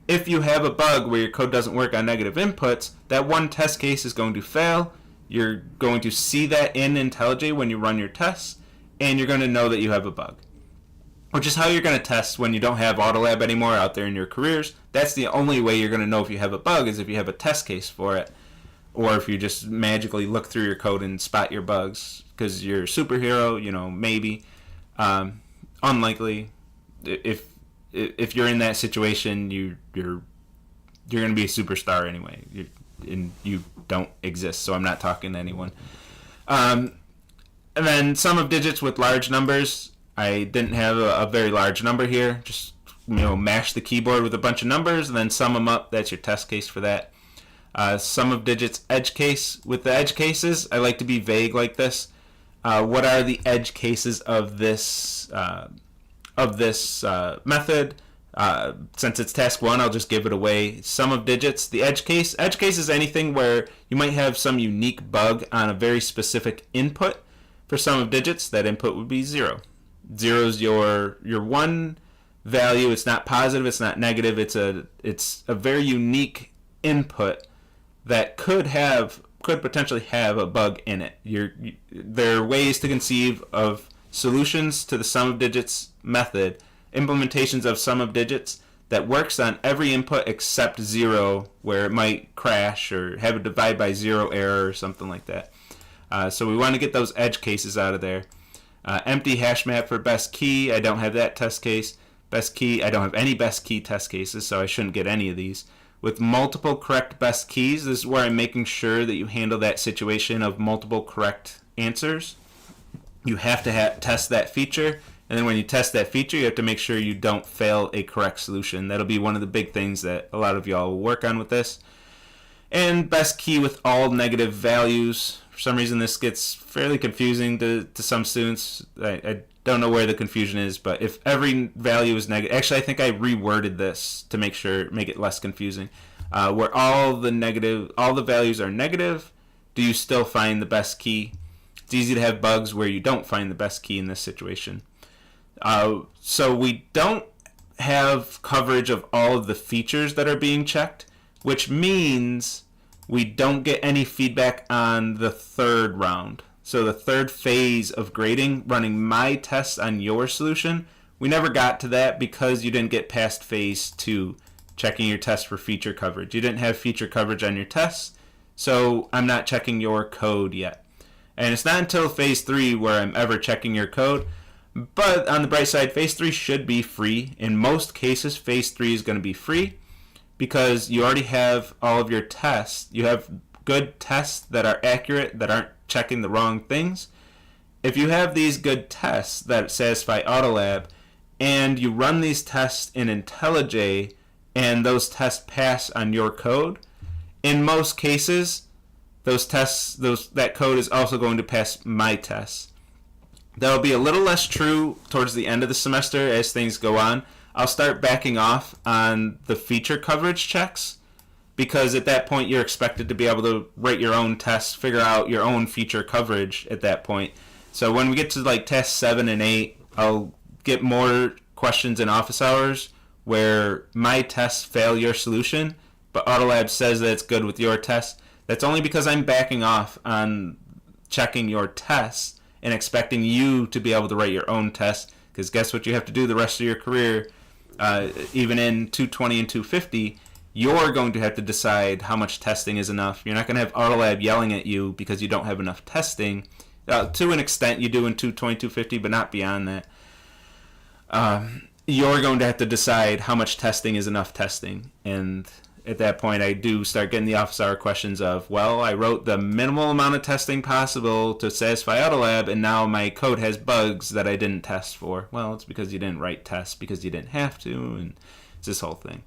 if you have a bug where your code doesn't work on negative inputs, that one test case is going to fail. You're going to see that in IntelliJ when you run your tests, and you're going to know that you have a bug. Which is how you're going to test when you don't have Autolab anymore out there in your careers. That's the only way you're going to know if you have a bug is if you have a test case for it, or if you just magically look through your code and spot your bugs because you're a superhero. Maybe unlikely. If you're in that situation, you're going to be a superstar anyway, and you don't exist. So I'm not talking to anyone. And then sum of digits with large numbers. I didn't have a very large number here. Just mash the keyboard with a bunch of numbers and then sum them up. That's your test case for that. Sum of digits edge case. With the edge cases, I like to be vague like this. What are the edge cases of this method? Since it's task 1, I'll just give it away. Sum of digits. The edge case. Edge case is anything where you might have some unique bug on a very specific input. For sum of digits, that input would be 0. 0 is your one value. It's not positive. It's not negative. It's a very unique input that could potentially have a bug in it. There are ways to conceive of solutions to the sum of digits method, implementations of sum of digits that works on every input except 0, where it might crash or have a divide by 0 error or something like that. So we want to get those edge cases out of there. Empty hash map for best key. I don't have that test case. Best key. I don't have any best key test cases, so I shouldn't get any of these. With multiple correct best keys, this is where I'm making sure that you handle that situation of multiple correct answers. You have to test that feature, And then when you test that feature, you have to make sure you don't fail a correct solution. That'll be one of the big things that a lot of y'all will work on with this. And best key with all negative values. For some reason, this gets fairly confusing to some students. I don't know where the confusion is, but if every value is negative, actually, I think I reworded this to make it less confusing. Where all the values are negative, do you still find the best key? It's easy to have bugs where you don't find the best key in this situation. So we don't have coverage of all of the features that are being checked, which means we don't get any feedback on the third round. So the third phase of grading, running my test on your solution, we never got to that because you didn't get past phase 2, checking your test for feature coverage. You didn't have feature coverage on your tests, so I'm not checking your code yet. And it's not until phase 3 where I'm ever checking your code. But on the bright side, phase 3 should be free. In most cases, phase 3 is going to be free because you already have all of your tests. You have good tests that are accurate, that aren't checking the wrong things. If you have these good tests that satisfy Autolab, and you run these tests in IntelliJ, and those tests pass on your code, in most cases, that code is also going to pass my tests. That'll be a little less true towards the end of the semester as things go on. I'll start backing off on the feature coverage checks because at that point you're expected to be able to write your own tests, figure out your own feature coverage at that point. So when we get to like test 7 and 8, I'll get more questions in office hours where my tests fail your solution, but Autolab says that it's good with your tests. That's only because I'm backing off on checking your tests and expecting you to be able to write your own tests, because guess what you have to do the rest of your career, even in 220 and 250, you're going to have to decide how much testing is enough. You're not going to have Autolab yelling at you because you don't have enough testing. To an extent you do in 220, 250, but not beyond that. You're going to have to decide how much testing is enough testing, and at that point, I do start getting the office hour questions of, well, I wrote the minimal amount of testing possible to satisfy Autolab, and now my code has bugs that I didn't test for. Well, it's because you didn't write tests because you didn't have to, and it's this whole thing.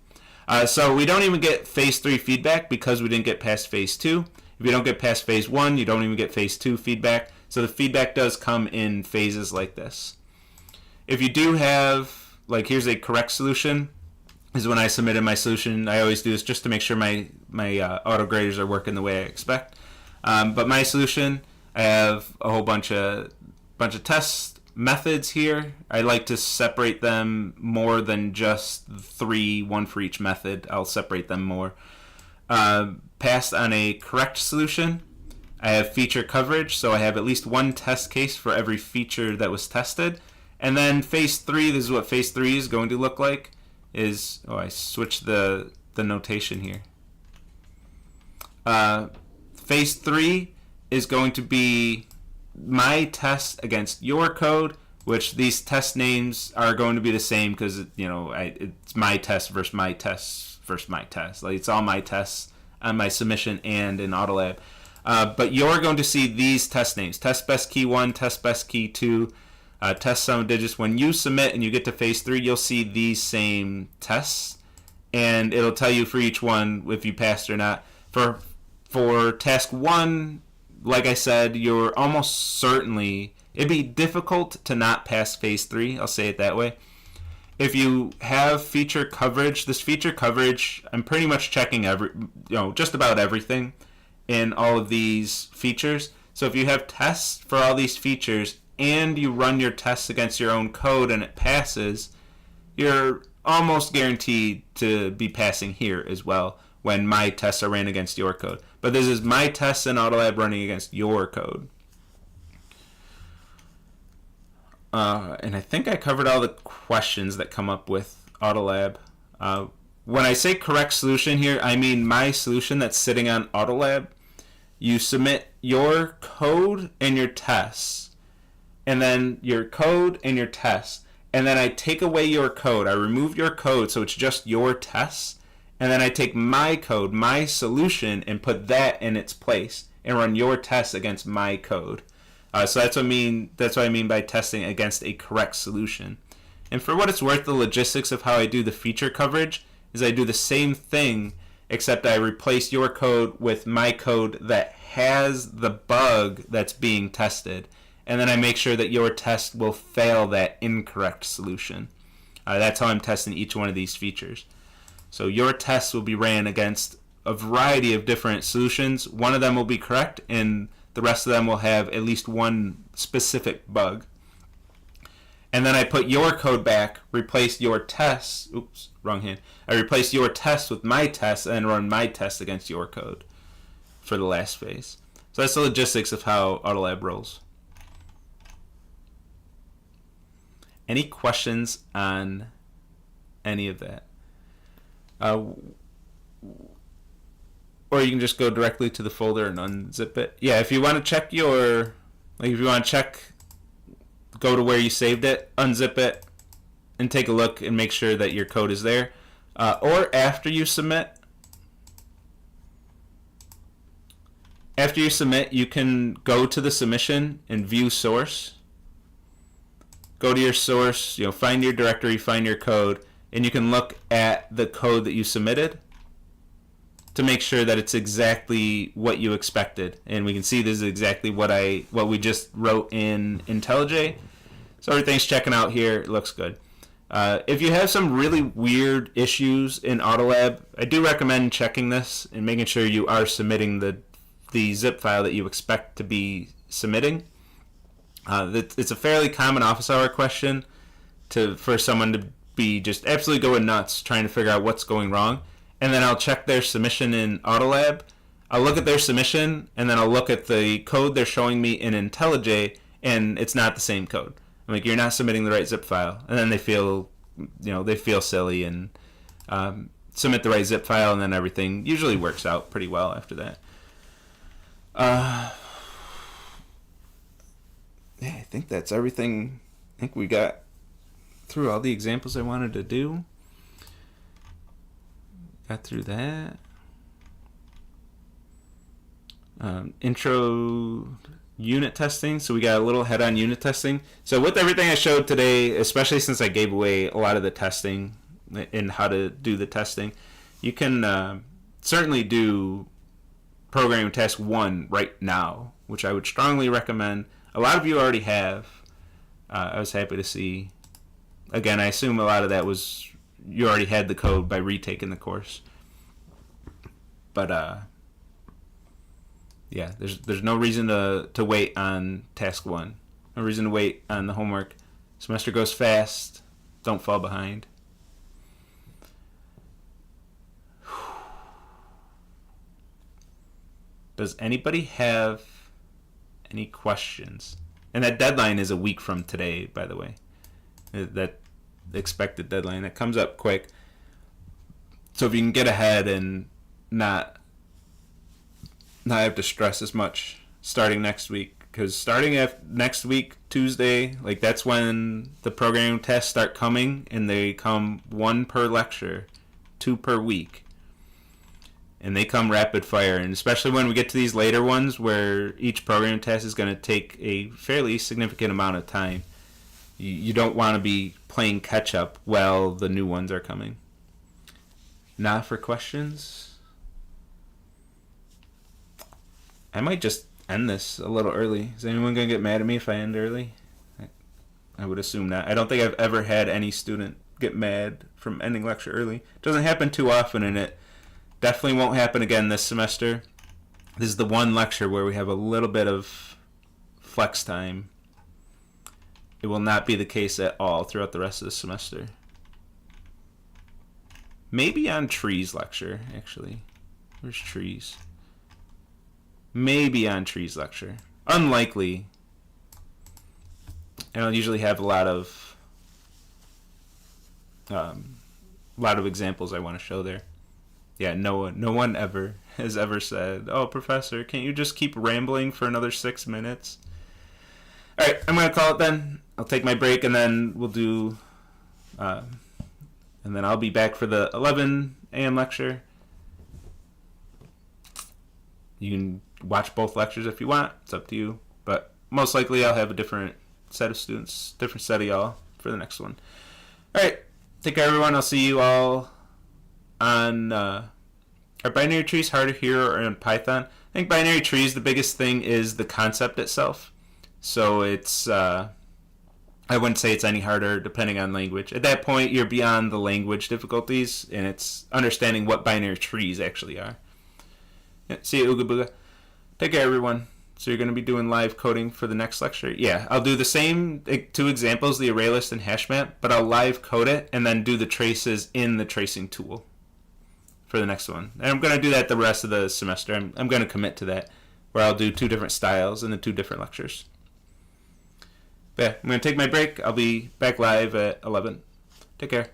So we don't even get phase 3 feedback because we didn't get past phase 2. If you don't get past phase 1, you don't even get phase 2 feedback. So the feedback does come in phases like this. If you do have, like, here's a correct solution, is when I submitted my solution. I always do this just to make sure my auto graders are working the way I expect. But my solution, I have a whole bunch of test methods here. I like to separate them more than just 3, one for each method. I'll separate them more. Passed on a correct solution. I have feature coverage, so I have at least one test case for every feature that was tested. And then phase 3, this is what phase 3 is going to look like. I switched the notation here. Phase 3 is going to be my test against your code, which these test names are going to be the same because it's my test versus my test versus my test. Like, it's all my tests on my submission and in Autolab. But you're going to see these test names: test best key 1, test best key 2. Test sum of digits. When you submit and you get to phase 3, you'll see these same tests, and it'll tell you for each one if you passed or not. For task 1, like I said, you're almost certainly, it'd be difficult to not pass phase 3. I'll say it that way. If you have feature coverage, this feature coverage, I'm pretty much checking just about everything in all of these features. So if you have tests for all these features and you run your tests against your own code and it passes, you're almost guaranteed to be passing here as well when my tests are ran against your code. But this is my tests in Autolab running against your code. And I think I covered all the questions that come up with Autolab. When I say correct solution here, I mean my solution that's sitting on Autolab. You submit your code and your tests, and then your code and your tests, and then I take away your code. I remove your code so it's just your tests, and then I take my code, my solution, and put that in its place and run your tests against my code. So that's what I mean by testing against a correct solution. And for what it's worth, the logistics of how I do the feature coverage is I do the same thing, except I replace your code with my code that has the bug that's being tested. And then I make sure that your test will fail that incorrect solution. That's how I'm testing each one of these features. So your tests will be ran against a variety of different solutions. One of them will be correct, and the rest of them will have at least one specific bug. And then I put your code back, replace your tests. Oops, wrong hand. I replace your test with my test, and run my test against your code for the last phase. So that's the logistics of how Autolab rolls. Any questions on any of that? Or you can just go directly to the folder and unzip it. Yeah, if you want to check go to where you saved it, unzip it, and take a look and make sure that your code is there. Or after you submit, you can go to the submission and view source. Go to your source, find your directory, find your code, and you can look at the code that you submitted to make sure that it's exactly what you expected. And we can see this is exactly what we just wrote in IntelliJ. So everything's checking out here. It looks good. If you have some really weird issues in Autolab, I do recommend checking this and making sure you are submitting the zip file that you expect to be submitting. It's a fairly common office hour question for someone to be just absolutely going nuts trying to figure out what's going wrong. And then I'll check their submission in Autolab. I'll look at their submission, and then I'll look at the code they're showing me in IntelliJ, and it's not the same code. I'm like, you're not submitting the right zip file. And then they feel silly and submit the right zip file, and then everything usually works out pretty well after that. Yeah, I think that's everything. I think we got through all the examples I wanted to do. Got through that. Intro unit testing. So we got a little head on unit testing. So with everything I showed today, especially since I gave away a lot of the testing and how to do the testing, you can certainly do programming task 1 right now, which I would strongly recommend. A lot of you already have. I was happy to see. Again, I assume a lot of that was you already had the code by retaking the course. But yeah, there's no reason to wait on task 1. No reason to wait on the homework. Semester goes fast. Don't fall behind. Does anybody have any questions? And that deadline is a week from today, by the way. That expected deadline, that comes up quick. So if you can get ahead and not have to stress as much starting next week, because starting next week, Tuesday, like that's when the programming tests start coming, and they come 1 per lecture, 2 per week, and they come rapid fire. And especially when we get to these later ones where each programming test is going to take a fairly significant amount of time, you don't want to be playing catch up while the new ones are coming. Now for questions. I might just end this a little early. Is anyone going to get mad at me if I end early? I would assume not. I don't think I've ever had any student get mad from ending lecture early. It doesn't happen too often, and it definitely won't happen again this semester. This is the one lecture where we have a little bit of flex time. It will not be the case at all throughout the rest of the semester. Maybe on trees lecture, actually. Where's trees? Maybe on trees lecture. Unlikely. And I'll usually have a lot of examples I want to show there. Yeah, no one ever has ever said, "Oh, professor, can't you just keep rambling for another 6 minutes?" All right, I'm going to call it then. I'll take my break, and then we'll do... and then I'll be back for the 11 a.m. lecture. You can watch both lectures if you want. It's up to you. But most likely I'll have a different set of students, different set of y'all for the next one. All right, take care, everyone. I'll see you all on. Are binary trees harder here or in Python? I think binary trees, the biggest thing is the concept itself. So it's, I wouldn't say it's any harder depending on language. At that point, you're beyond the language difficulties, and it's understanding what binary trees actually are. Yeah, see you, Ooga Booga. Take care, everyone. So you're going to be doing live coding for the next lecture? Yeah, I'll do the same 2 examples, the array list and hashmap, but I'll live code it and then do the traces in the tracing tool for the next one. And I'm going to do that the rest of the semester. I'm going to commit to that, where I'll do 2 different styles in the 2 different lectures. But yeah, I'm going to take my break. I'll be back live at 11. Take care.